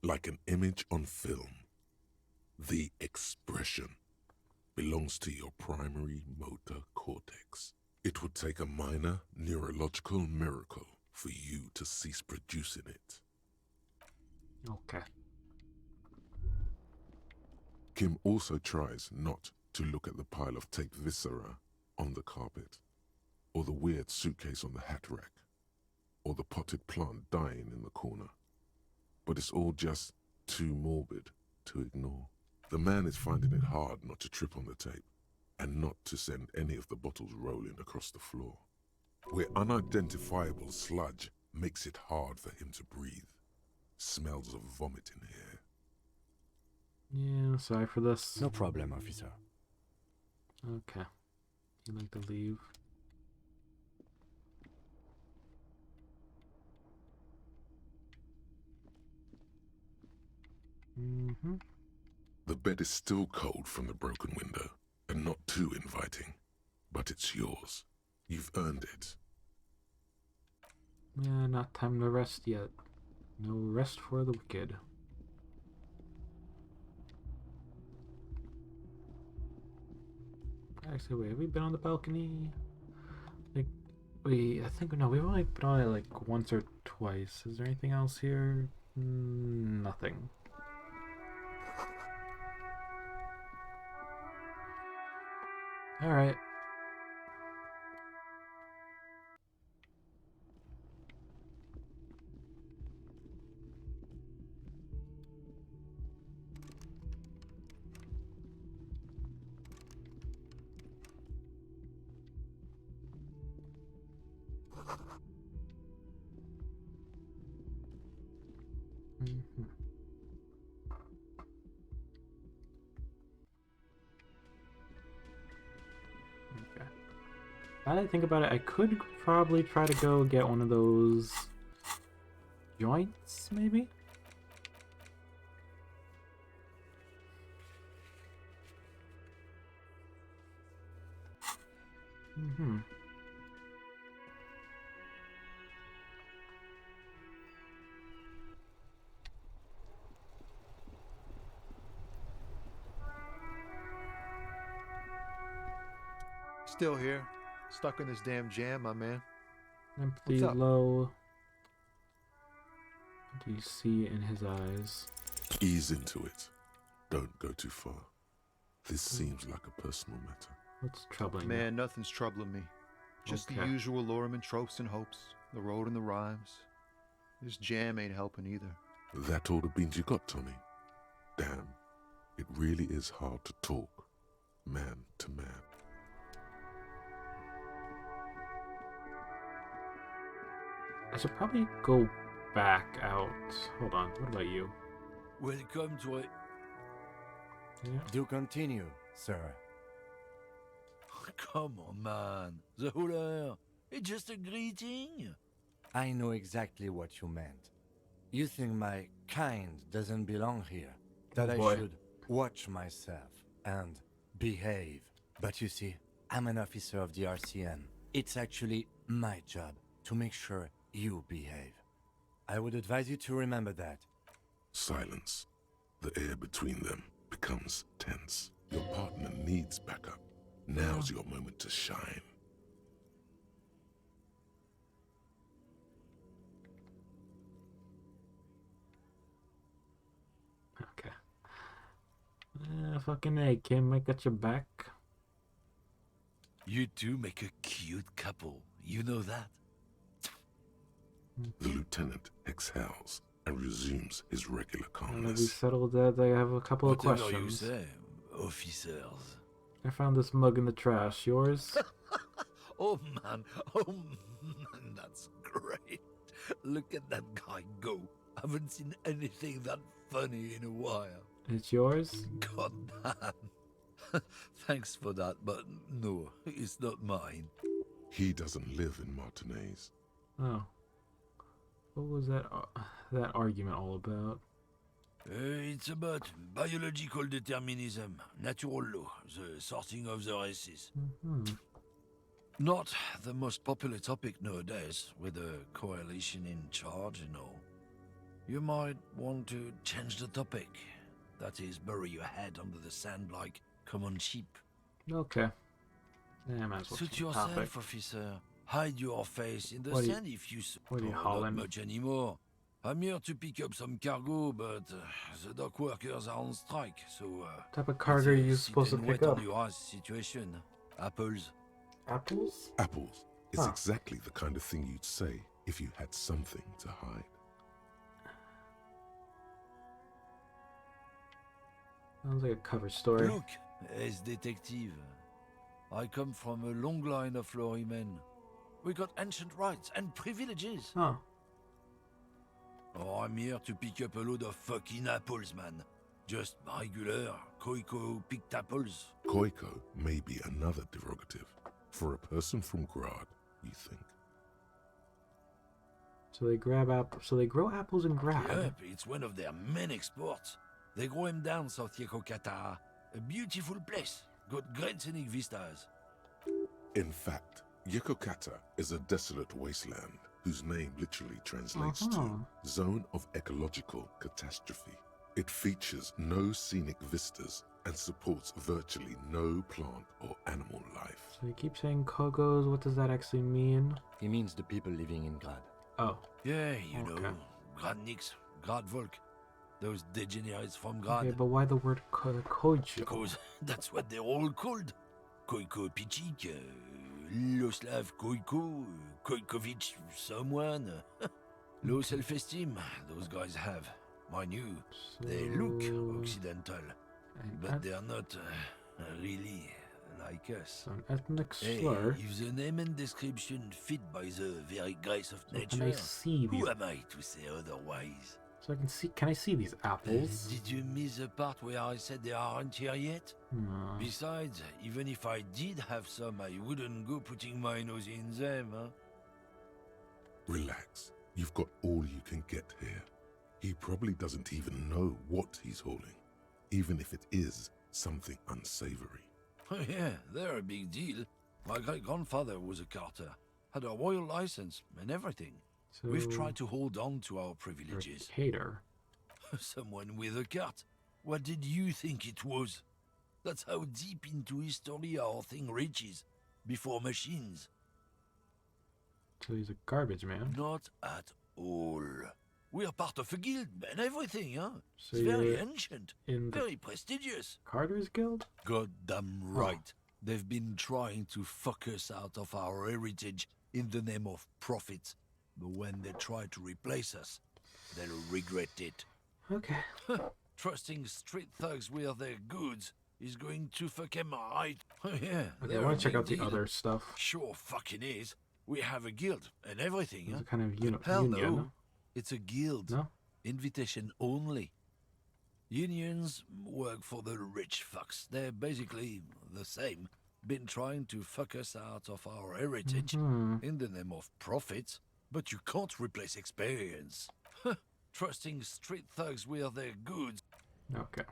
Like an image on film. The expression belongs to your primary motor cortex. It would take a minor neurological miracle for you to cease producing it. Okay. Kim also tries not to look at the pile of taped viscera on the carpet, or the weird suitcase on the hat rack, or the potted plant dying in the corner. But it's all just too morbid to ignore. The man is finding it hard not to trip on the tape, and not to send any of the bottles rolling across the floor, where unidentifiable sludge makes it hard for him to breathe. Smells of vomit in here. Yeah, sorry for this. No problem, officer. Okay. You'd like to leave? Mm-hmm. The bed is still cold from the broken window, and not too inviting, but it's yours. You've earned it. Yeah, not time to rest yet. No rest for the wicked. Actually, wait, have we been on the balcony? Like, wait, I think, no, we've only been on it like once or twice. Is there anything else here? Nothing. Alright. Okay. Now that I think about it, I could probably try to go get one of those joints, maybe? Mm-hmm. Still here. Stuck in this damn jam, my man. Empathy What's up? low. What do you see in his eyes? Ease into it. Don't go too far. This seems like a personal matter. What's troubling you? Man, nothing's troubling me. Just the Okay. usual Lorman tropes and hopes. The road and the rhymes. This jam ain't helping either. That all the beans you got, Tommy? Damn, it really is hard to talk, man to man. I should probably go back out. Hold on, what about you? Welcome to it. Yeah. Do continue, sir. Come on, man. The hula. It's just a greeting. I know exactly what you meant. You think my kind doesn't belong here. That I boy. should watch myself and behave. But you see, I'm an officer of the RCN. It's actually my job to make sure you behave. I would advise you to remember that. Silence. The air between them becomes tense. Your partner needs backup. Now's your moment to shine. Okay. Fucking A, Kim, I got your back. You two make a cute couple. You know that? The lieutenant exhales and resumes his regular Now that we calmness. settled that, I have a couple of Whatever questions. you say, officers. I found this mug in the trash. Yours? Oh man, that's great. Look at that guy go. Haven't seen anything that funny in a while. It's yours? God damn. Thanks for that, but no, it's not mine. He doesn't live in Martinez. Oh. What was that argument all about? It's about biological determinism, natural law, the sorting of the races. Not the most popular topic nowadays, with a coalition in charge and all. You might want to change the topic. That is, bury your head under the sand like common sheep. Okay. Yeah, I might as well Suit change the yourself, topic. officer. Hide your face in the What are you- sand if you... what are you not hauling? much anymore. I'm here to pick up some cargo, but the dock workers are on strike, so... What type of cargo are you supposed to pick up? Your ass situation. Apples. Apples? Apples is Huh. exactly the kind of thing you'd say if you had something to hide. Sounds like a cover story. Look, as detective, I come from a long line of lorrymen. We got ancient rights and privileges. Huh. Oh, I'm here to pick up a load of fucking apples, man. Just regular Koiko picked apples. Koiko may be another derogative for a person from Grad, you think. So they So they grow apples in Grad. Yep, it's one of their main exports. They grow them down South Yekokata. A beautiful place. Got great scenic vistas. In fact, Yekokata is a desolate wasteland whose name literally translates to Zone of Ecological Catastrophe. It features no scenic vistas and supports virtually no plant or animal life. So you keep saying Kogos, what does that actually mean? He means the people living in Grad. Oh. Yeah, you know, Gradniks, Gradvolk. Those degenerates from Grad. Okay, but why the word Koicho? Because that's what they're all called. Koiko Pichik, Loslav Koiko, Koikovic someone. Low self-esteem, those guys have. Mind you, they look Occidental, but they are not really like us. An ethnic Hey, slur. if the name and description fit by the very grace of So nature, can I see these? who am I to say otherwise? So I can see. Can I see these apples? Did you miss the part where I said they aren't here yet? No. Besides, even if I did have some, I wouldn't go putting my nose in them, huh? Relax. You've got all you can get here. He probably doesn't even know what he's hauling, even if it is something unsavory. Oh yeah, they're a big deal. My great-grandfather was a carter, had a royal license and everything. So We've tried to hold on to our privileges. Hater. Someone with a cart. What did you think it was? That's how deep into history our thing reaches, before machines. So he's a garbage man. Not at all. We are part of a guild and everything, huh? So it's very you're ancient, in the very prestigious. Carter's Guild? Goddamn right. They've been trying to fuck us out of our heritage in the name of profit. But when they try to replace us, they'll regret it. Okay. Trusting street thugs with their goods is going to fuck them right. Yeah, Okay, I they're want a to check big out the deal. other stuff. Sure fucking is. We have a guild and everything, It's huh? a kind of Hell union. no. It's a guild. No? Invitation only. Unions work for the rich fucks. They're basically the same. Been trying to fuck us out of our heritage in the name of profit. But you can't replace experience. Trusting street thugs with their goods. Okay.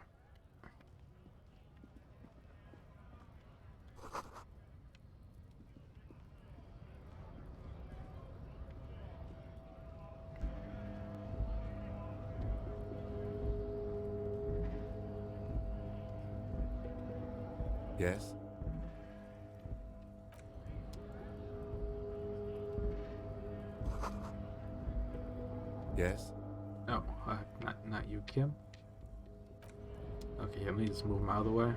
Yes? Yes? Oh, not you, Kim. Okay, let me just move him out of the way.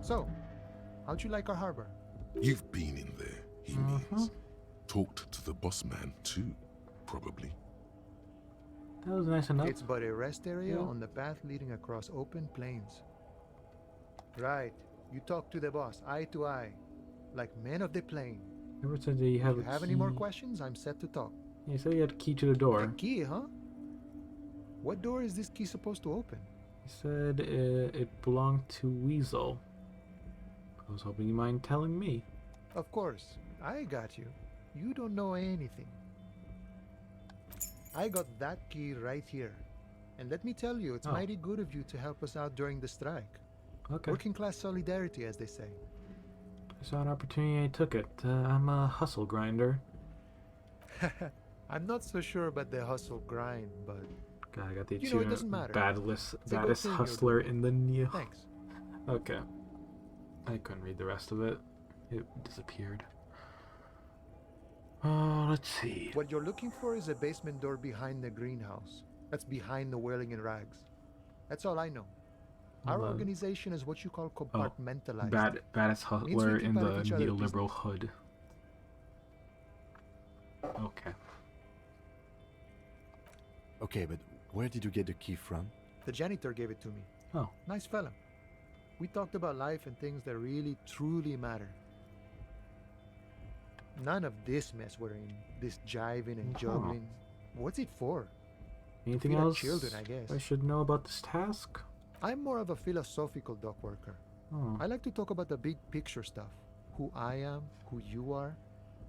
So, how'd you like our harbor? You've been in there, he means. Talked to the boss man too, probably. That was nice enough. It's but a rest area Yeah. on the path leading across open plains. Right. You talk to the boss, eye to eye, like men of the plain. Never said that you have If you a have key. any more questions, I'm set to talk. You said you had a key to the door. A key, huh? What door is this key supposed to open? You said it belonged to Weasel. I was hoping you mind telling me. Of course, I got you. You don't know anything. I got that key right here. And let me tell you, it's mighty good of you to help us out during the strike. Okay. Working class solidarity, as they say. I saw an opportunity, I took it. I'm a hustle grinder. I'm not so sure about the hustle grind, but God, I got the you know, it doesn't matter. baddest It's a good thing you're hustler doing. in the new. Thanks. Okay. I couldn't read the rest of it. It disappeared. Let's see. What you're looking for is a basement door behind the greenhouse. That's behind the whirling in rags. That's all I know. Our Well, organization is what you call compartmentalized. Baddest Means we hustler keep in out the of each other's neoliberal business. hood. Okay. Okay, but where did you get the key from? The janitor gave it to me. Oh. Nice fella. We talked about life and things that really, truly matter. None of this mess we're in. This jiving and juggling. What's it for? Anything Feel like else children, I guess. I should know about this task? I'm more of a philosophical dock worker. Oh. I like to talk about the big picture stuff. Who I am, who you are,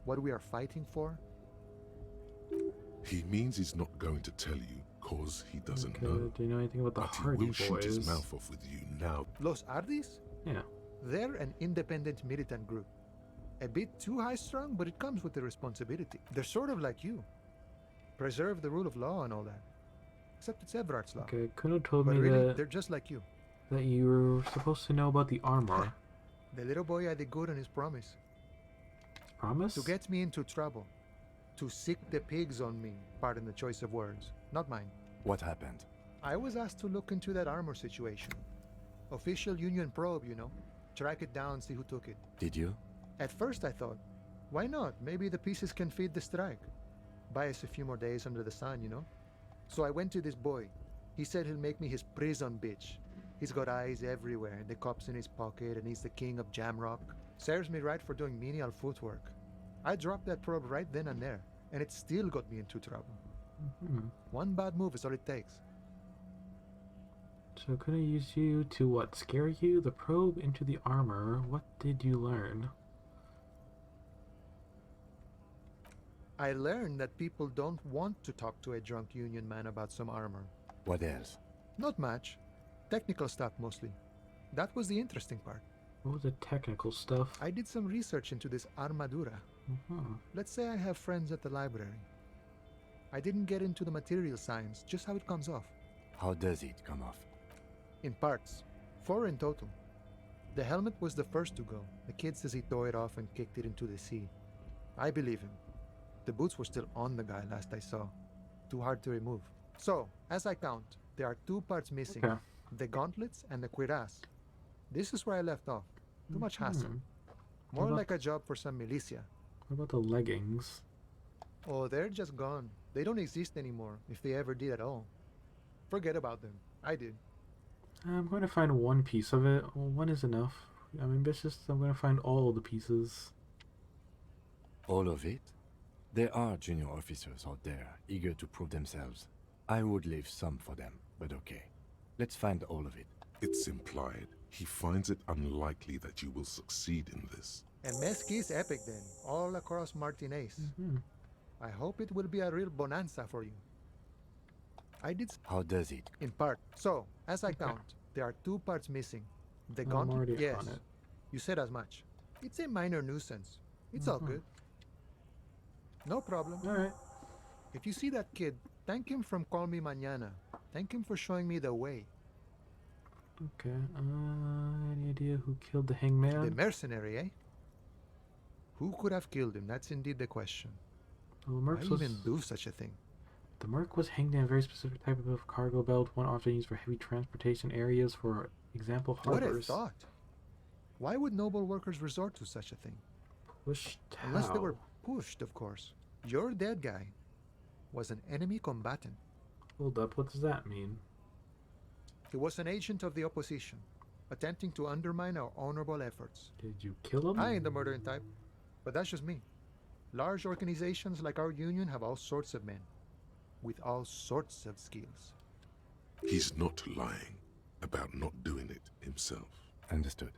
what we are fighting for. He means he's not going to tell you, cause he doesn't Okay, know. do you know anything about the But he Hardy will shoot his Boys? mouth off with you now. Los Ardis? Yeah. They're an independent militant group. A bit too high-strung, but it comes with the responsibility. They're sort of like you. Preserve the rule of law and all that. Except it's Everard's law. Okay, Kuno told But me really, that they're just like you. you were supposed to know about the armor. The little boy had the good on his promise. Promise? To get me into trouble. To sick the pigs on me. Pardon the choice of words. Not mine. What happened? I was asked to look into that armor situation. Official union probe, you know. Track it down, see who took it. Did you? At first I thought, why not? Maybe the pieces can feed the strike. Buy us a few more days under the sun, you know? So I went to this boy. He said he'll make me his prison bitch. He's got eyes everywhere, and the cops in his pocket, and he's the king of Jamrock. Serves me right for doing menial footwork. I dropped that probe right then and there, and it still got me into trouble. Mhm. One bad move is all it takes. So could I use you to what? Scare you? The probe into the armor. What did you learn? I learned that people don't want to talk to a drunk union man about some armor. What else? Not much. Technical stuff mostly. That was the interesting part. What was the technical stuff? I did some research into this armadura. Let's say I have friends at the library. I didn't get into the material science, just how it comes off. How does it come off? In parts. 4 in total. The helmet was the first to go. The kid says he tore it off and kicked it into the sea. I believe him. The boots were still on the guy last I saw. Too hard to remove. So, as I count, there are 2 parts missing. Okay. The gauntlets and the cuirass. This is where I left off. Too much hassle. More What about- like a job for some militia. What about the leggings? Oh, they're just gone. They don't exist anymore, if they ever did at all. Forget about them. I did. I'm going to find one piece of it. Well, one is enough. I'm ambitious. I'm going to find all the pieces. All of it? There are junior officers out there, eager to prove themselves. I would leave some for them, but okay. Let's find all of it. It's implied. He finds it unlikely that you will succeed in this. And Mesqui's epic then, all across Martinez. I hope it will be a real bonanza for you. I did How does it? in part. So, as I count, there are 2 parts missing. The I'm gauntlet. already Yes. on it. You said as much. It's a minor nuisance. It's all good. No problem. All right. If you see that kid, thank him from Call Me Mañana. Thank him for showing me the way. Okay. Any idea who killed the hangman? The mercenary, eh? Who could have killed him? That's indeed the question. Well, Why even do such a thing? The Merc was hanged in a very specific type of cargo belt, one often used for heavy transportation areas, for example, harbors. What a thought! Why would noble workers resort to such a thing? Pushed Unless they how? were pushed, of course. Your dead guy was an enemy combatant. Hold up, what does that mean? He was an agent of the opposition, attempting to undermine our honorable efforts. Did you kill him? I ain't the murdering type, but that's just me. Large organizations like our union have all sorts of men, with all sorts of skills. He's not lying about not doing it himself. Understood.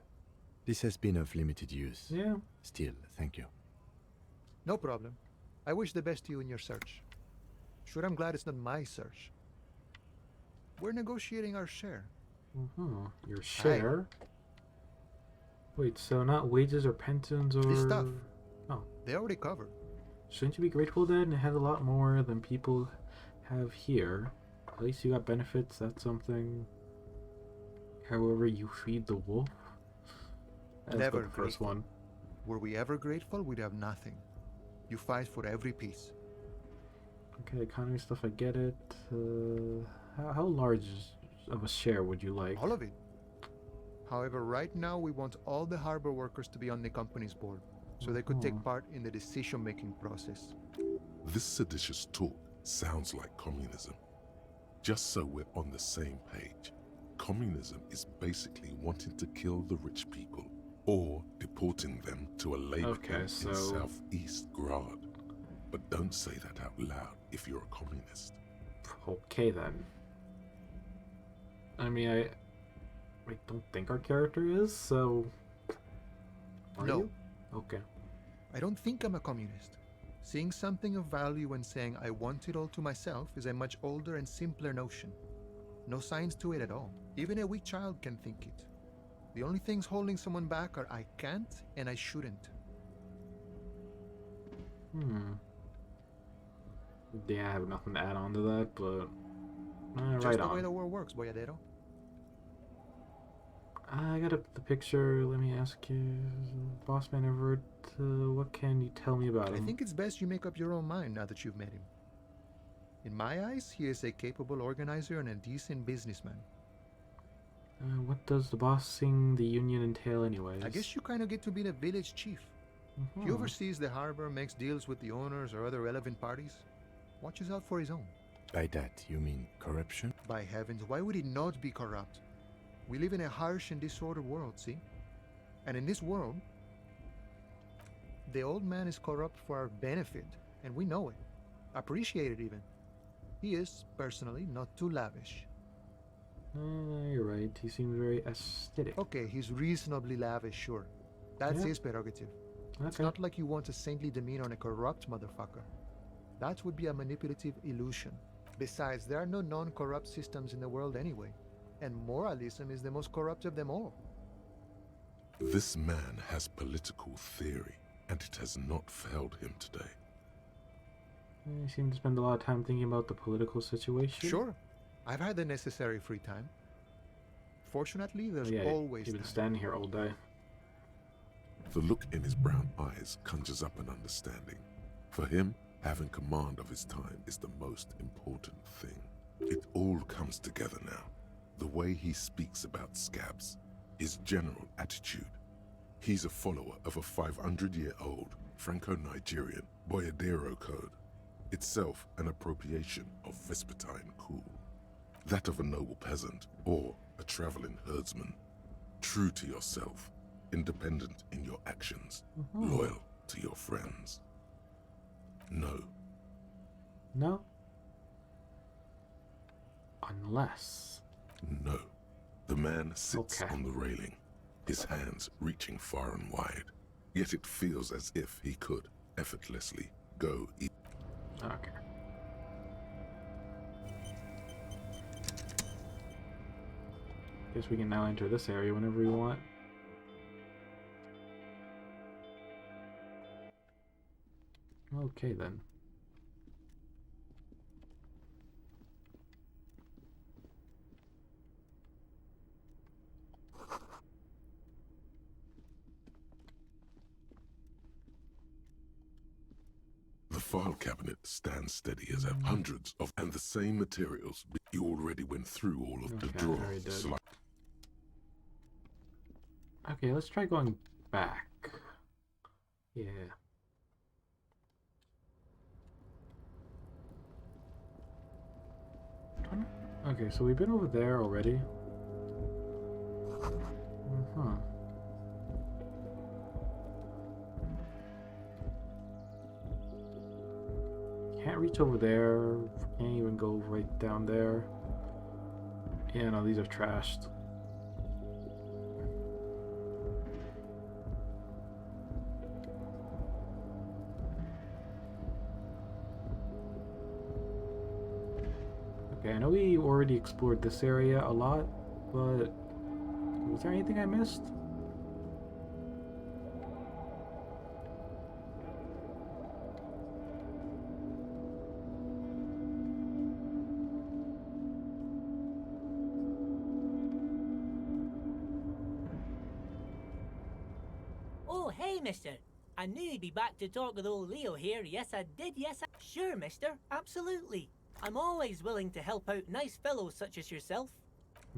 This has been of limited use. Yeah. Still, thank you. No problem. I wish the best to you in your search. Sure, I'm glad it's not my search. We're negotiating our share. Your share? Wait, so not wages or pensions or... This stuff. Oh. They already covered. Shouldn't you be grateful then? It has a lot more than people have here. At least you got benefits, that's something. However, you feed the wolf. That's Never the first one. Were we ever grateful, we'd have nothing. You fight for every piece. Okay, economy stuff, I get it. How large of a share would you like? All of it. However, right now we want all the harbor workers to be on the company's board, so they could take part in the decision-making process. This seditious talk sounds like communism. Just so we're on the same page, communism is basically wanting to kill the rich people or deporting them to a labor camp in Southeast Grad. But don't say that out loud if you're a communist. Okay then. I mean, I don't think our character is, so... Are No. you? Okay. I don't think I'm a communist. Seeing something of value and saying I want it all to myself is a much older and simpler notion. No science to it at all. Even a weak child can think it. The only things holding someone back are I can't and I shouldn't. Yeah, I have nothing to add on to that, but... Just right the on. way the world works, boyadero. I got up the picture. Let me ask you, Bossman Everett, what can you tell me about him? I think it's best you make up your own mind now that you've met him. In my eyes, he is a capable organizer and a decent businessman. What does the bossing the union entail anyways? I guess you kind of get to be the village chief. He oversees the harbor, makes deals with the owners or other relevant parties. Watches out for his own. By that, you mean corruption? By heavens, why would he not be corrupt? We live in a harsh and disordered world, see? And in this world, the old man is corrupt for our benefit, and we know it. Appreciate it even. He is, personally, not too lavish. You're right. He seems very aesthetic. Okay, he's reasonably lavish, sure. That's Yeah. his prerogative. It's Okay. not like you want a saintly demeanor on a corrupt motherfucker. That would be a manipulative illusion. Besides, there are no non-corrupt systems in the world anyway. And moralism is the most corrupt of them all. This man has political theory, and it has not failed him today. You seem to spend a lot of time thinking about the political situation. Sure. I've had the necessary free time. Fortunately, there's always You've been time. standing here all day. The look in his brown eyes conjures up an understanding. For him, having command of his time is the most important thing. It all comes together now. The way he speaks about scabs, his general attitude. He's a follower of a 500-year-old Franco-Nigerian Boyadero code, itself an appropriation of Vespertine cool. That of a noble peasant or a traveling herdsman. True to yourself, independent in your actions, loyal to your friends. No. No? Unless... No. The man sits on the railing, his hands reaching far and wide. Yet it feels as if he could effortlessly go. Okay. Guess we can now enter this area whenever we want. Okay then. file cabinet stands steady as have hundreds of and the same materials. You already went through all of the drawers. Okay, let's try going back. Yeah. Okay, so we've been over there already. Can't reach over there. Can't even go right down there. Yeah, no, these are trashed. Okay, I know we already explored this area a lot, but was there anything I missed? Oh, hey, mister. I knew you'd be back to talk with old Leo here. Yes, I did. Yes, Sure, mister. Absolutely. I'm always willing to help out nice fellows such as yourself.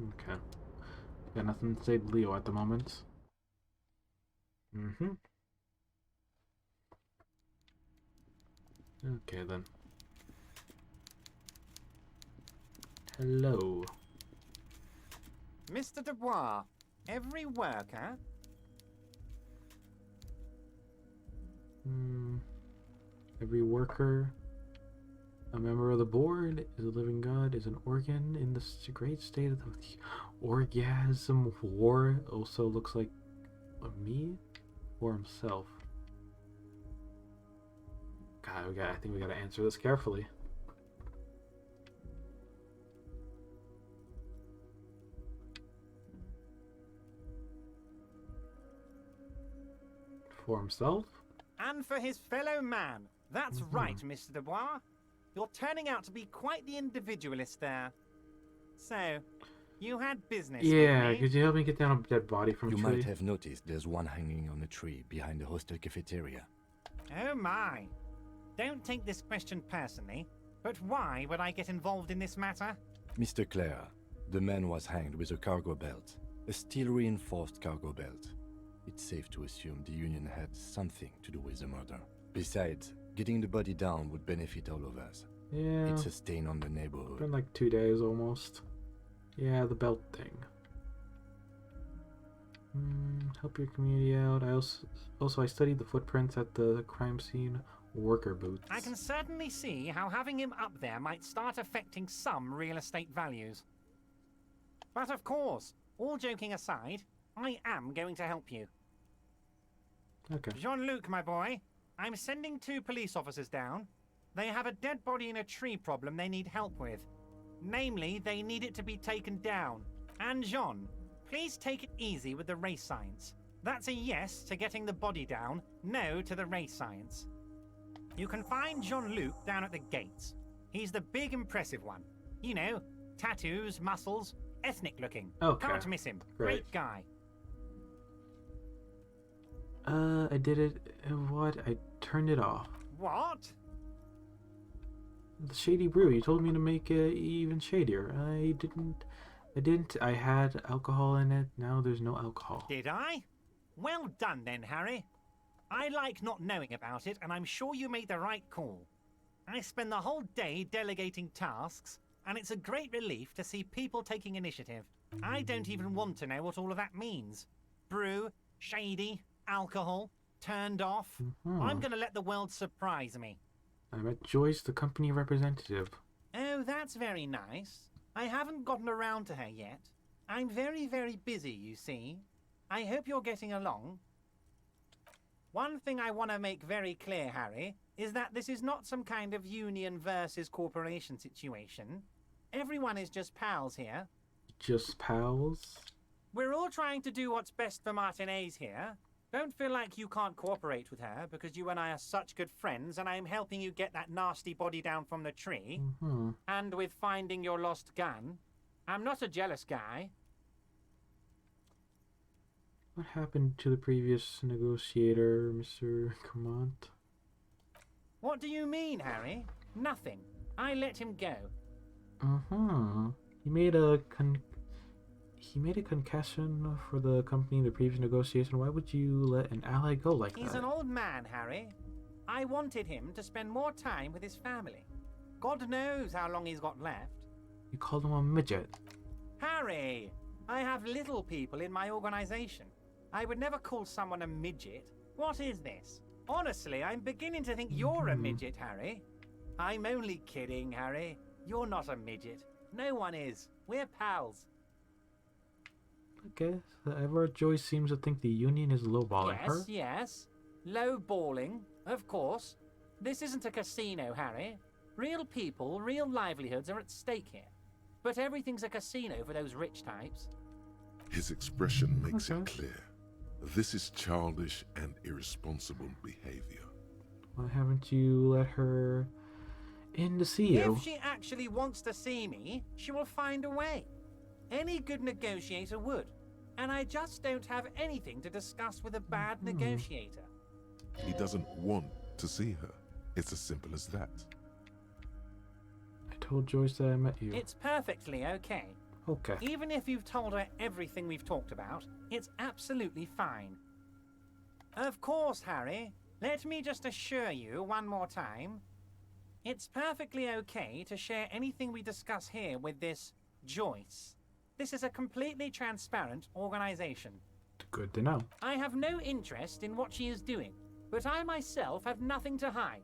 Okay. Got nothing to say to Leo at the moment. Okay, then. Hello. Mr. Dubois, every worker? Every worker, a member of the board, is a living god, is an organ in this great state of the orgasm war. Also looks like me or himself. God, I think we gotta answer this carefully. For himself? And for his fellow man. That's right, Mr. Dubois. You're turning out to be quite the individualist there. So, you had business with Yeah, me. could you help me get down a dead body from a You tree? might have noticed there's one hanging on a tree behind the hostel cafeteria. Oh my. Don't take this question personally, but why would I get involved in this matter? Mr. Clare, the man was hanged with a cargo belt, a steel-reinforced cargo belt. It's safe to assume the Union had something to do with the murder. Besides, getting the body down would benefit all of us. Yeah. It's a stain on the neighborhood. Been like 2 days almost. Yeah, the belt thing. Help your community out. I studied the footprints at the crime scene. Worker boots. I can certainly see how having him up there might start affecting some real estate values. But of course, all joking aside, I am going to help you. Okay. Jean-Luc, my boy, I'm sending 2 police officers down. They have a dead body in a tree problem they need help with. Namely, they need it to be taken down. And Jean, please take it easy with the race science. That's a yes to getting the body down, no to the race science. You can find Jean-Luc down at the gates. He's the big impressive one. You know, tattoos, muscles, ethnic looking. Okay. Can't miss him. Great. Great guy. I did it. What? I turned it off. What? The shady brew. You told me to make it even shadier. I didn't. I had alcohol in it. Now there's no alcohol. Did I? Well done then, Harry. I like not knowing about it, and I'm sure you made the right call. I spend the whole day delegating tasks, and it's a great relief to see people taking initiative. I don't even want to know what all of that means. Brew, shady, alcohol, turned off. I'm going to let the world surprise me. I met Joyce, the company representative. Oh, that's very nice. I haven't gotten around to her yet. I'm very, very busy, you see. I hope you're getting along. One thing I want to make very clear, Harry, is that this is not some kind of union versus corporation situation. Everyone is just pals here. Just pals? We're all trying to do what's best for Martinez here. Don't feel like you can't cooperate with her, because you and I are such good friends, and I'm helping you get that nasty body down from the tree. And with finding your lost gun. I'm not a jealous guy. What happened to the previous negotiator, Mr. Command? What do you mean, Harry? Nothing. I let him go. He made a concession for the company in the previous negotiation. Why would you let an ally go like that? He's an old man, Harry. I wanted him to spend more time with his family. God knows how long he's got left. You called him a midget. Harry! I have little people in my organization. I would never call someone a midget. What is this? Honestly, I'm beginning to think you're a midget, Harry. I'm only kidding, Harry. You're not a midget. No one is. We're pals. Okay, so Everett Joyce seems to think the Union is lowballing her. Yes, yes. Low-balling, of course. This isn't a casino, Harry. Real people, real livelihoods are at stake here. But everything's a casino for those rich types. His expression makes it clear. This is childish and irresponsible behavior. Why haven't you let her in to see you? If she actually wants to see me, she will find a way. Any good negotiator would. And I just don't have anything to discuss with a bad negotiator. He doesn't want to see her. It's as simple as that. I told Joyce that I met you. It's perfectly okay. Okay. Even if you've told her everything we've talked about, it's absolutely fine. Of course, Harry. Let me just assure you one more time. It's perfectly okay to share anything we discuss here with this Joyce. This is a completely transparent organization. Good to know. I have no interest in what she is doing, but I myself have nothing to hide.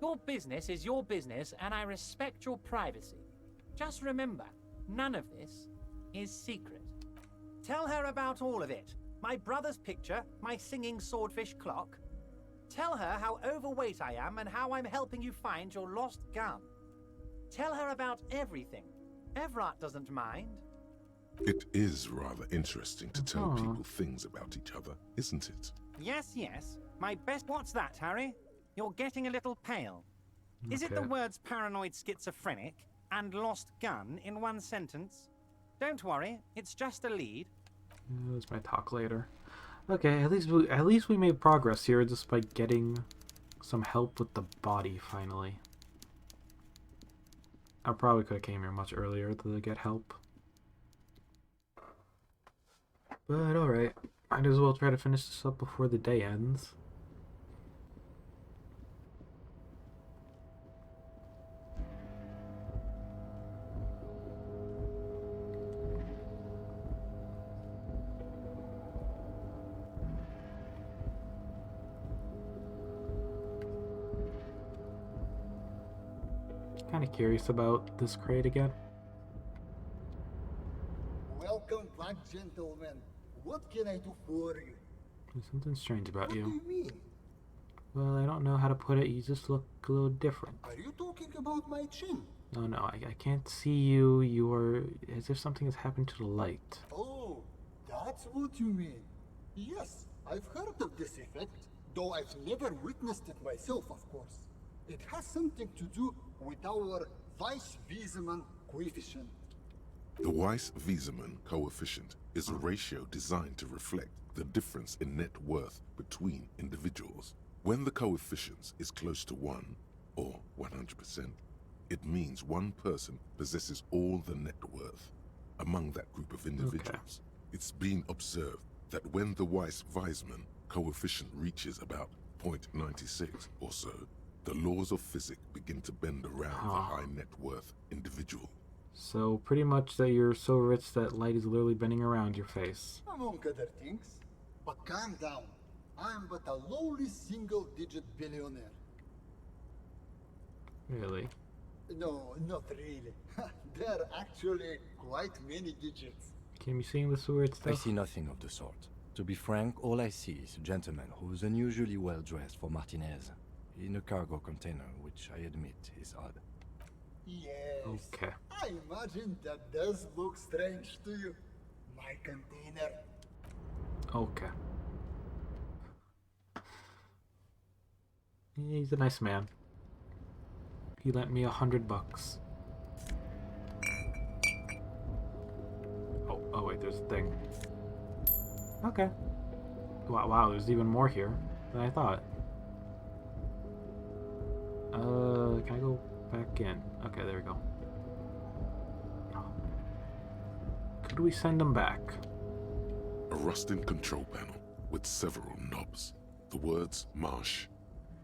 Your business is your business, and I respect your privacy. Just remember, none of this is secret. Tell her about all of it. My brother's picture, my singing swordfish clock. Tell her how overweight I am and how I'm helping you find your lost gun. Tell her about everything. Everett doesn't mind. It is rather interesting to tell people things about each other, isn't it? Yes, yes. My best... What's that, Harry? You're getting a little pale. Is it the words paranoid schizophrenic and lost gun in one sentence? Don't worry, it's just a lead. This might talk later. Okay, at least we made progress here despite getting some help with the body finally. I probably could have came here much earlier to get help. But alright, might as well try to finish this up before the day ends. Kind of curious about this crate again. Welcome back, gentlemen. What can I do for you? There's something strange about What you. do you mean? Well, I don't know how to put it. You just look a little different. Are you talking about my chin? No, I can't see you. You are as if something has happened to the light. Oh, that's what you mean. Yes, I've heard of this effect, though I've never witnessed it myself, of course. It has something to do with our Weiss-Wiesemann coefficient. The Weiss-Wiesemann coefficient is a ratio designed to reflect the difference in net worth between individuals. When the coefficient is close to 1, or 100%, it means one person possesses all the net worth among that group of individuals. It's been observed that when the Weiss-Wiesemann coefficient reaches about 0.96 or so, the laws of physics begin to bend around the high net worth individual. So pretty much that you're so rich that light is literally bending around your face. Among other things. But calm down. I'm but a lowly single-digit billionaire. Really? No, not really. There are actually quite many digits. Can you see the weird stuff? I see nothing of the sort. To be frank, all I see is a gentleman who's unusually well dressed for Martinez, in a cargo container, which I admit is odd. Yes. Okay. I imagine that does look strange to you. My container. Okay. He's a nice man. He lent me $100. Oh wait, there's a thing. Okay. Wow, there's even more here than I thought. go back in? Okay, there we go. Could we send him back? A rusting control panel with several knobs. The words marsh.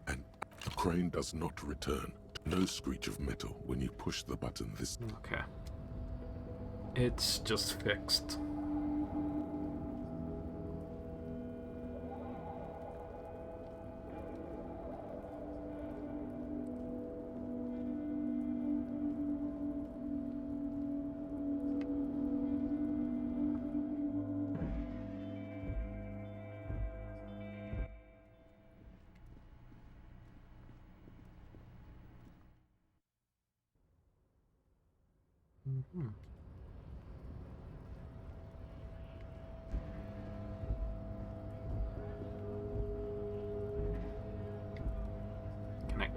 And the crane does not return. No screech of metal when you push the button this... Okay. It's just fixed. Mm-hmm.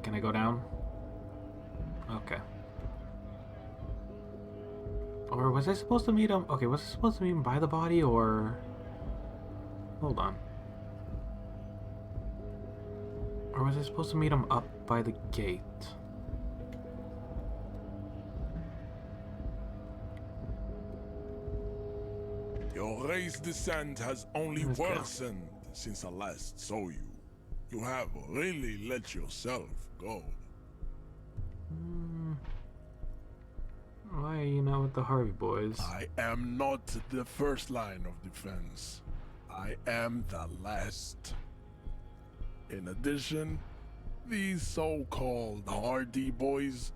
Can I go down? Okay. Or was I supposed to meet him? Okay, was I supposed to meet him by the body or... Hold on. Or was I supposed to meet him up by the gate? Your race descent has only worsened since I last saw you. You have really let yourself go. Why are you not with the Harvey boys? I am not the first line of defense. I am the last. In addition, these so-called Hardy boys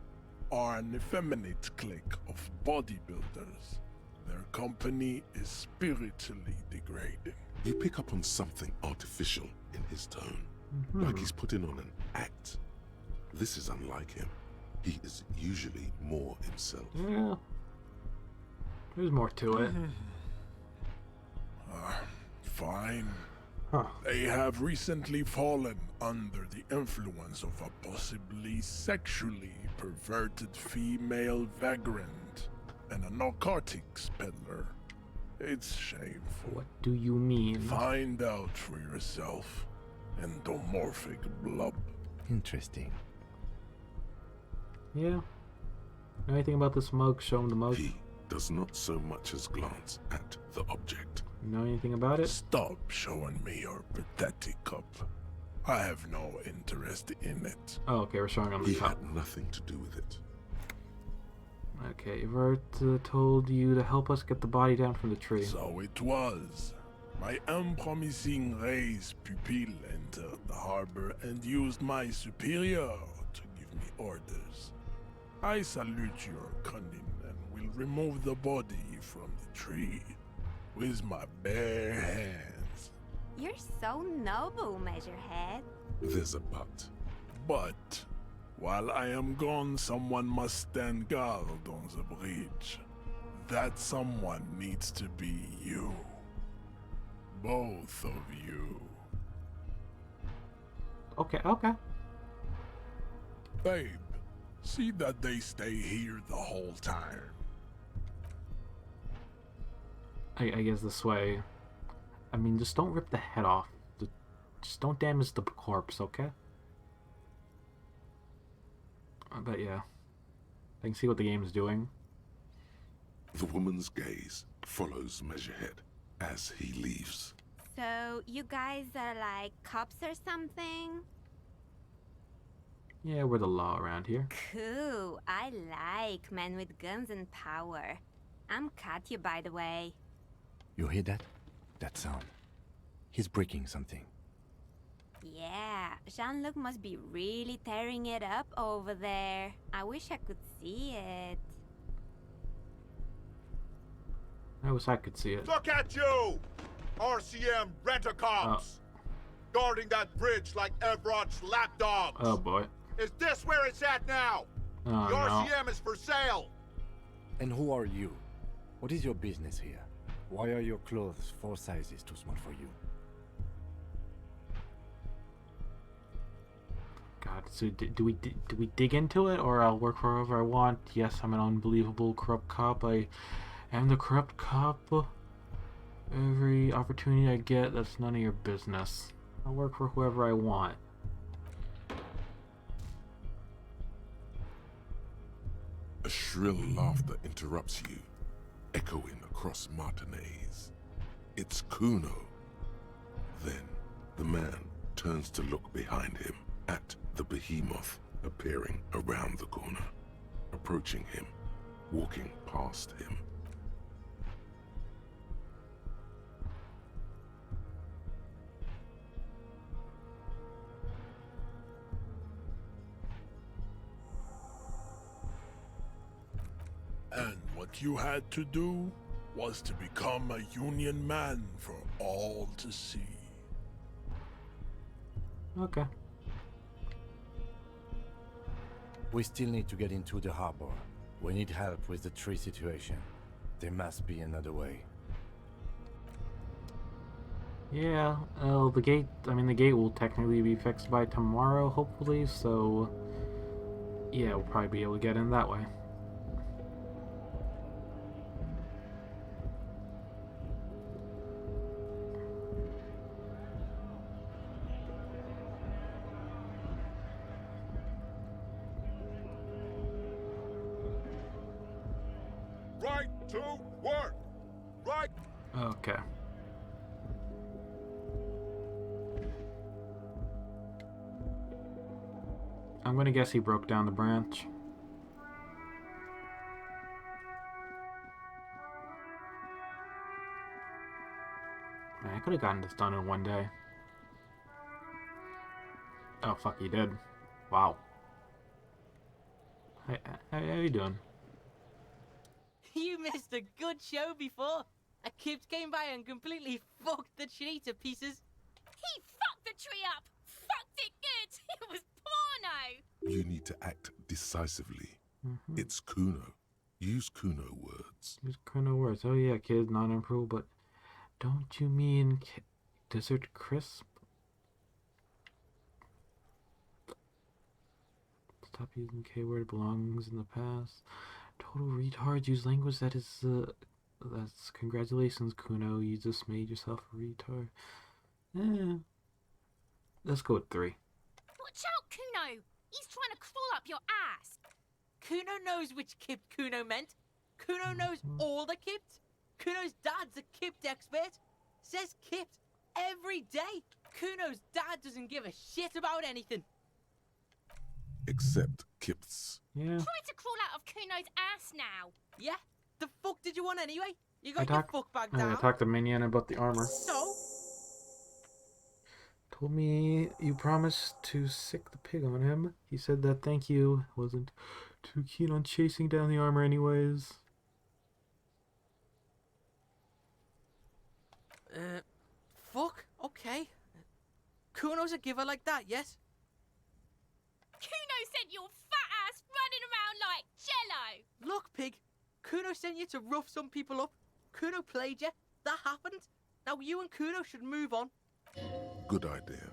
are an effeminate clique of bodybuilders. Their company is spiritually degrading. You pick up on something artificial in his tone. Like he's putting on an act. This is unlike him. He is usually more himself. Yeah. There's more to it. Fine. Huh. They have recently fallen under the influence of a possibly sexually perverted female vagrant and a narcotics peddler. It's shameful. What do you mean? Find out for yourself. Endomorphic blob. Interesting. Yeah. Know anything about this mug? Show him the mug. He does not so much as glance at the object. Know anything about it? Stop showing me your pathetic cup. I have no interest in it. Oh, okay, we're showing him the He cup. had nothing to do with it. Okay, Vert told you to help us get the body down from the tree. So it was. My unpromising race pupil entered the harbor and used my superior to give me orders. I salute your cunning and will remove the body from the tree with my bare hands. You're so noble, Measurehead. There's a but. But while I am gone, someone must stand guard on the bridge. That someone needs to be you. Both of you. Okay, okay. Babe, see that they stay here the whole time. I guess this way. I mean, just don't rip the head off. Just don't damage the corpse, okay? But yeah. I can see what the game's doing. The woman's gaze follows Measurehead as he leaves. So, you guys are like cops or something? Yeah, we're the law around here. Cool. I like men with guns and power. I'm Katya, by the way. You hear that? That sound. He's breaking something. Yeah, Jean-Luc must be really tearing it up over there. I wish I could see it. I wish I could see it. Look at you! RCM rent-a-cops! Guarding that bridge like Everott's lapdogs! Oh boy. Is this where it's at now? Oh, the no. RCM is for sale! And who are you? What is your business here? Why are your clothes 4 sizes too small for you? God, so do we dig into it, or I'll work for whoever I want? Yes, I'm an unbelievable corrupt cop. I am the corrupt cop. Every opportunity I get, that's none of your business. I'll work for whoever I want. A shrill laughter interrupts you, echoing across Martinez. It's Kuno. Then the man turns to look behind him at the behemoth appearing around the corner, approaching him, walking past him. And what you had to do was to become a Union man for all to see. Okay. We still need to get into the harbor. We need help with the tree situation. There must be another way. Yeah, the gate, the gate will technically be fixed by tomorrow, hopefully, so yeah, we'll probably be able to get in that way. Right to work. Right. Okay. I'm gonna guess he broke down the branch. Man, I could have gotten this done in one day. Oh, fuck, he did. Wow. How you doing? You missed a good show before. A kid came by and completely fucked the tree to pieces. He fucked the tree up! Fucked it good! It was porno! You need to act decisively. It's Kuno. Use Kuno words. Use Kuno words. Oh yeah, kid, not improved, but don't you mean Desert Crisp? Stop using K-word, belongs in the past. Total retards use language that is, that's congratulations, Kuno. You just made yourself a retard. Let's go with 3. Watch out, Kuno! He's trying to crawl up your ass! Kuno knows which Kipt Kuno meant. Kuno knows all the Kipt. Kuno's dad's a Kipt expert. Says Kipt every day. Kuno's dad doesn't give a shit about anything. Except Kip's. Yeah. Try to crawl out of Kuno's ass now! Yeah? The fuck did you want anyway? You I got your fuck bag I down. talked to Minion about the armor. So? Told me you promised to sick the pig on him. He said that thank you. Wasn't too keen on chasing down the armor anyways. Fuck? Okay. Kuno's a giver like that, yes? Kuno sent your fat ass running around like jello! Look, pig. Kuno sent you to rough some people up. Kuno played you. That happened. Now you and Kuno should move on. Good idea.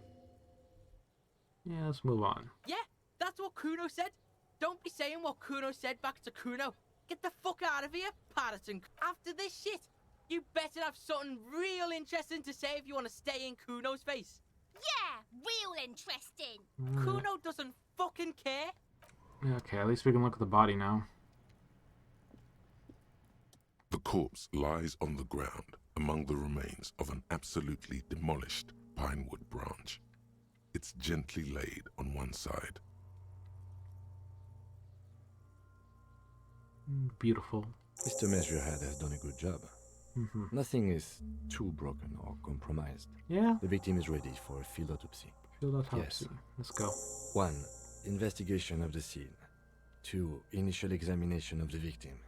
Yeah, let's move on. Yeah, that's what Kuno said. Don't be saying what Kuno said back to Kuno. Get the fuck out of here, Patterson. After this shit, you better have something real interesting to say if you want to stay in Kuno's face. Yeah, real interesting. Kuno doesn't fucking care. Okay, at least we can look at the body now. The corpse lies on the ground among the remains of an absolutely demolished pinewood branch. It's gently laid on one side. Beautiful. Mr. Measurehead has done a good job. Nothing is too broken or compromised. Yeah. The victim is ready for a field autopsy. Field autopsy. Let's go. 1. Investigation of the scene. 2. Initial examination of the victim.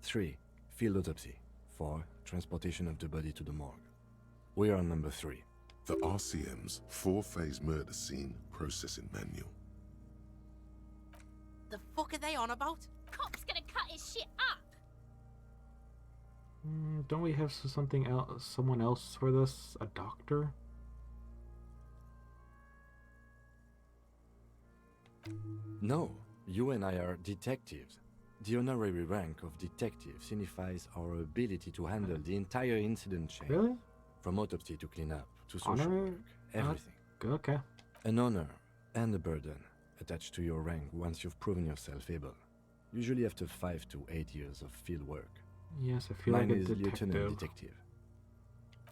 3. Field autopsy. 4. Transportation of the body to the morgue. We are on number 3. The RCM's 4-phase murder scene processing manual. The fuck are they on about? Cop's gonna cut his shit up! Don't we have something else? Someone else for this? A doctor? No, you and I are detectives. The honorary rank of detective signifies our ability to handle the entire incident chain. Really? From autopsy to cleanup to social Honorary? work, everything. Okay. An honor and a burden attached to your rank once you've proven yourself able. usually after 5 to 8 years of field work. Yes, I feel Mine like a is detective. Lieutenant Detective.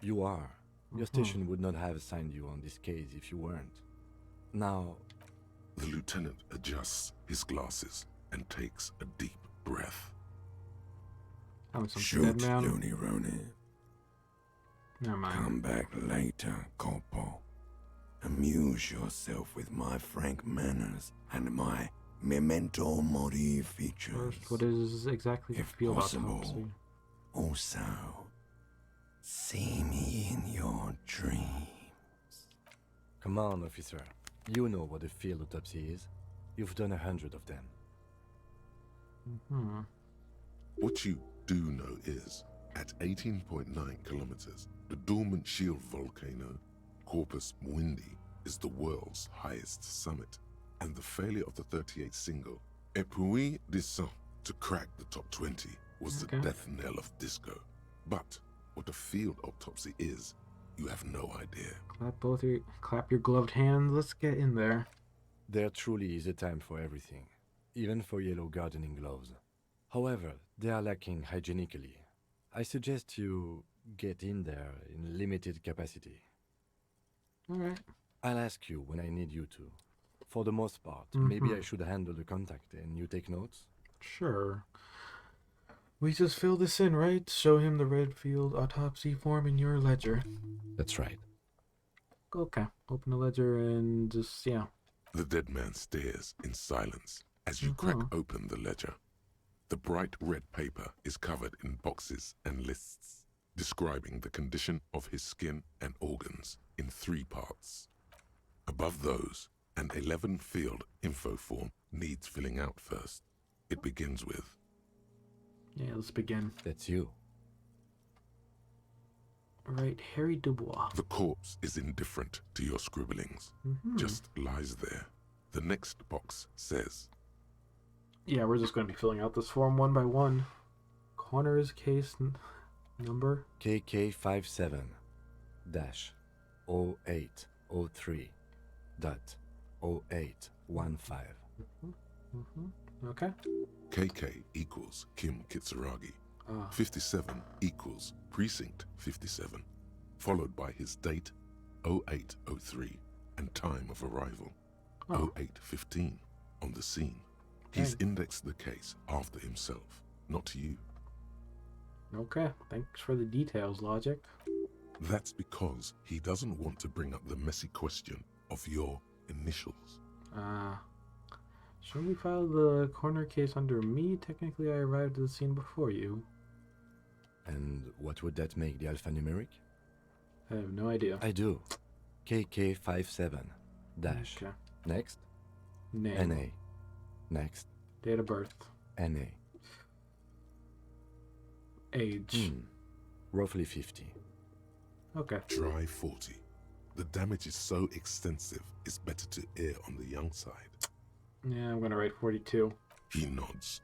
You are. Your station would not have assigned you on this case if you weren't. Now... The lieutenant adjusts his glasses and takes a deep breath. Shoot, Looney Rooney. Never mind. Come back later, Corporal. Amuse yourself with my frank manners and my memento mori features. First, what is exactly the field autopsy? Also, see me in your dreams. Come on, officer. You know what a field autopsy is. You've done 100 of them. What you do know is, at 18.9 kilometers, the dormant shield volcano, Corpus Muindi, is the world's highest summit, and the failure of the 38 single, Et puis descend, to crack the top 20 was the death knell of disco. But what a field autopsy is, you have no idea. Clap your gloved hands. Let's get in there. There truly is a time for everything, even for yellow gardening gloves. However, they are lacking hygienically. I suggest you get in there in limited capacity. Alright. I'll ask you when I need you to. For the most part, maybe I should handle the contact and you take notes? Sure. We just fill this in, right? Show him the red field autopsy form in your ledger. That's right. Okay. Open the ledger and just, yeah. The dead man stares in silence as you crack open the ledger. The bright red paper is covered in boxes and lists, describing the condition of his skin and organs in 3 parts. Above those, an 11-field info form needs filling out first. It begins with... Yeah, let's begin. That's you. Right, Harry Dubois. The corpse is indifferent to your scribblings, just lies there. The next box says... Yeah, we're just going to be filling out this form one by one. Connors case number? KK57-0803.0815. Okay. KK equals Kim Kitsuragi. 57 equals Precinct 57, followed by his date, 0803, and time of arrival, 0815, on the scene. He's indexed the case after himself, not you. Okay, thanks for the details, Logic. That's because he doesn't want to bring up the messy question of your initials. Shouldn't we file the corner case under me? Technically, I arrived at the scene before you. And what would that make the alphanumeric? I have no idea. I do. KK57 dash. Okay. Next. Name. NA. Next. Date of birth. NA. Age. Roughly 50. Okay. Try 40. The damage is so extensive, it's better to err on the young side. Yeah, I'm gonna write 42. He nods.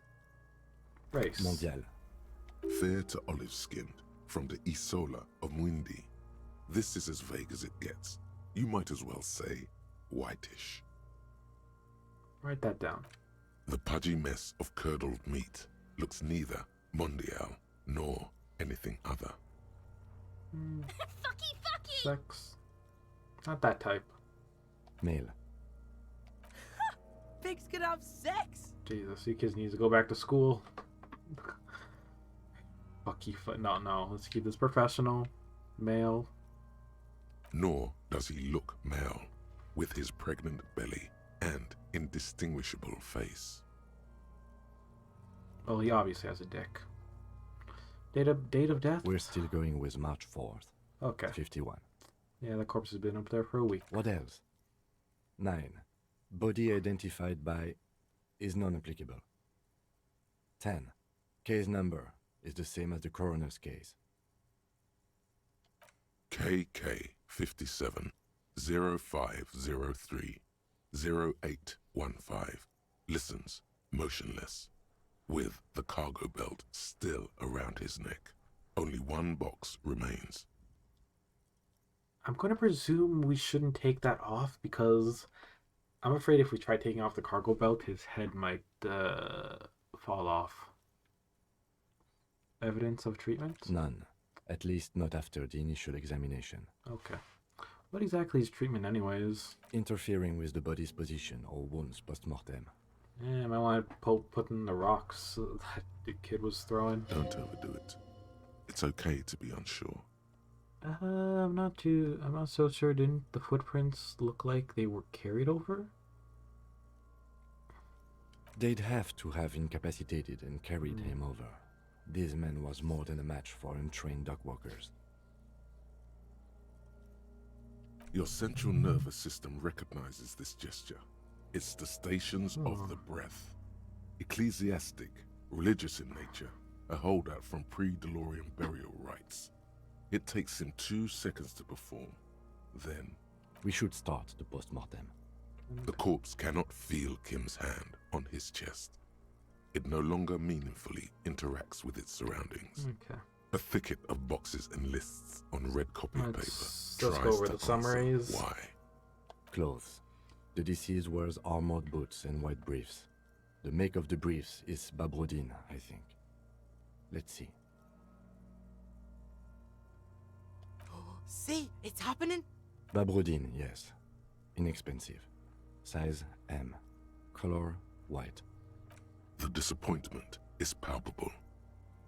Race. Mondial. Fair to olive-skinned, from the Isola of Muindi. This is as vague as it gets. You might as well say whitish. Write that down. The pudgy mess of curdled meat looks neither mondial nor anything other. Fucky! Sex. Not that type. Male. Pigs can have sex! Jesus, you kids need to go back to school. Fucky foot. No. Let's keep this professional. Male. Nor does he look male, with his pregnant belly and indistinguishable face. Well, he obviously has a dick. Date of death? We're still going with March 4th. Okay. 51. Yeah, the corpse has been up there for a week. What else? 9. Body identified by is non-applicable. 10. Case number is the same as the coroner's case. KK 57 0503 0815 listens motionless, with the cargo belt still around his neck. Only one box remains. I'm going to presume we shouldn't take that off because I'm afraid if we try taking off the cargo belt, his head might fall off. Evidence of treatment? None. At least not after the initial examination. Okay. What exactly is treatment anyways? Interfering with the body's position or wounds post-mortem. Yeah, I might want to put in the rocks that the kid was throwing. Don't overdo it. It's okay to be unsure. I'm not so sure. Didn't the footprints look like they were carried over? They'd have to have incapacitated and carried him over. This man was more than a match for untrained dog walkers. Your central nervous system recognizes this gesture. It's the stations of the breath. Ecclesiastic, religious in nature, a holdout from pre-DeLorean burial rites. It takes him 2 seconds to perform. Then... We should start the post-mortem. The corpse cannot feel Kim's hand on his chest. It no longer meaningfully interacts with its surroundings. Okay. A thicket of boxes and lists on red copy paper. Let's go over the summaries. Why? Clothes. The deceased wears armored boots and white briefs. The make of the briefs is Babrodine, I think. Let's see. See, it's happening. Babrodine, yes. Inexpensive. Size M. Color white. The disappointment is palpable.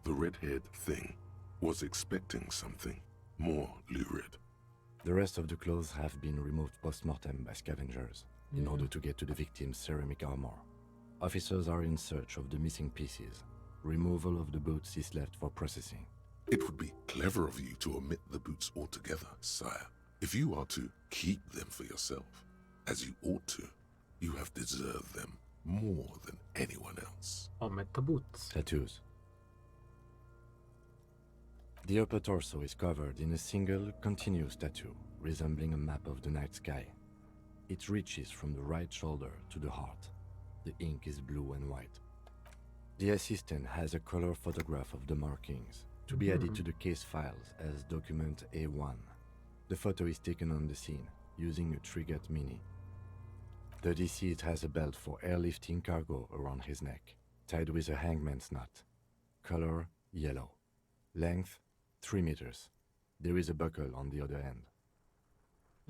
The red-haired thing was expecting something more lurid. The rest of the clothes have been removed post-mortem by scavengers in order to get to the victim's ceramic armor. Officers are in search of the missing pieces. Removal of the boots is left for processing. It would be clever of you to omit the boots altogether, sire. If you are to keep them for yourself, as you ought to, you have deserved them more than anyone else. Omit the boots. Tattoos. The upper torso is covered in a single, continuous tattoo, resembling a map of the night sky. It reaches from the right shoulder to the heart. The ink is blue and white. The assistant has a color photograph of the markings, to be added to the case files as document A1. The photo is taken on the scene, using a Trigat Mini. The deceased has a belt for airlifting cargo around his neck, tied with a hangman's knot. Color yellow. Length 3 meters. There is a buckle on the other end.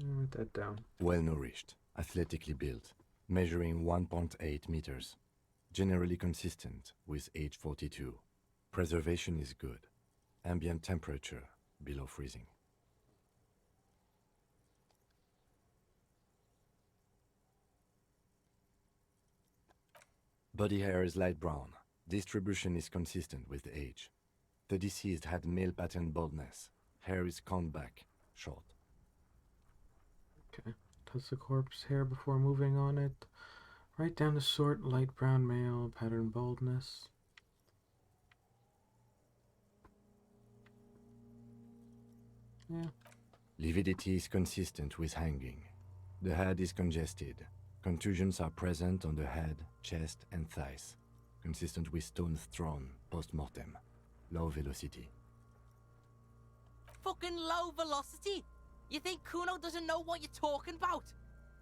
Write that down. Well nourished, athletically built, measuring 1.8 meters. Generally consistent with age 42. Preservation is good. Ambient temperature below freezing. Body hair is light brown. Distribution is consistent with the age. The deceased had male pattern baldness. Hair is combed back, short. Okay. Touch the corpse hair before moving on it. Write down the short, light brown male pattern baldness. Yeah. Lividity is consistent with hanging. The head is congested. Contusions are present on the head, chest, and thighs. Consistent with stones thrown post-mortem. Low velocity. Fucking low velocity? You think Kuno doesn't know what you're talking about?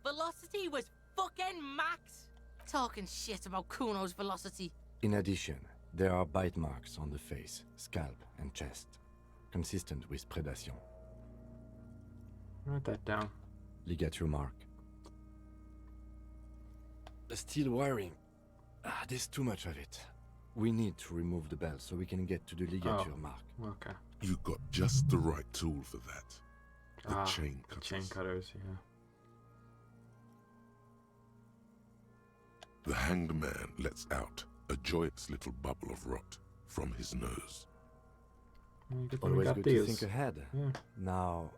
Velocity was fucking max. Talking shit about Kuno's velocity. In addition, there are bite marks on the face, scalp, and chest. Consistent with predation. Write that down. Ligature mark. The steel wiring. There's too much of it. We need to remove the belt so we can get to the ligature mark. Okay. You got just the right tool for that. The chain cutters. Chain cutters, yeah. The hanged man lets out a joyous little bubble of rot from his nose. Always good to think ahead. Yeah. Now...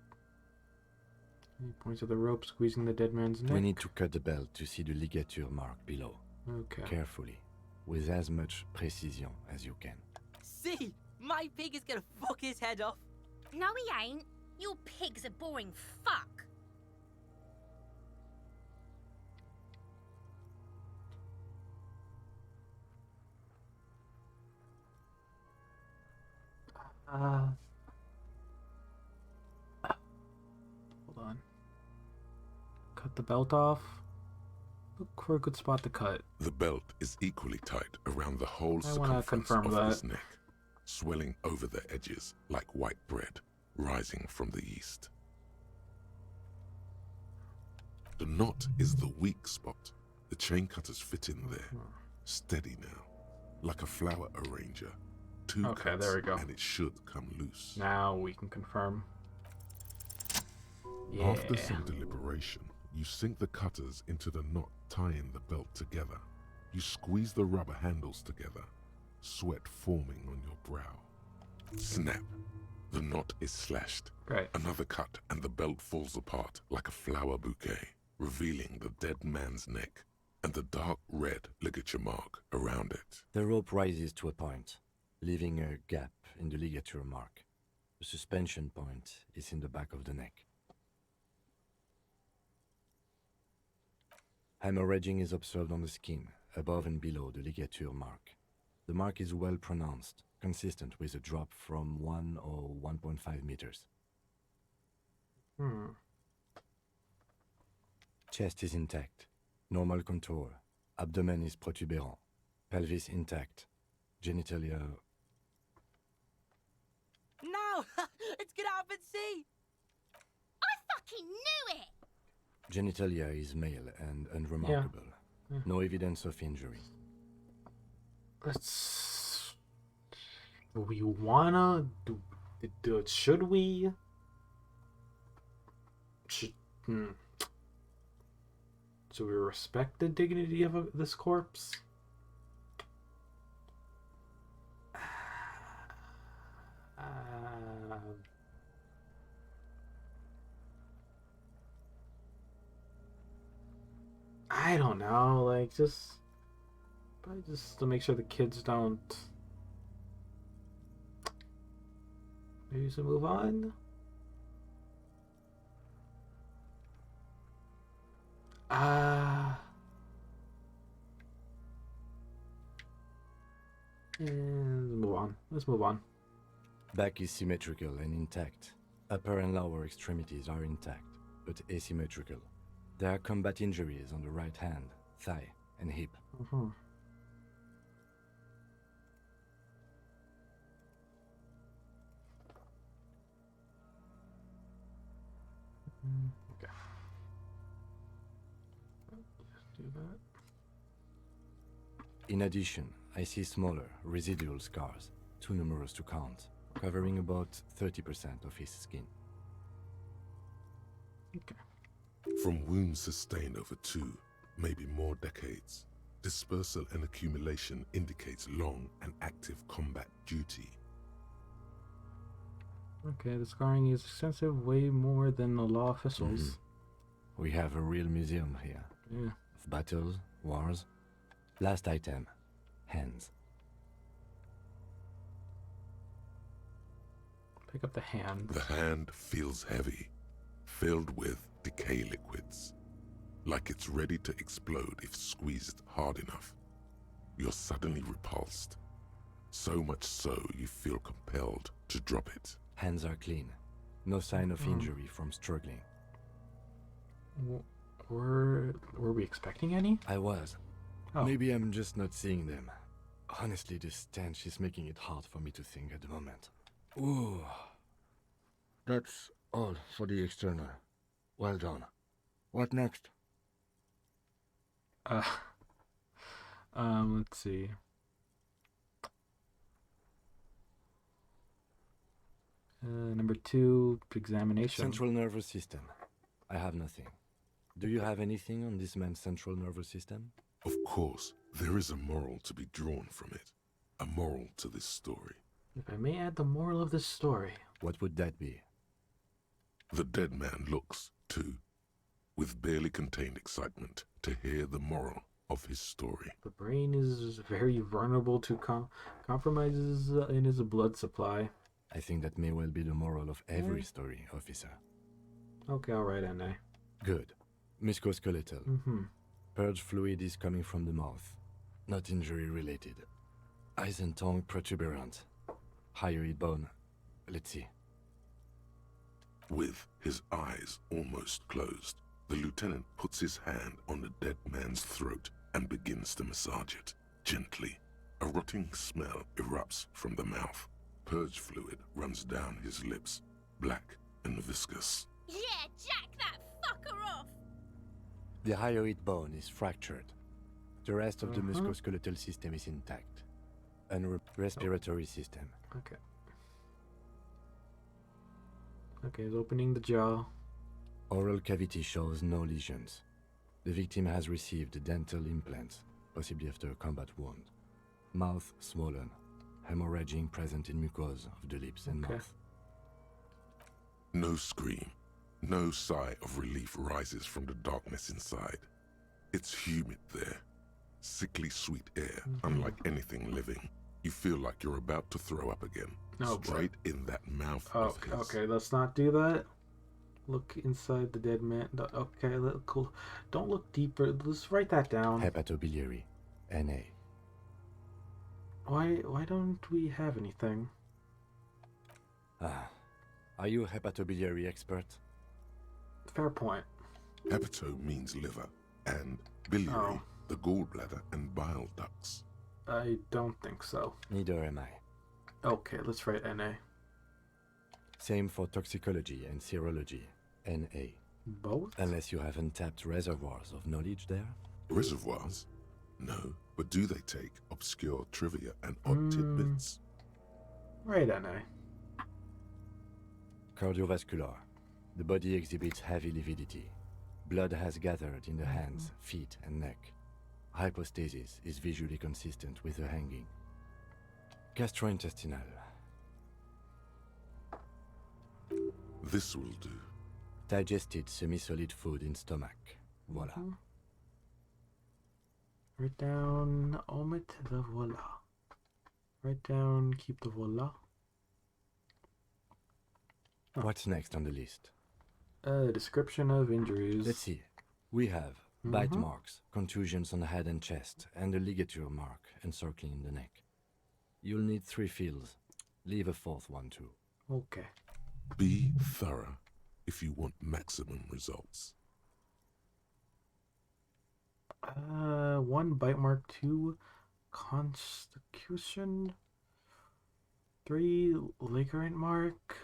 He points at the rope, squeezing the dead man's neck. We need to cut the belt to see the ligature mark below. Okay. Carefully, with as much precision as you can. See? My pig is gonna fuck his head off. No, he ain't. Your pig's a boring fuck. Hold on. Cut the belt off. Look for a good spot to cut. The belt is equally tight around the whole I want to circumference confirm of that. his neck, swelling over the edges like white bread rising from the east. The knot is the weak spot. The chain cutters fit in there. Steady now, like a flower arranger. Two Okay, cuts, there we go. and it should come loose. Now we can confirm. Yeah. After some deliberation, you sink the cutters into the knot tying the belt together. You squeeze the rubber handles together, sweat forming on your brow. Snap. The knot is slashed. Right. Another cut and the belt falls apart like a flower bouquet, revealing the dead man's neck and the dark red ligature mark around it. The rope rises to a point, leaving a gap in the ligature mark. The suspension point is in the back of the neck. Hemorrhaging is observed on the skin, above and below the ligature mark. The mark is well pronounced, consistent with a drop from 1 or 1.5 meters. Chest is intact, normal contour. Abdomen is protuberant, pelvis intact, genitalia... No! Let's get up and see! I fucking knew it! Genitalia is male and unremarkable. Yeah. No evidence of injury. Let's... Do we wanna... do it? Should we? Should we respect the dignity of this corpse? I don't know, like, probably just to make sure the kids don't... Maybe we should move on? And move on. Let's move on. Back is symmetrical and intact. Upper and lower extremities are intact, but asymmetrical. There are combat injuries on the right hand, thigh, and hip. Okay. Just do that. In addition, I see smaller, residual scars, too numerous to count, covering about 30% of his skin. Okay. From wounds sustained over 2, maybe more decades, dispersal and accumulation indicates long and active combat duty. Okay, the scarring is extensive, way more than the law officials. We have a real museum here. Yeah. Of battles, wars. Last item, hands. Pick up the hand. The hand feels heavy, filled with decay liquids, like it's ready to explode if squeezed hard enough. You're suddenly repulsed, so much so you feel compelled to drop it. Hands are clean. No sign of injury from struggling. Were we expecting any? I was. Oh. Maybe I'm just not seeing them. Honestly, this stench is making it hard for me to think at the moment. Ooh. That's all for the external. Well done. What next? Let's see. Number 2, examination. Central nervous system. I have nothing. Do you have anything on this man's central nervous system? Of course, there is a moral to be drawn from it. A moral to this story. If I may add the moral of this story. What would that be? The dead man looks, too, with barely contained excitement to hear the moral of his story. The brain is very vulnerable to compromises in his blood supply. I think that may well be the moral of every story, officer. Okay, alright, N.A. Good. Musculoskeletal. Purge fluid is coming from the mouth. Not injury related. Eyes and tongue protuberant. Hyoid bone. Let's see. With his eyes almost closed, The lieutenant puts his hand on the dead man's throat and begins to massage it, gently. A rotting smell erupts from the mouth. Purge fluid runs down his lips, black and viscous. Yeah, jack that fucker off! The hyoid bone is fractured. The rest of the musculoskeletal system is intact. And respiratory system. Okay. Okay, he's opening the jaw. Oral cavity shows no lesions. The victim has received dental implants, possibly after a combat wound. Mouth swollen. Hemorrhaging present in mucosa of the lips and mouth. No scream. No sigh of relief rises from the darkness inside. It's humid there. Sickly sweet air, unlike anything living. You feel like you're about to throw up again. Straight in that mouth of his. Okay, let's not do that. Look inside the dead man. Okay, cool. Don't look deeper. Let's write that down. Hepatobiliary. NA. Why don't we have anything? Are you a hepatobiliary expert? Fair point. Hepato means liver, and biliary, the gallbladder and bile ducts. I don't think so. Neither am I. Okay, let's write NA. Same for toxicology and serology. NA. Both? Unless you have untapped reservoirs of knowledge there? Reservoirs? No, but do they take obscure trivia and odd tidbits? Right, NA. Cardiovascular. The body exhibits heavy lividity. Blood has gathered in the hands, feet, and neck. Hypostasis is visually consistent with the hanging. Gastrointestinal. This will do. Digested semi-solid food in stomach. Voila. Write down, omit the voila. Write down, keep the voila. What's next on the list? Description of injuries. Let's see. We have bite marks, contusions on the head and chest, and a ligature mark encircling the neck. You'll need 3 fields. Leave a 4th one too. Okay. Be thorough if you want maximum results. 1 bite mark, 2 constitution, 3 ligament mark.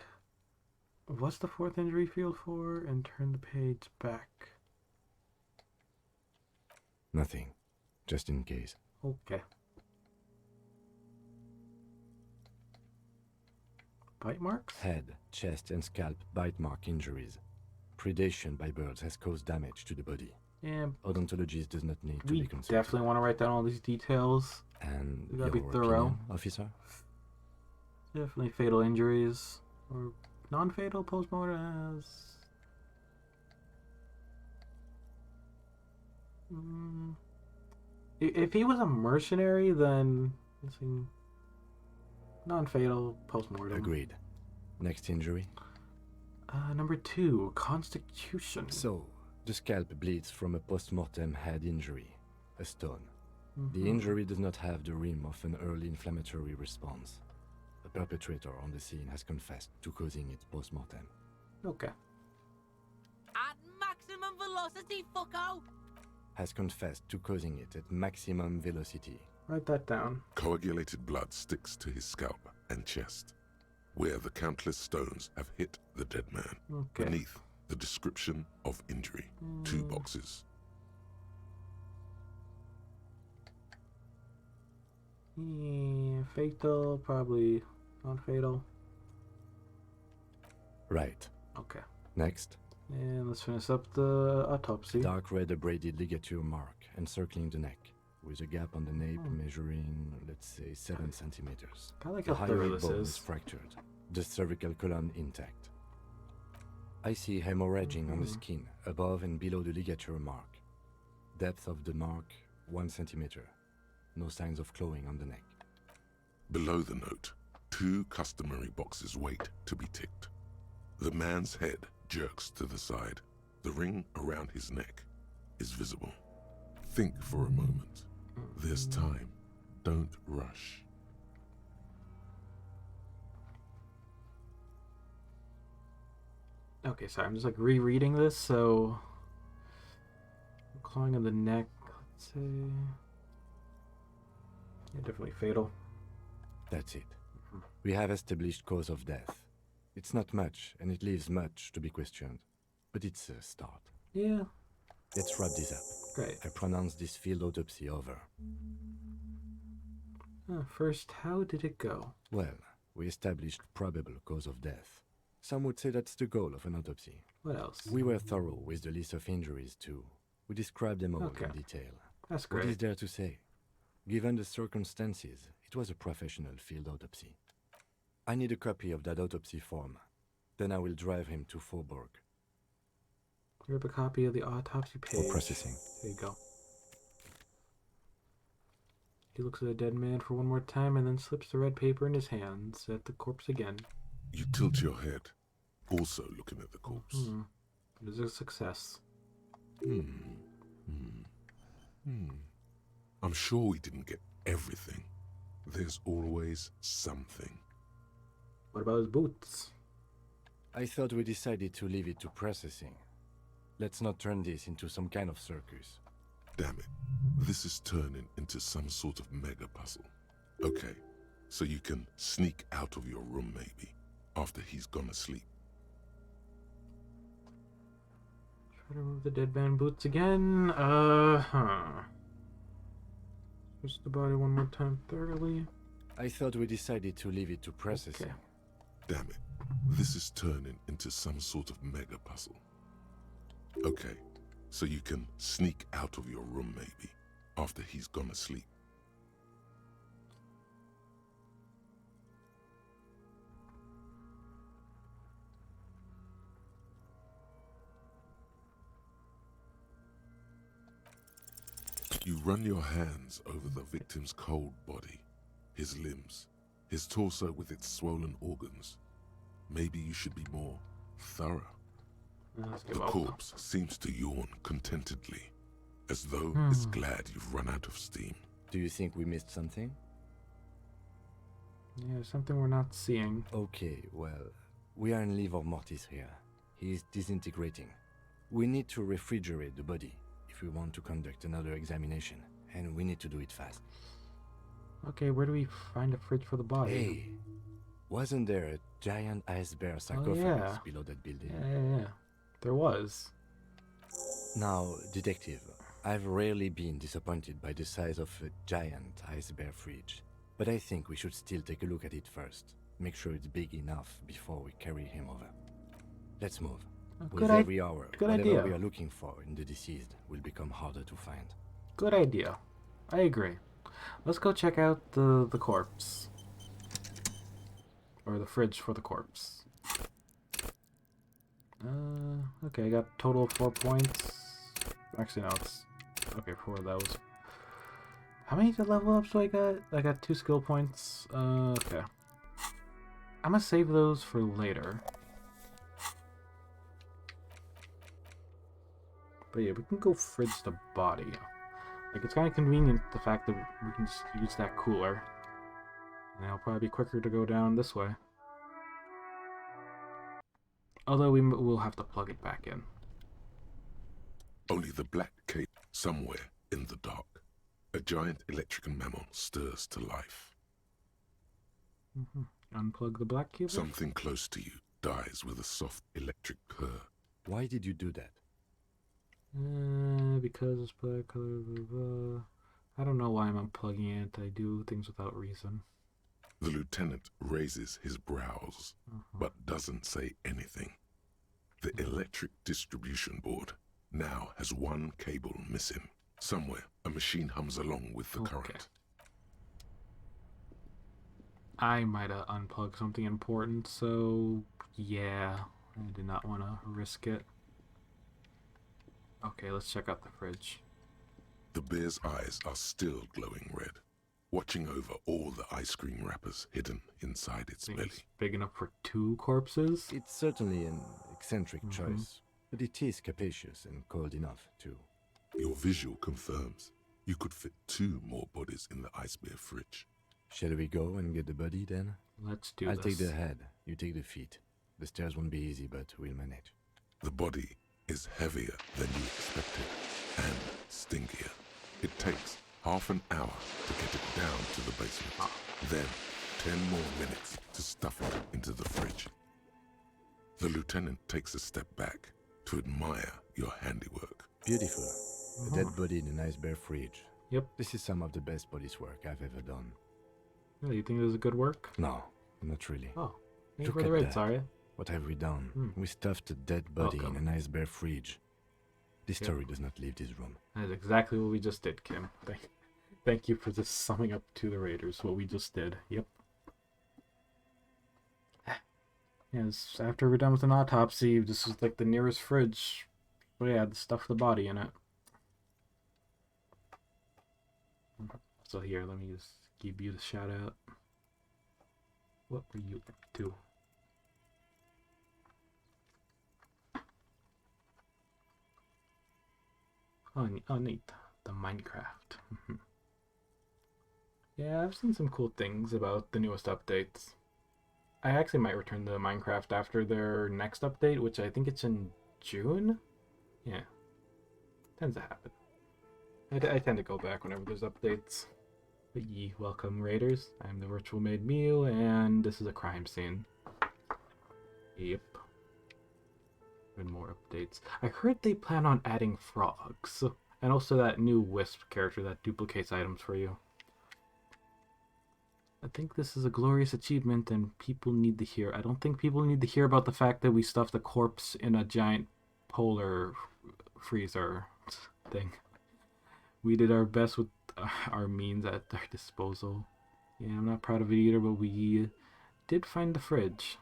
What's the 4th injury field for? And turn the page back. Nothing. Just in case. Okay. Bite marks? Head, chest, and scalp bite mark injuries. Predation by birds has caused damage to the body. Yeah. Odontologist does not need to We be consulted. definitely want to write down all these details. And we gotta your be thorough. opinion, officer? Definitely fatal injuries. Or non-fatal postmortem as... If he was a mercenary, then non-fatal postmortem. Agreed. Next injury? Number 2, constitution. So, the scalp bleeds from a post-mortem head injury, a stone. The injury does not have the rim of an early inflammatory response. The perpetrator on the scene has confessed to causing it post-mortem. Okay. At maximum velocity, fucko! Has confessed to causing it at maximum velocity. Write that down. Coagulated blood sticks to his scalp and chest, where the countless stones have hit the dead man. Okay. Beneath, the description of injury. 2 boxes. Yeah, fatal, probably non-fatal. Right. Okay. Next. And let's finish up the autopsy. Dark red abraded ligature mark encircling the neck, with a gap on the nape measuring, let's say, 7 centimeters. I like the how thorough hyoid this bone is. is fractured. The cervical column intact. I see hemorrhaging on the skin, above and below the ligature mark. Depth of the mark, 1 centimeter. No signs of clawing on the neck. Below the note, 2 customary boxes wait to be ticked. The man's head jerks to the side. The ring around his neck is visible. Think for a moment. There's time. Don't rush. Okay, sorry, I'm just rereading this, so clawing on the neck. Let's say. Yeah, definitely fatal. That's it. We have established cause of death. It's not much, and it leaves much to be questioned. But it's a start. Yeah. Let's wrap this up. Great. I pronounce this field autopsy over. First, how did it go? Well, we established probable cause of death. Some would say that's the goal of an autopsy. What else? We were thorough with the list of injuries, too. We described them all in detail. That's great. What is there to say? Given the circumstances, it was a professional field autopsy. I need a copy of that autopsy form. Then I will drive him to Faubourg. Grab a copy of the autopsy page. For processing. There you go. He looks at the dead man for one more time and then slips the red paper in his hands at the corpse again. You tilt your head, also looking at the corpse. It is a success. I'm sure we didn't get everything. There's always something. What about his boots? I thought we decided to leave it to processing. Let's not turn this into some kind of circus. Damn it. This is turning into some sort of mega puzzle. Okay, so you can sneak out of your room maybe, after he's gone to sleep. Try to remove the dead man boots again. Twist the body one more time thoroughly. I thought we decided to leave it to processing. Okay. Damn it. This is turning into some sort of mega puzzle. Okay, so you can sneak out of your room maybe, after he's gone to sleep. You run your hands over the victim's cold body, his limbs, his torso with its swollen organs. Maybe you should be more thorough. The corpse seems to yawn contentedly, as though it's glad you've run out of steam. Do you think we missed something? Yeah, something we're not seeing. Okay, well, we are in livor mortis here. He is disintegrating. We need to refrigerate the body if we want to conduct another examination, and we need to do it fast. Okay, where do we find a fridge for the body? Hey, wasn't there a giant ice bear sarcophagus below that building? Yeah. There was. Now, detective, I've rarely been disappointed by the size of a giant ice bear fridge, but I think we should still take a look at it first. Make sure it's big enough before we carry him over. Let's move. With every hour, whatever we are looking for in the deceased will become harder to find. Good idea. I agree. Let's go check out the corpse. Or the fridge for the corpse. Okay, I got a total of 4 points. Actually, no, it's... Okay, 4 of those. How many level ups do I got? I got 2 skill points. Okay. I'm gonna save those for later. But yeah, we can go fridge the body. Like, it's kind of convenient, the fact that we can just use that cooler. And it'll probably be quicker to go down this way. Although we will have to plug it back in. Only the black cape somewhere in the dark. A giant electrical mammal stirs to life. Unplug the black cable. Something close to you dies with a soft electric purr. Why did you do that? Because it's black color, blah, blah. I don't know why I'm unplugging it. I do things without reason. The lieutenant raises his brows, but doesn't say anything. The electric distribution board now has one cable missing. Somewhere, a machine hums along with the current. I might have unplugged something important, so yeah, I did not want to risk it. Okay, let's check out the fridge. The bear's eyes are still glowing red, watching over all the ice cream wrappers hidden inside its belly. It's big enough for 2 corpses? It's certainly an eccentric choice, but it is capacious and cold enough, too. Your visual confirms you could fit 2 more bodies in the ice bear fridge. Shall we go and get the body, then? Let's do I'll this. take the head, you take the feet. The stairs won't be easy, but we'll manage. The body is heavier than you expected. and stinkier. It takes half an hour to get it down to the basement. Then 10 more minutes to stuff it into the fridge. The lieutenant takes a step back to admire your handiwork. Beautiful. A dead body in a nice bare fridge. Yep. This is some of the best police work I've ever done. Really, you think this is good work? No, not really. Oh, thank you Look for the at raid, that. sorry. What have we done? We stuffed a dead body in a nice bare fridge. This story does not leave this room. That is exactly what we just did, Kim. Thank you for just summing up to the raiders what we just did. Yep. Yes, after we're done with an autopsy, this is like the nearest fridge. But yeah, stuff the body in it. So here, let me just give you the shout out. What were you up to? Oh, neat. The Minecraft. Yeah, I've seen some cool things about the newest updates. I actually might return to Minecraft after their next update, which I think it's in June? Yeah. Tends to happen. I tend to go back whenever there's updates. But ye, welcome raiders. I'm the virtual maid Miyu, and this is a crime scene. Yep. And more updates. I heard they plan on adding frogs. And also that new Wisp character that duplicates items for you. I think this is a glorious achievement and people need to hear. I don't think people need to hear about the fact that we stuffed a corpse in a giant polar freezer thing. We did our best with our means at our disposal. Yeah, I'm not proud of it either, but we did find the fridge.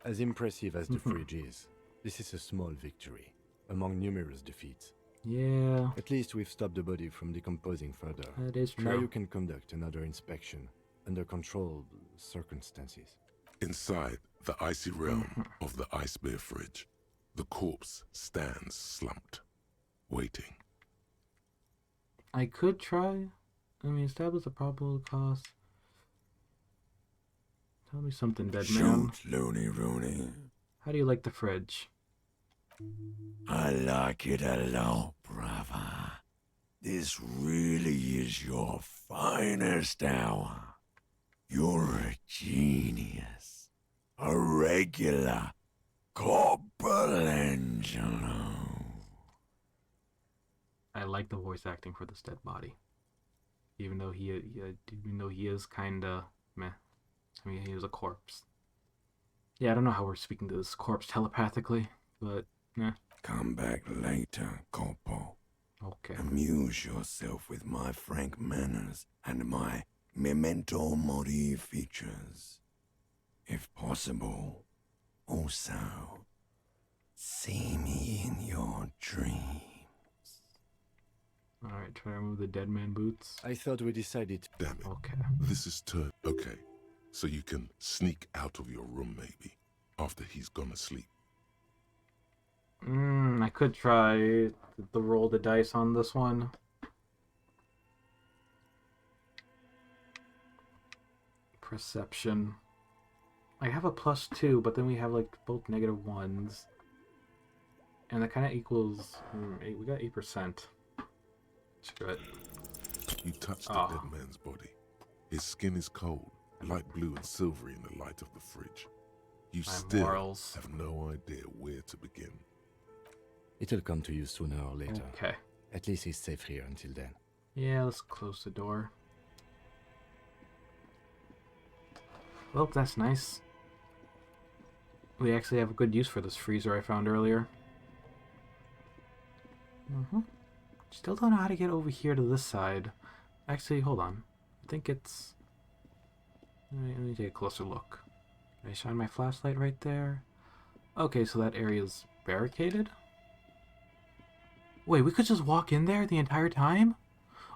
As impressive as the fridge is, this is a small victory among numerous defeats. Yeah. At least we've stopped the body from decomposing further. That is true. Now you can conduct another inspection under controlled circumstances. Inside the icy realm of the ice bear fridge, the corpse stands slumped, waiting. I could try. Establish a probable cause. Tell me something, dead man. Shoot, Looney Rooney. How do you like the fridge? I like it a lot, brother. This really is your finest hour. You're a genius. A regular Corporal Angelo. I like the voice acting for this dead body. Even though he is kinda meh. He is a corpse. Yeah, I don't know how we're speaking to this corpse telepathically, but eh. Come back later, Corporal. Okay. Amuse yourself with my frank manners and my memento mori features. If possible, also, see me in your dreams. Alright, try to remove the dead man boots. I thought we decided... Damn it. Okay. This is turn. Okay. So you can sneak out of your room maybe, after he's gone to sleep. I could try to roll the dice on this one. Perception. I have a +2, but then we have like both -1s. And that kind of equals... we got 8%. Screw it. You touch the dead man's body. His skin is cold, light blue and silvery in the light of the fridge. You still have no idea where to begin. It'll come to you sooner or later. Okay. At least he's safe here until then. Yeah, let's close the door. Well, that's nice. We actually have a good use for this freezer I found earlier. Still don't know how to get over here to this side. Actually, hold on. I think it's... Let me take a closer look. Can I shine my flashlight right there? Okay, so that area's barricaded? Wait, we could just walk in there the entire time?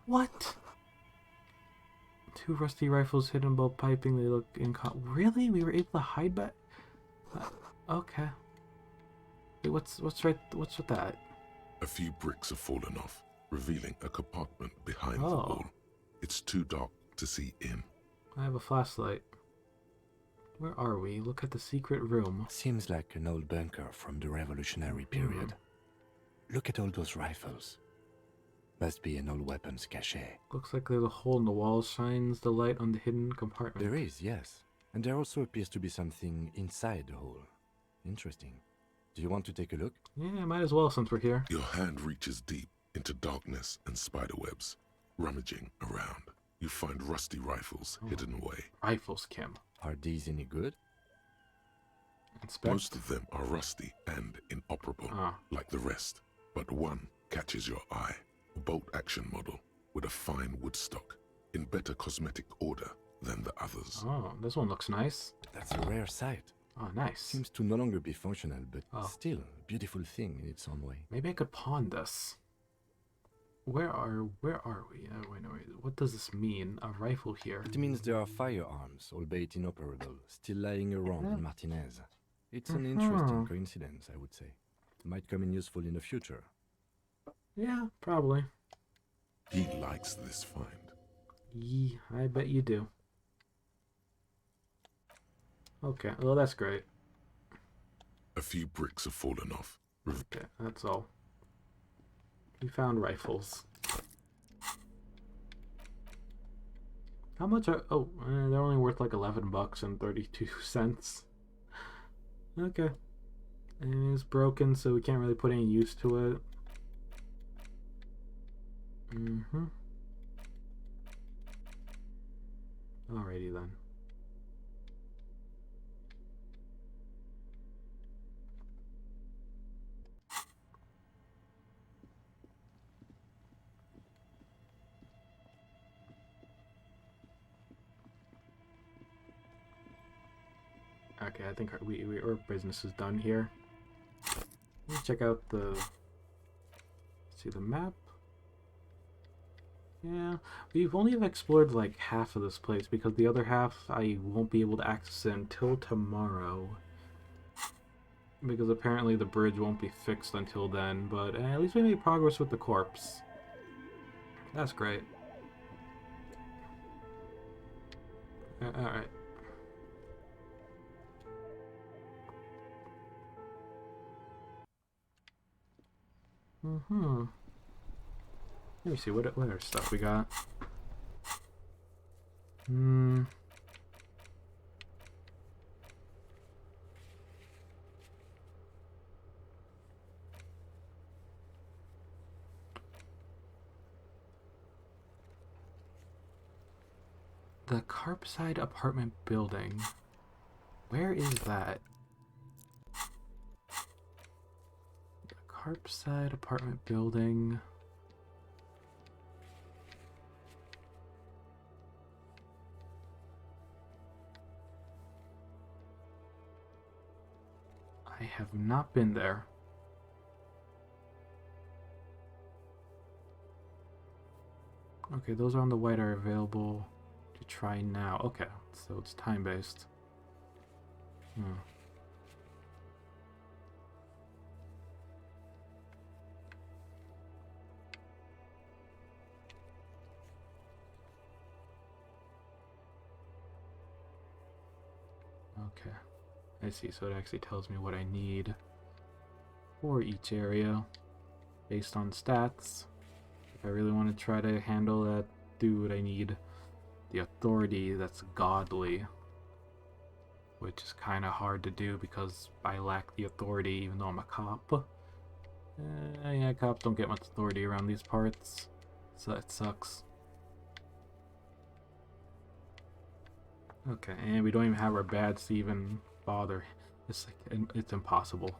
What? 2 rusty rifles hidden above piping. They look really? We were able to hide back? Okay. Wait, what's with that? A few bricks have fallen off, revealing a compartment behind the Oh. wall. It's too dark to see in. I have a flashlight. Where are we? Look at the secret room. Seems like an old bunker from the Revolutionary period. Look at all those rifles. Must be an old weapons cache. Looks like there's a hole in the wall shines the light on the hidden compartment. There is, yes. And there also appears to be something inside the hole. Interesting. Do you want to take a look? Yeah, might as well since we're here. Your hand reaches deep into darkness and spiderwebs. Rummaging around, you find rusty rifles hidden away. Rifles, Kim. Are these any good? Inspect. Most of them are rusty and inoperable, like the rest. But one catches your eye. A bolt-action model with a fine wood stock, in better cosmetic order than the others. Oh, this one looks nice. That's a rare sight. Oh, nice. Seems to no longer be functional, but still a beautiful thing in its own way. Maybe I could pawn this. Where are we? Wait, what does this mean? A rifle here. It means there are firearms, albeit inoperable, still lying around in Martinez. It's an interesting coincidence, I would say. Might come in useful in the future. Yeah, probably. He likes this find. I bet you do. Okay, well that's great. A few bricks have fallen off. Okay, that's all. We found rifles. How much are... Oh, they're only worth like $11 and 32 cents. Okay. And it's broken, so we can't really put any use to it. Alrighty then. Okay, I think our business is done here. Let's check out the... See the map? Yeah, we've only explored like half of this place because the other half I won't be able to access it until tomorrow. Because apparently the bridge won't be fixed until then, but at least we made progress with the corpse. That's great. Alright. Let me see, what other stuff we got? The Carpside apartment building. Where is that? The Carpside apartment building. I have not been there. Okay, those on the white are available to try now. Okay, so it's time-based. Okay. I see, so it actually tells me what I need for each area based on stats. If I really want to try to handle that dude, I need the authority that's godly, which is kind of hard to do because I lack the authority even though I'm a cop. Yeah, cops don't get much authority around these parts, so that sucks. Okay, and we don't even have our badge to even bother. It's like, it's impossible.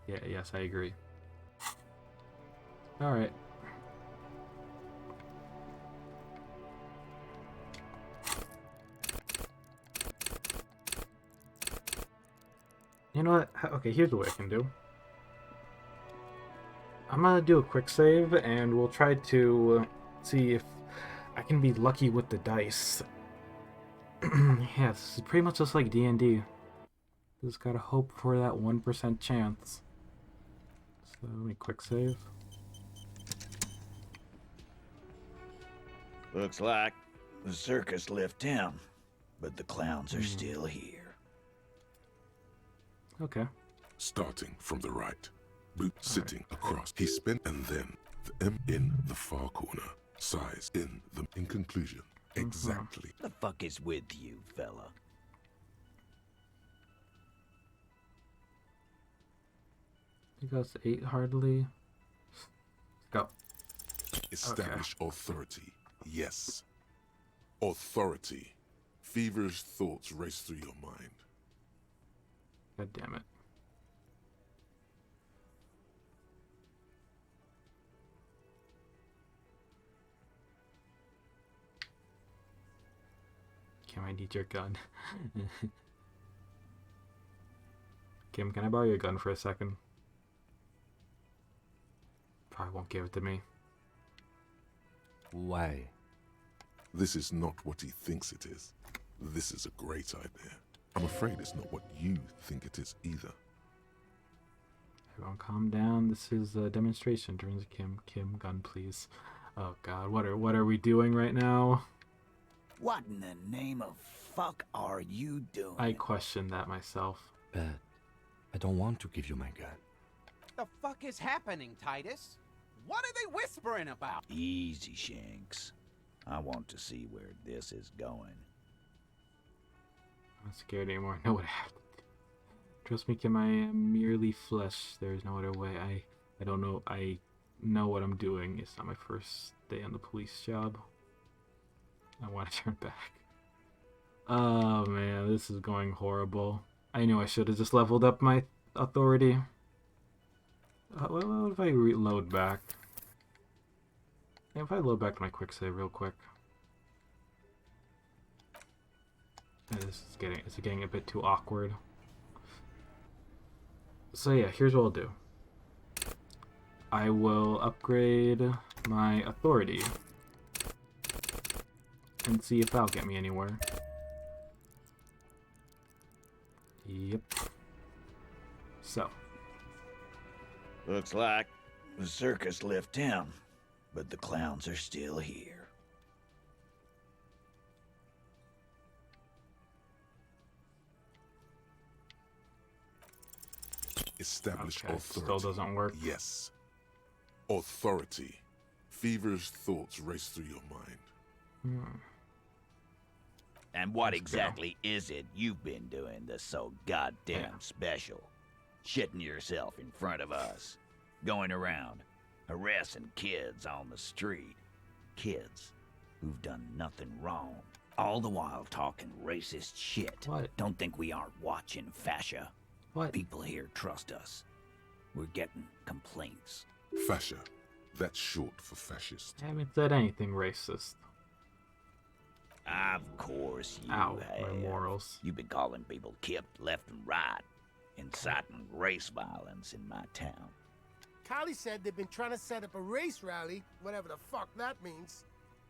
Yeah, yes, I agree. Alright. You know what? Okay, here's what I can do. I'm gonna do a quick save, and we'll try to see if I can be lucky with the dice. Yeah, this is pretty much just like D&D. Just gotta hope for that 1% chance. So let me quick save. Looks like the circus left town, but the clowns are still here. Okay. Starting from the right, Boot sitting across. He spent, and then The M in the far corner. Size in conclusion. Exactly. The fuck is with you, fella? I think that's 8 hardly. Go. Establish authority. Yes. Authority. Feverish thoughts race through your mind. God damn it. Kim, I need your gun. Kim, can I borrow your gun for a second? Probably won't give it to me. Why? This is not what he thinks it is. This is a great idea. I'm afraid it's not what you think it is either. Everyone calm down. This is a demonstration. Turns to Kim. Kim, gun please. Oh god, what are we doing right now? What in the name of fuck are you doing? I questioned that myself. But I don't want to give you my gun. The fuck is happening, Titus? What are they whispering about? Easy, Shanks. I want to see where this is going. I'm not scared anymore. I know what I have to do. Trust me, Kim, I am merely flesh. There's no other way. I don't know. I know what I'm doing. It's not my first day on the police job. I want to turn back. Oh man, this is going horrible. I knew I should have just leveled up my authority. What if I reload back? If I load back to my quick save real quick. Yeah, this is getting a bit too awkward. So yeah, here's what I'll do. I will upgrade my authority and see if that'll get me anywhere. Yep. So. Looks like the circus left town, but the clowns are still here. Establish Okay, authority. still doesn't work. Yes. Authority. Feverish thoughts race through your mind. And what exactly is it you've been doing that's so goddamn special? Shitting yourself in front of us. Going around, harassing kids on the street. Kids who've done nothing wrong. All the while talking racist shit. What? Don't think we aren't watching, Fascia. What? People here trust us. We're getting complaints. Fascia. That's short for fascist. I haven't said anything racist. Of course you Ow, have. my morals. You've been calling people kipped left and right, inciting race violence in my town. Kylie said they've been trying to set up a race rally, whatever the fuck that means.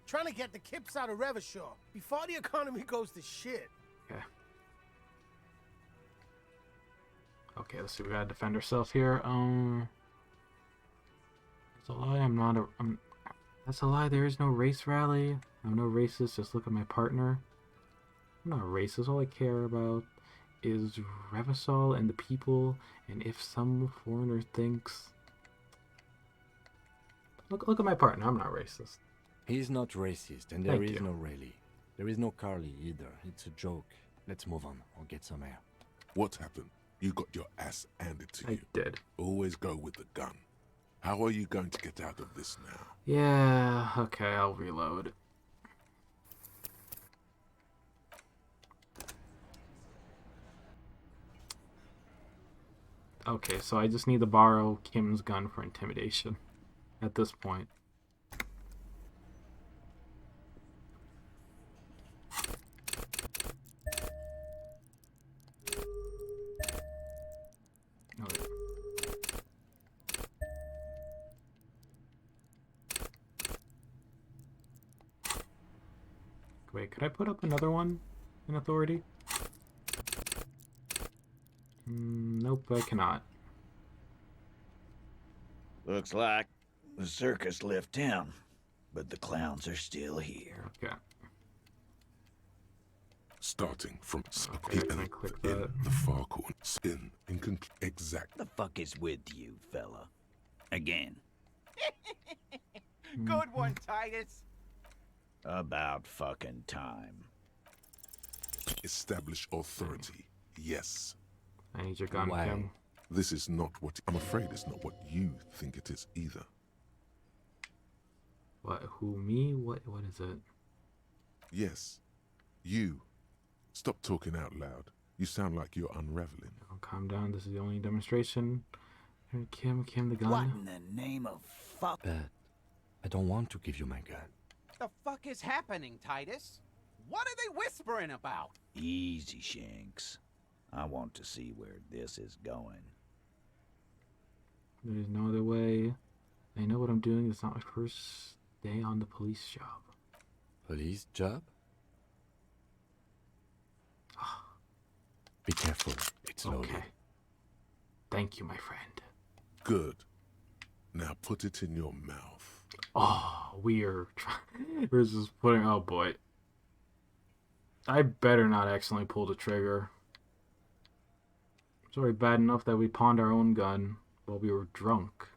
Trying to get the kips out of Revachol before the economy goes to shit. Okay. Okay, let's see. We gotta defend ourselves here. That's a lie. That's a lie. There is no race rally. I'm no racist. Just look at my partner. I'm not racist. All I care about is Revachol and the people. And if some foreigner thinks, look at my partner. I'm not racist. He's not racist, and there Thank is you. no rally. There is no Carly either. It's a joke. Let's move on. I'll get some air. What happened? You got your ass handed to you. I did. Always go with the gun. How are you going to get out of this now? Yeah. Okay, I'll reload. Okay, so I just need to borrow Kim's gun for intimidation at this point. Okay. Wait, could I put up another one in authority? Nope, I cannot. Looks like the circus left town, but the clowns are still here. Okay. Starting from Okay, can I click in that? the far corner. Exact. The fuck is with you, fella? Again. Good one, Titus. About fucking time. Establish authority. Yes. I need your gun, Kim. This is not what... I'm afraid it's not what you think it is either. What? Who? Me? What is it? Yes. You. Stop talking out loud. You sound like you're unraveling. Oh, calm down. This is the only demonstration. Kim, the gun. What in the name of fuck? But I don't want to give you my gun. The fuck is happening, Titus? What are they whispering about? Easy, Shanks. I want to see where this is going. There's no other way. I know what I'm doing. It's not my first day on the police job. Police job? Be careful. It's loaded. Okay. Thank you, my friend. Good. Now put it in your mouth. Oh, we're just putting... Oh, boy. I better not accidentally pull the trigger. It's already bad enough that we pawned our own gun while we were drunk.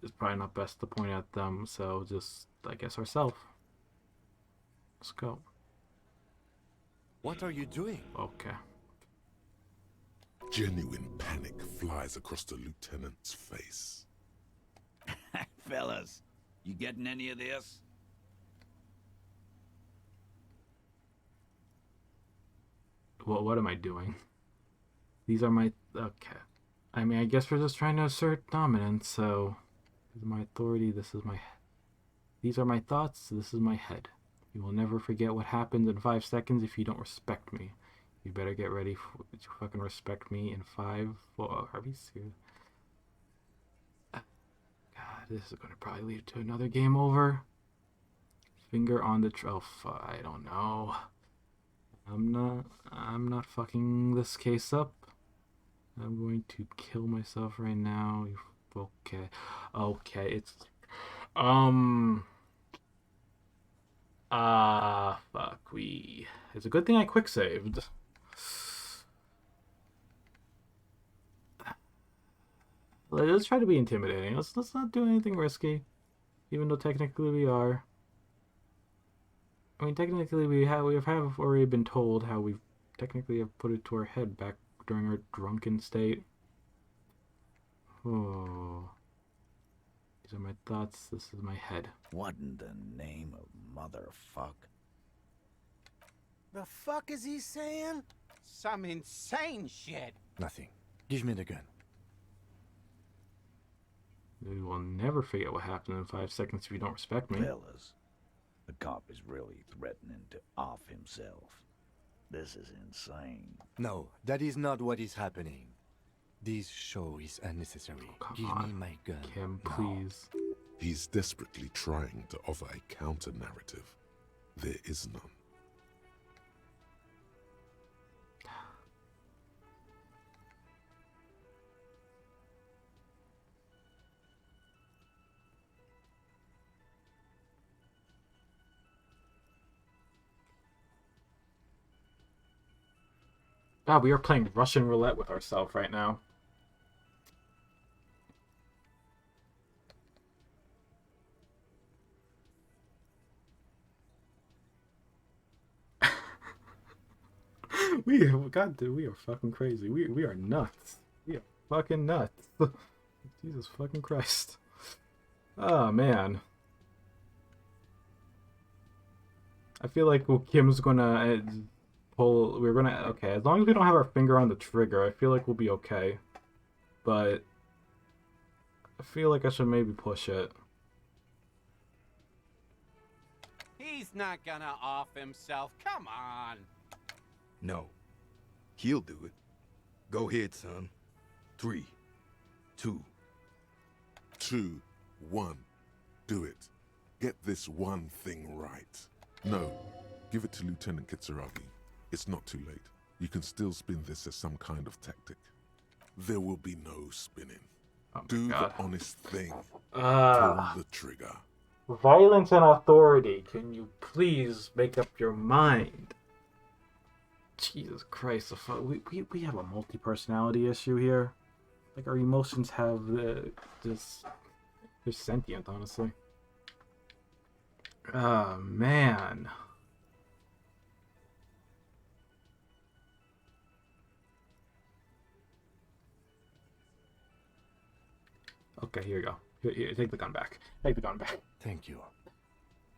It's probably not best to point at them, so just, I guess, ourselves. Let's go. What are you doing? Okay. Genuine panic flies across the lieutenant's face. Fellas, you getting any of this? What am I doing? These are my... Okay. I mean, I guess we're just trying to assert dominance, so... This is my authority, this is my... These are my thoughts, this is my head. You will never forget what happens in 5 seconds if you don't respect me. You better get ready to fucking respect me in 5... Well, are we serious? God, this is going to probably lead to another game over. Finger on the... I don't know. I'm not fucking this case up. I'm going to kill myself right now. Okay. Okay, it's... fuck, It's a good thing I quick saved. Let's try to be intimidating. Let's not do anything risky. Even though technically we are. I mean, technically we have already been told how we technically have put it to our head back during our drunken state. Oh. These are my thoughts, this is my head. What in the name of motherfuck? The fuck is he saying? Some insane shit. Nothing. Give me the gun. We will never forget what happened in 5 seconds if you don't respect me. Fellas, the cop is really threatening to off himself. This is insane. No, that is not what is happening. This show is unnecessary. Give me my gun. Kim, please. He's desperately trying to offer a counter-narrative. There is none. God, we are playing Russian roulette with ourselves right now. God, dude, we are fucking crazy. We are nuts. We are fucking nuts. Jesus fucking Christ. Oh, man. I feel like Kim's gonna pull... We're gonna... Okay, as long as we don't have our finger on the trigger, I feel like we'll be okay. But... I feel like I should maybe push it. He's not gonna off himself. Come on. No. He'll do it. Go ahead, son. 3, 2. 2, 1. Do it. Get this one thing right. No. Give it to Lieutenant Kitsuragi. It's not too late. You can still spin this as some kind of tactic. There will be no spinning. Oh do God. the honest thing. Pull the trigger. Violence and authority. Can you please make up your mind? Jesus Christ, we have a multi-personality issue here. Like our emotions have just they're sentient, honestly. Oh man. Okay, here you go. Here, take the gun back. Take the gun back. Thank you.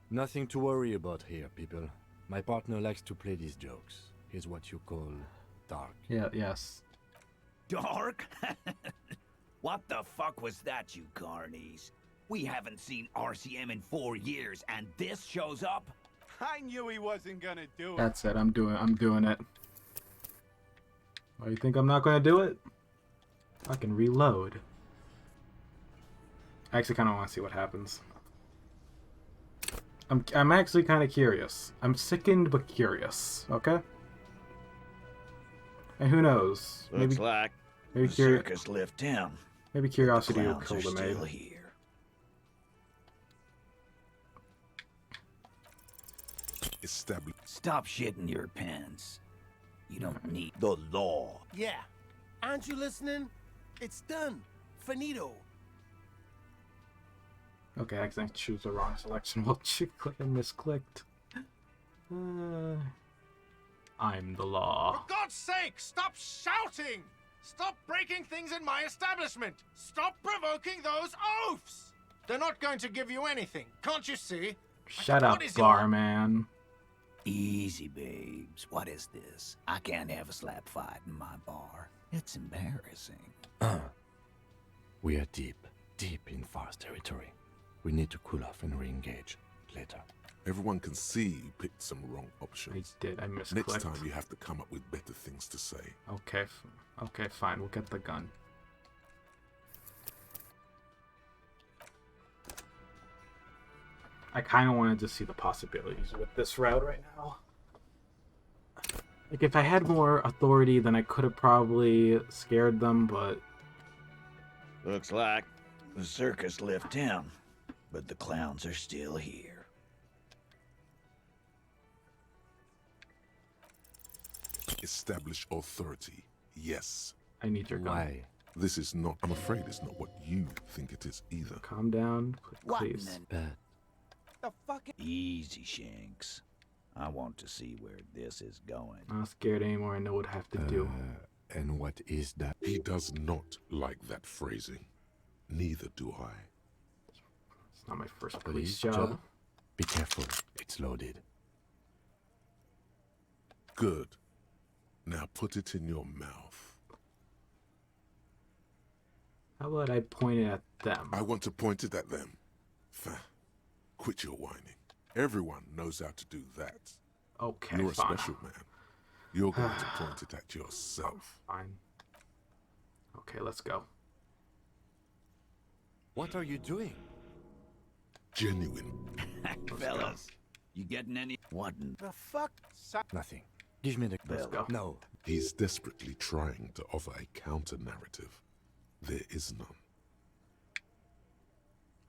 Nothing to worry about here, people. My partner likes to play these jokes. He's what you call dark. Yeah, yes. Dark? What the fuck was that, you carnies? We haven't seen RCM in 4 years, and this shows up? I knew he wasn't gonna do it. That's it. I'm doing it. Why you think I'm not gonna do it? I can reload. I actually kind of want to see what happens. I'm actually kind of curious. I'm sickened but curious. Okay. And who knows? Looks like maybe the circus left town. Maybe curiosity will Clowns kill are the still maid. here. Stop shitting your pants. You don't need the law. Yeah. Aren't you listening? It's done. Finito. Okay, I accidentally choose the wrong selection. Well, I misclicked. I'm the law. For God's sake, stop shouting! Stop breaking things in my establishment! Stop provoking those oafs! They're not going to give you anything, can't you see? Shut up, barman. Easy, babes. What is this? I can't have a slap fight in my bar. It's embarrassing. We are deep in forest territory. We need to cool off and re-engage later. Everyone can see you picked some wrong options. I did. I misclicked. Next time you have to come up with better things to say. Okay, okay, fine. We'll get the gun. I kind of wanted to see the possibilities with this route right now. Like, if I had more authority, then I could have probably scared them, but... Looks like the circus left town, but the clowns are still here. Establish authority. Yes. I need your gun. Why? This is not... I'm afraid it's not what you think it is either. Calm down, please. The fuck? Easy, Shanks. I want to see where this is going. I'm not scared anymore. I know what I have to do. And what is that? He does not like that phrasing. Neither do I. It's not my first police job. Be careful. It's loaded. Good. Now put it in your mouth. How about I point it at them? I want to point it at them. Quit your whining. Everyone knows how to do that. Okay, You're a fine. special man. You're going to point it at yourself. Fine. Okay, let's go. What are you doing? Genuine. Fellas, you getting any? What? The fuck? Nothing. Give me the... Let's go. No. He's desperately trying to offer a counter-narrative. There is none.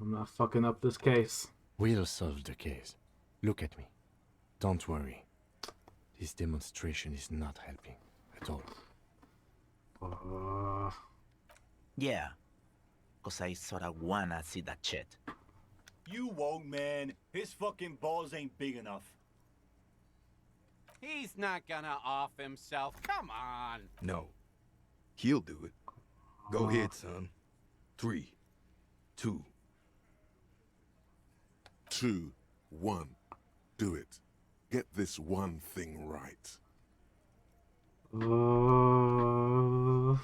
I'm not fucking up this case. We'll solve the case. Look at me. Don't worry. This demonstration is not helping at all. Yeah. Cause I sorta wanna see that shit. You won't, man. His fucking balls ain't big enough. He's not gonna off himself. Come on. No. He'll do it. Go ahead, son. 3, 2. 2, 1. Do it. Get this one thing right. No.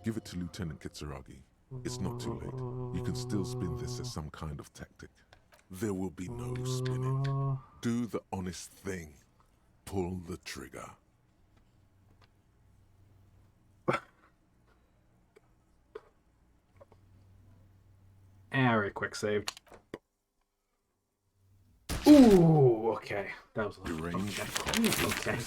Give it to Lieutenant Kitsuragi. It's not too late. You can still spin this as some kind of tactic. There will be no spinning. Do the honest thing. Pull the trigger. Alright, quick save. Ooh, okay. That was deranged. Okay.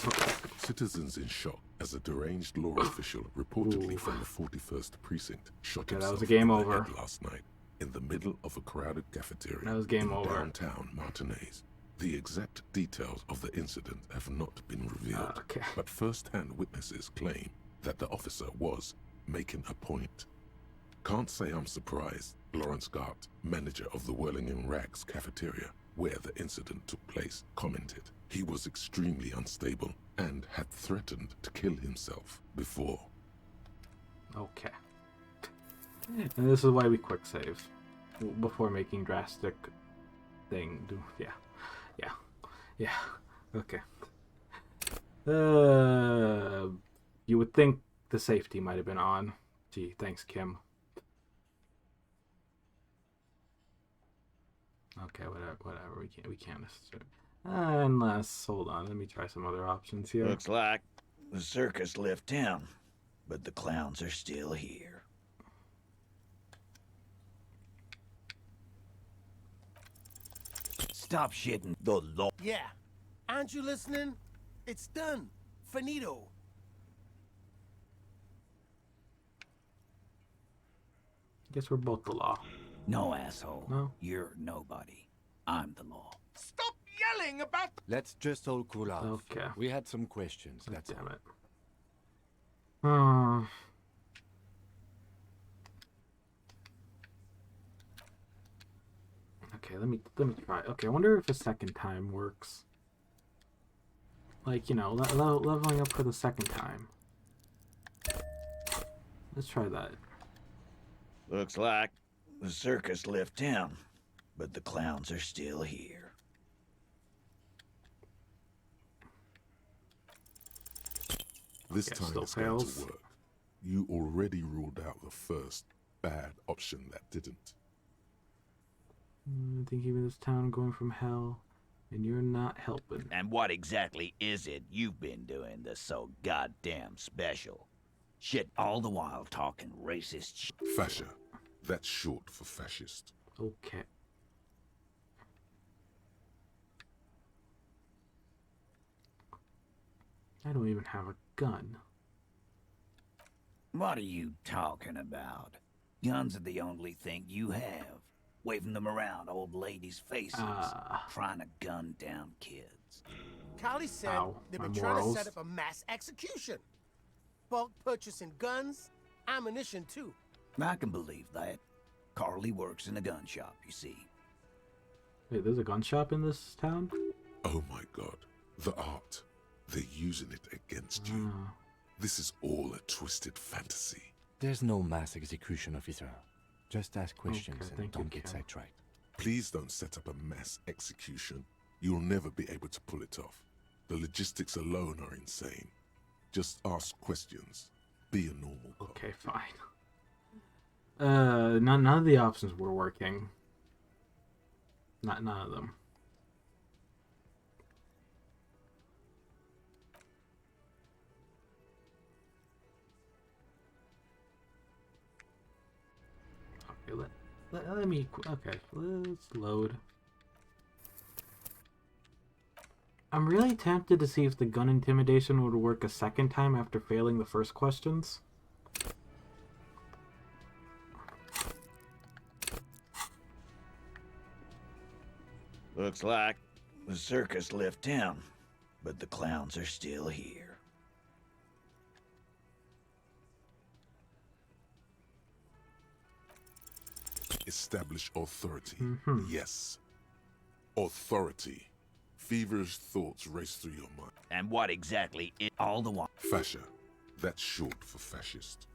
Citizens in shock as a deranged law official, reportedly from the 41st precinct, shot himself that was a game in the over. head last night in the middle of a crowded cafeteria. That was game in over. downtown Martinez. The exact details of the incident have not been revealed, but first-hand witnesses claim that the officer was making a point. Can't say I'm surprised Lawrence Gart, manager of the Whirling in Rags cafeteria, where the incident took place, commented he was extremely unstable and had threatened to kill himself before. Okay. And this is why we quick save before making drastic thing. Yeah. Okay. You would think the safety might have been on. Gee, thanks, Kim. Okay, whatever. We can't necessarily. Unless, hold on, let me try some other options here. Looks like the circus left town, but the clowns are still here. Stop shitting the law. Yeah. Aren't you listening? It's done. Finito. Guess we're both the law. No, asshole. No? You're nobody. I'm the law. Stop yelling about the... Let's just all cool off. Okay. We had some questions, that's Damn all. it. Okay, let me try. Okay, I wonder if a second time works. Like, you know, leveling up for the second time. Let's try that. Looks like the circus left town, but the clowns are still here. This Okay, time still it's going fails. to work. You already ruled out the first bad option that didn't. I think even this town going from hell, and you're not helping. And what exactly is it you've been doing that's so goddamn special? Shit, all the while talking racist shit. Fascia. That's short for fascist. Okay. I don't even have a gun. What are you talking about? Guns are the only thing you have. Waving them around old ladies' faces, trying to gun down kids. Callie said they've been my trying to morals. set up a mass execution. Bulk purchasing guns, ammunition too. I can believe that. Carly works in a gun shop, you see. Wait, there's a gun shop in this town? Oh my god. The art. They're using it against you. This is all a twisted fantasy. There's no mass execution, officer. Just ask questions and thank you, don't get Kim. sidetracked. Please don't set up a mass execution. You'll never be able to pull it off. The logistics alone are insane. Just ask questions. Be a normal cop. Okay, fine. None of the options were working. None of them. Okay, let me. Okay, let's load. I'm really tempted to see if the gun intimidation would work a second time after failing the first questions. Looks like the circus left town, but the clowns are still here. Establish authority. Yes. Authority. Feverish thoughts race through your mind. And what exactly is all the while? Fascia. That's short for fascist.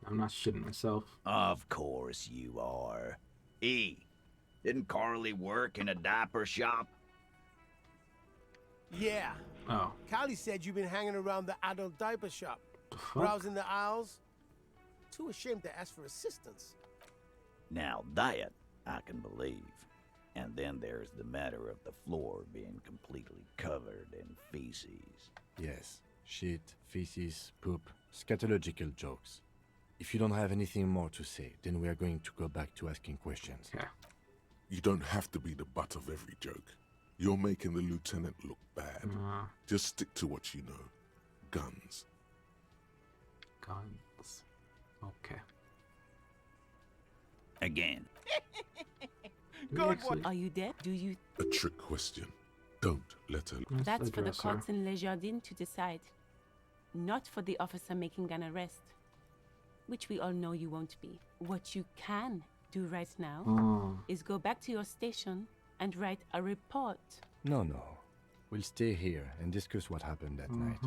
I'm not shitting myself. Of course you are. E, didn't Carly work in a diaper shop? Yeah. Oh. Callie said you've been hanging around the adult diaper shop, Fuck. browsing the aisles. Too ashamed to ask for assistance. Now that I can believe. And then there's the matter of the floor being completely covered in feces. Yes. Shit, feces, poop, scatological jokes. If you don't have anything more to say, then we are going to go back to asking questions. Yeah. You don't have to be the butt of every joke. You're making the lieutenant look bad. Just stick to what you know. Guns. Guns. Okay. Again. Good one. Are you dead? Do you? A trick question. Don't let her... That's for the courts in Les Jardins to decide. Not for the officer making an arrest. which we all know you won't be. What you can do right now is go back to your station and write a report. No. We'll stay here and discuss what happened that night.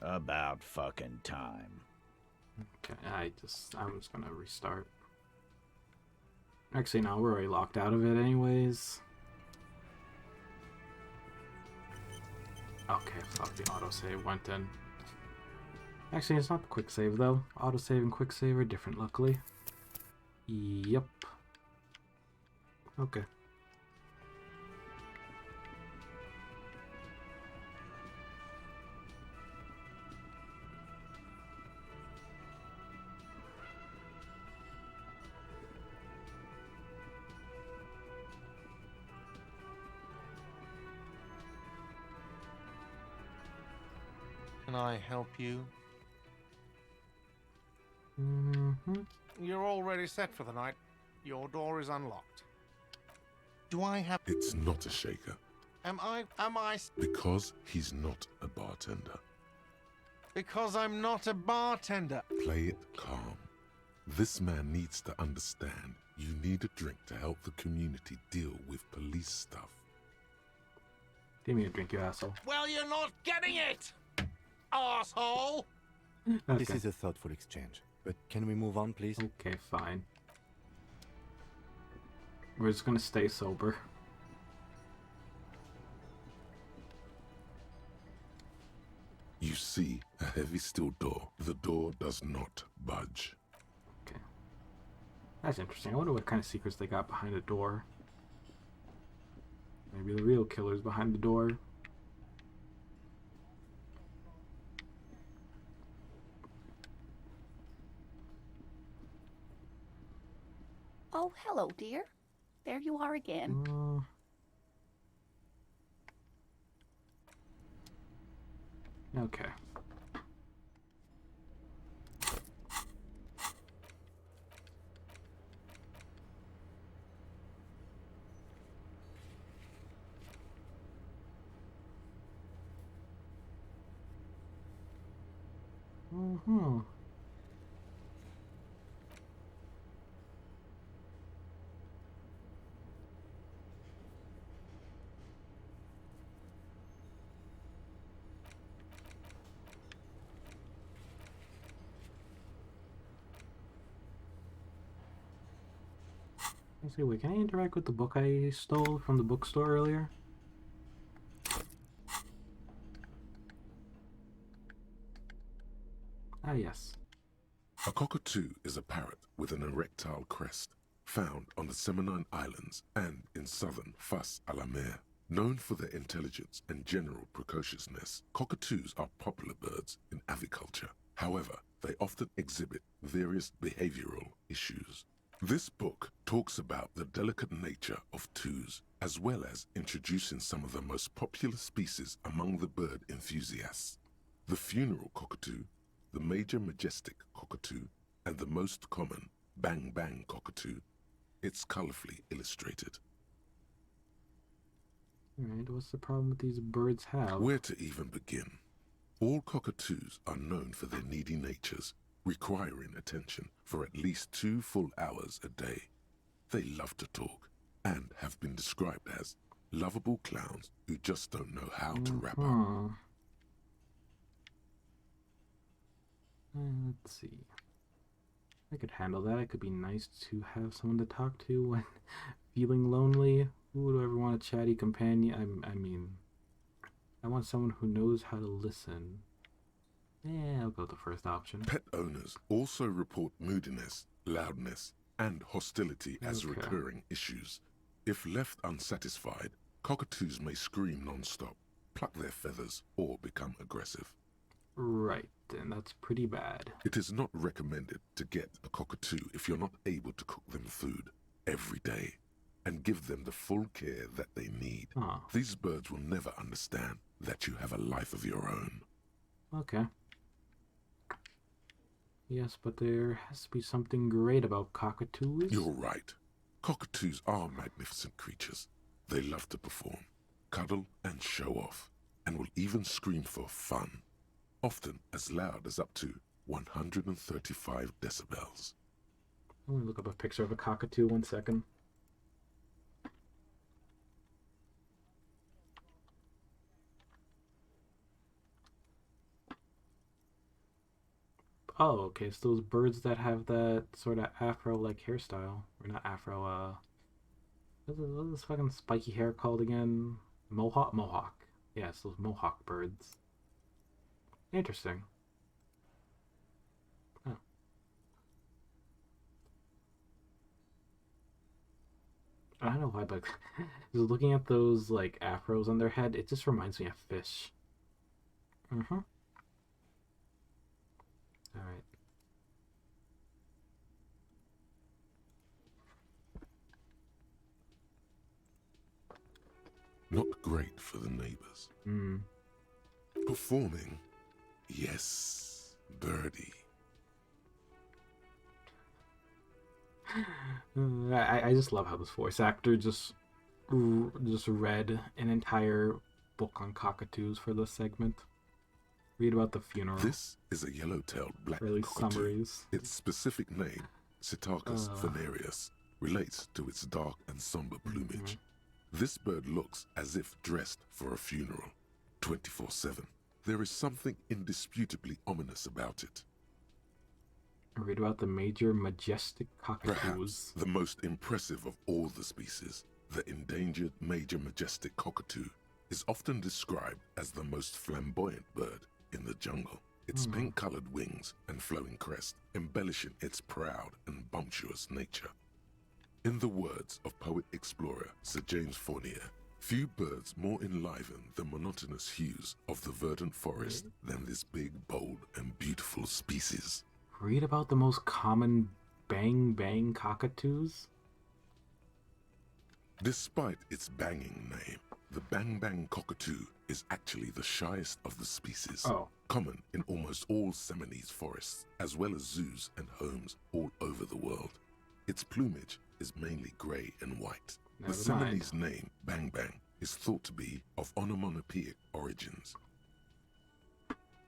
About fucking time. Okay, I'm just gonna restart. Actually, no, we're already locked out of it anyways. Okay, fuck, the autosave went in. Actually, it's not the quick save though. Autosave and quick save are different, luckily. Yep. Okay. Can I help you? Mm-hmm. You're already set for the night. Your door is unlocked. Do I have... It's not a shaker. Am I... Because he's not a bartender. Because I'm not a bartender. Play it calm. This man needs to understand you need a drink to help the community deal with police stuff. Give me a drink, you asshole. Well, you're not getting it! Asshole! Okay. This is a thoughtful exchange, but can we move on, please? Okay, fine. We're just gonna stay sober. You see a heavy steel door. The door does not budge. Okay. That's interesting. I wonder what kind of secrets they got behind the door. Maybe the real killer's behind the door. Oh, hello, dear. There you are again. Okay. Mm-hmm. Let's see, wait, can I interact with the book I stole from the bookstore earlier? Ah, yes. A cockatoo is a parrot with an erectile crest, found on the Seminole Islands and in southern Fas a la Mer. Known for their intelligence and general precociousness, cockatoos are popular birds in aviculture. However, they often exhibit various behavioral issues. This book talks about the delicate nature of toos, as well as introducing some of the most popular species among the bird enthusiasts. The funeral cockatoo, the major majestic cockatoo, and the most common bang bang cockatoo. It's colorfully illustrated. Alright, what's the problem with these birds have? Where to even begin? All cockatoos are known for their needy natures, requiring attention for at least 2 full hours a day. They love to talk, and have been described as lovable clowns who just don't know how to wrap up. Let's see. I could handle that. It could be nice to have someone to talk to when feeling lonely. Who do I ever want a chatty companion? I mean, I want someone who knows how to listen. Yeah, I'll go with the first option. Pet owners also report moodiness, loudness, and hostility as recurring issues. If left unsatisfied, cockatoos may scream non-stop, pluck their feathers, or become aggressive. Right, and that's pretty bad. It is not recommended to get a cockatoo if you're not able to cook them food every day and give them the full care that they need. These birds will never understand that you have a life of your own. Okay. Yes, but there has to be something great about cockatoos. You're right. Cockatoos are magnificent creatures. They love to perform, cuddle, and show off, and will even scream for fun, often as loud as up to 135 decibels. I'm gonna look up a picture of a cockatoo 1 second. Oh, okay, it's those birds that have that sort of afro-like hairstyle. Or not afro, what is this fucking spiky hair called again? Mohawk? Mohawk. Yeah, it's those mohawk birds. Interesting. Oh. I don't know why, but just looking at those, like, afros on their head, it just reminds me of fish. Mm-hmm. Alright. Not great for the neighbors. Performing, yes, birdie. I just love how this voice actor just read an entire book on cockatoos for this segment. Read about the funeral. This is a yellow-tailed black really cockatoo. Summaries. Its specific name, Psittacus venereus, relates to its dark and somber plumage. This bird looks as if dressed for a funeral, 24/7. There is something indisputably ominous about it. Read about the major majestic cockatoos. Perhaps the most impressive of all the species, the endangered major majestic cockatoo, is often described as the most flamboyant bird in the jungle. Its pink-colored wings and flowing crest embellishing its proud and bumptious nature. In the words of poet-explorer Sir James Fournier, few birds more enliven the monotonous hues of the verdant forest than this big, bold, and beautiful species. Read about the most common bang-bang cockatoos? Despite its banging name, the bang-bang cockatoo is actually the shyest of the species, common in almost all Seminoles forests, as well as zoos and homes all over the world. Its plumage is mainly grey and white. The Seminoles name, Bang Bang, is thought to be of onomatopoeic origins.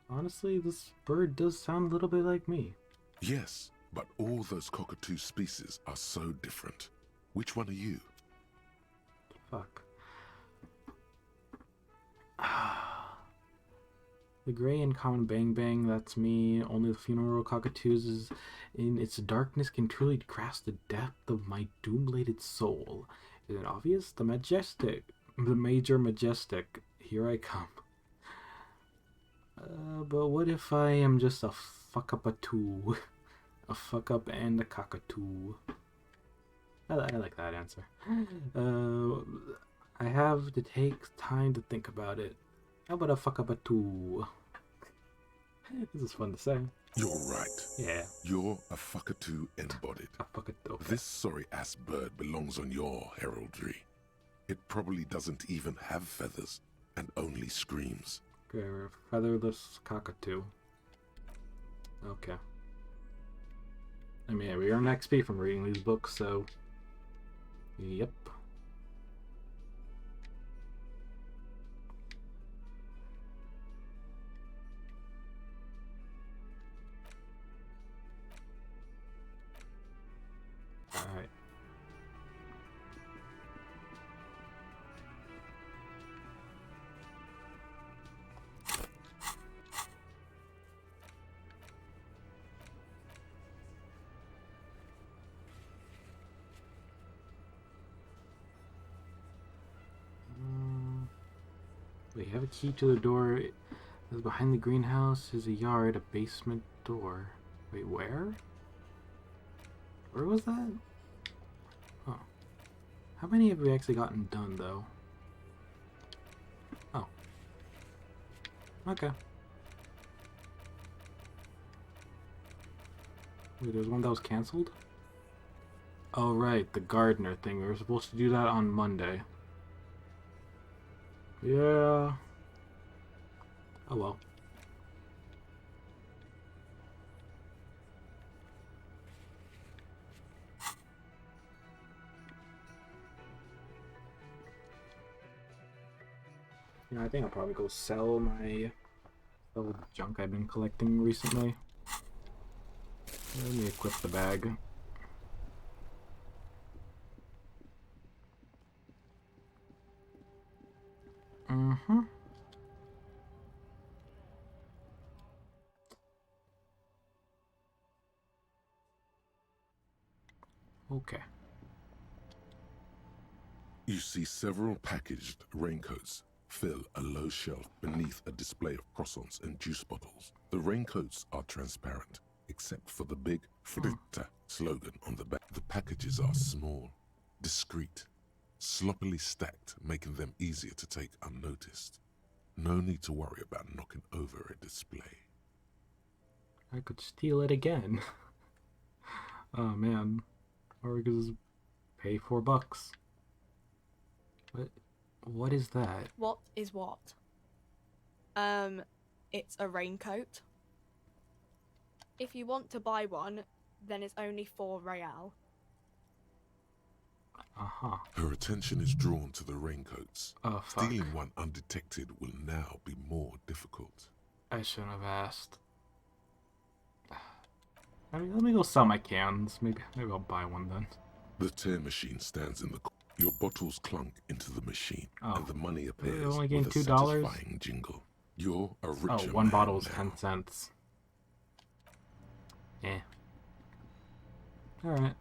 Honestly, this bird does sound a little bit like me. Yes, but all those cockatoo species are so different. Which one are you? Fuck. The gray and common bang bang, that's me. Only the funeral cockatoos is in its darkness can truly grasp the depth of my doom-laden soul. Is it obvious? The majestic, the major majestic, here I come. But what if I am just a fuck-up-a-too? A fuck-up and a cockatoo. I like that answer. I have to take time to think about it. How about a fuck-up-a-too? This is fun to say. You're right. Yeah. You're a fuckatoo embodied. A fuckatoo. Okay. This sorry-ass bird belongs on your heraldry. It probably doesn't even have feathers and only screams. Okay, we're a featherless cockatoo. Okay. I mean, we earn XP from reading these books, so... Yep. Alright. We have a key to the door. Behind the greenhouse is a yard, a basement door. Wait, where? Where was that? Oh. How many have we actually gotten done, though? Oh. Okay. Wait, there's one that was canceled? Oh, right, the gardener thing. We were supposed to do that on Monday. Yeah. Oh well. You know, I think I'll probably go sell my junk I've been collecting recently. Let me equip the bag. Mm-hmm. Okay. You see several packaged raincoats fill a low shelf beneath a display of croissants and juice bottles. The raincoats are transparent, except for the big Fritta slogan on the back. The packages are small, discreet, sloppily stacked, making them easier to take unnoticed. No need to worry about knocking over a display. I could steal it again. Oh man. Or we could just pay $4. What is that? What is what? It's a raincoat. If you want to buy one, then it's only 4 real. Uh-huh. Her attention is drawn to the raincoats. Oh, fuck. Stealing one undetected will now be more difficult. I shouldn't have asked. I mean, let me go sell my cans. Maybe I'll buy one then. The tear machine stands in the corner. Your bottles clunk into the machine, and the money appears only with getting a $2? satisfying jingle. You're a richer Oh, one man bottle is now. 10 cents. Eh. Alright.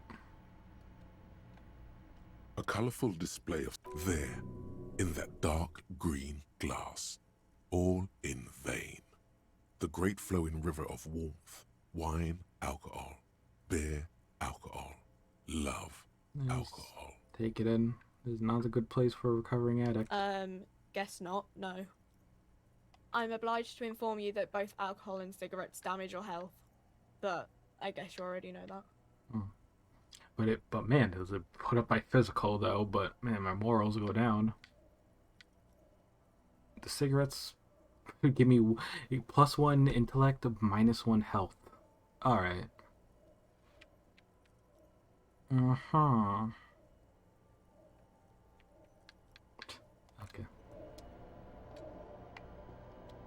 A colorful display of there, in that dark green glass, all in vain. The great flowing river of warmth, wine, alcohol, beer, alcohol, love, alcohol. Take it in. This is not a good place for a recovering addict. Guess not, no. I'm obliged to inform you that both alcohol and cigarettes damage your health. But I guess you already know that. But man, does it put up my physical though, but man, my morals go down. The cigarettes give me +1 intellect, -1 health. Alright. Uh-huh. Okay.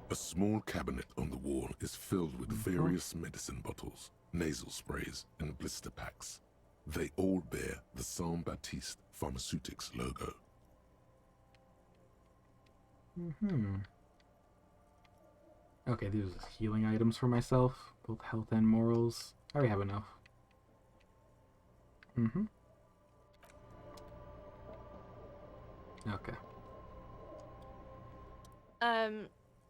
A small cabinet on the wall is filled with various medicine bottles, nasal sprays, and blister packs. They all bear the Saint Baptiste Pharmaceutics logo. Okay, these are healing items for myself, both health and morals. I already have enough. Okay.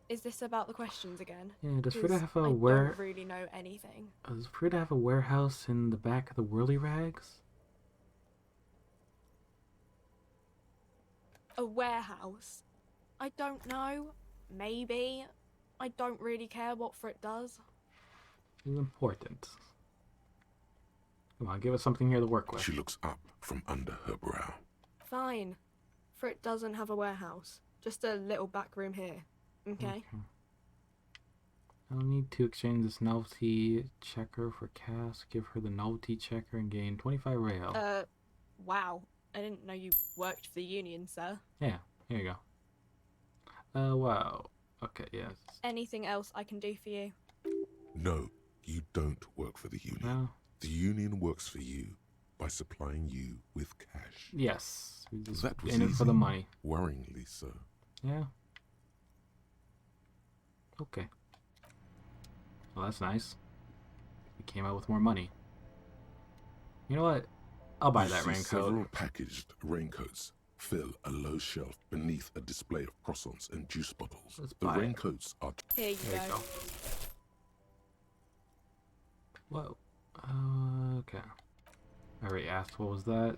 Is this about the questions again? Yeah, does 'Cause Frida have a I don't really know anything. Does Frida have a warehouse in the back of the Whirly Rags? A warehouse? I don't know. Maybe. I don't really care what Frit does. It's important. Come on, give us something here to work with. She looks up from under her brow. Fine. Frit doesn't have a warehouse. Just a little back room here. Okay? I'll need to exchange this novelty checker for Cass, give her the novelty checker, and gain 25 real. Wow. I didn't know you worked for the union, sir. Yeah, here you go. Wow. Okay, yes. Anything else I can do for you? No, you don't work for the union. No. The union works for you by supplying you with cash. Yes. We just That was in it for easy. the money. Worryingly so. Yeah. Okay. Well, that's nice. We came out with more money. You know what? I'll buy that raincoat. Several packaged raincoats fill a low shelf beneath a display of croissants and juice bottles. The buy it. raincoats are... Here you go. Whoa. Okay. I already asked what was that.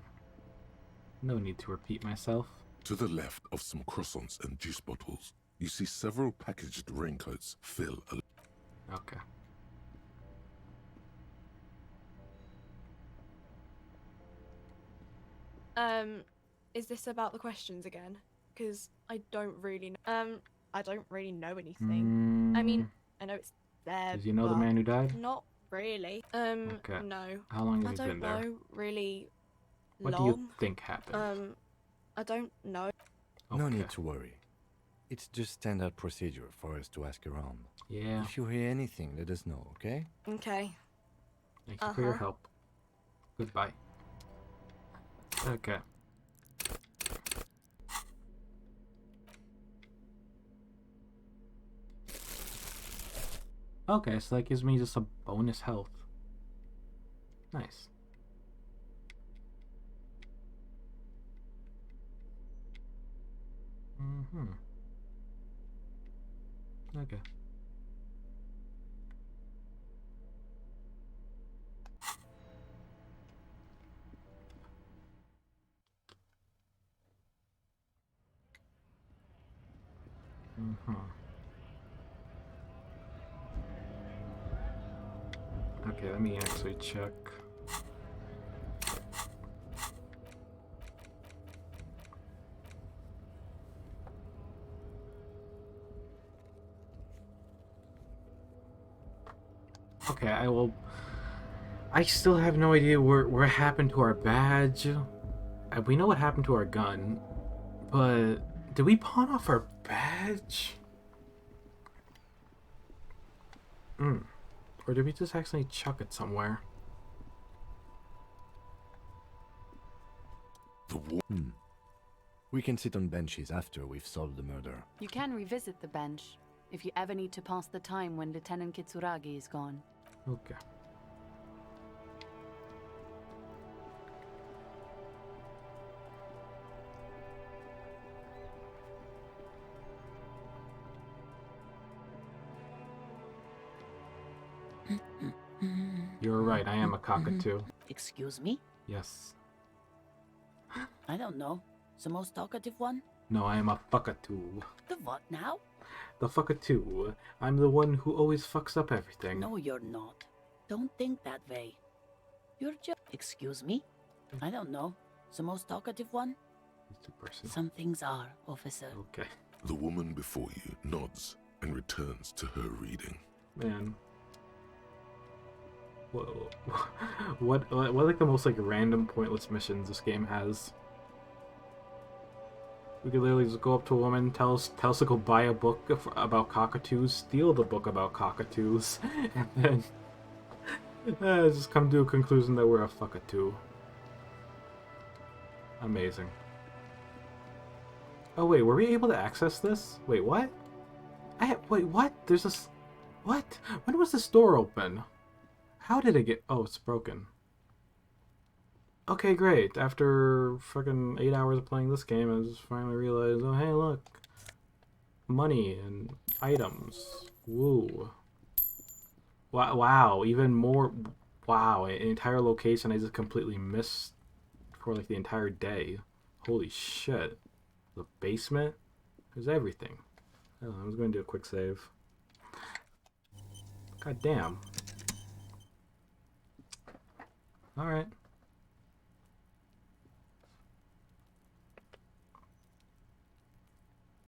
No need to repeat myself. To the left of some croissants and juice bottles, you see several packaged raincoats fill a... Okay. Is this about the questions again? Because I don't really know. I don't really know anything. I mean, I know it's there, Did you know the but man who died? Not really. Okay. No. How long I has he don't been there? know really What long. do you think happened? I don't know. No need to worry. It's just standard procedure for us to ask around. Yeah. If you hear anything, let us know, okay? Okay. Thank you for your help. Goodbye. Okay. Okay, so that gives me just a bonus health. Nice. Okay. Okay, let me actually check. Okay, I will. I still have no idea what happened to our badge. We know what happened to our gun, but did we pawn off our badge? Or did we just accidentally chuck it somewhere? We can sit on benches after we've solved the murder. You can revisit the bench if you ever need to pass the time when Lieutenant Kitsuragi is gone. Okay. You're right, I am a cockatoo. Excuse me? Yes. I don't know. The most talkative one? No, I am a fuckatoo. The what now? The fuckatoo. I'm the one who always fucks up everything. No, you're not. Don't think that way. You're just... Excuse me? I don't know. The most talkative one? Some things are, officer. Okay. The woman before you nods and returns to her reading. Man. What like the most like random pointless missions this game has? We could literally just go up to a woman, tell us to go buy a book about cockatoos, steal the book about cockatoos, and then just come to a conclusion that we're a fuckatoo. Amazing. Oh wait, were we able to access this? Wait, what? Wait, what? There's this... What? When was this door open? How did it get... Oh, it's broken. Okay, great. After fucking 8 hours of playing this game, I just finally realized, oh, hey, look. Money and items. Woo. Wow, even more... Wow, an entire location I just completely missed for, like, the entire day. Holy shit. The basement? There's everything. I don't know, I was going to do a quick save. God damn. Alright.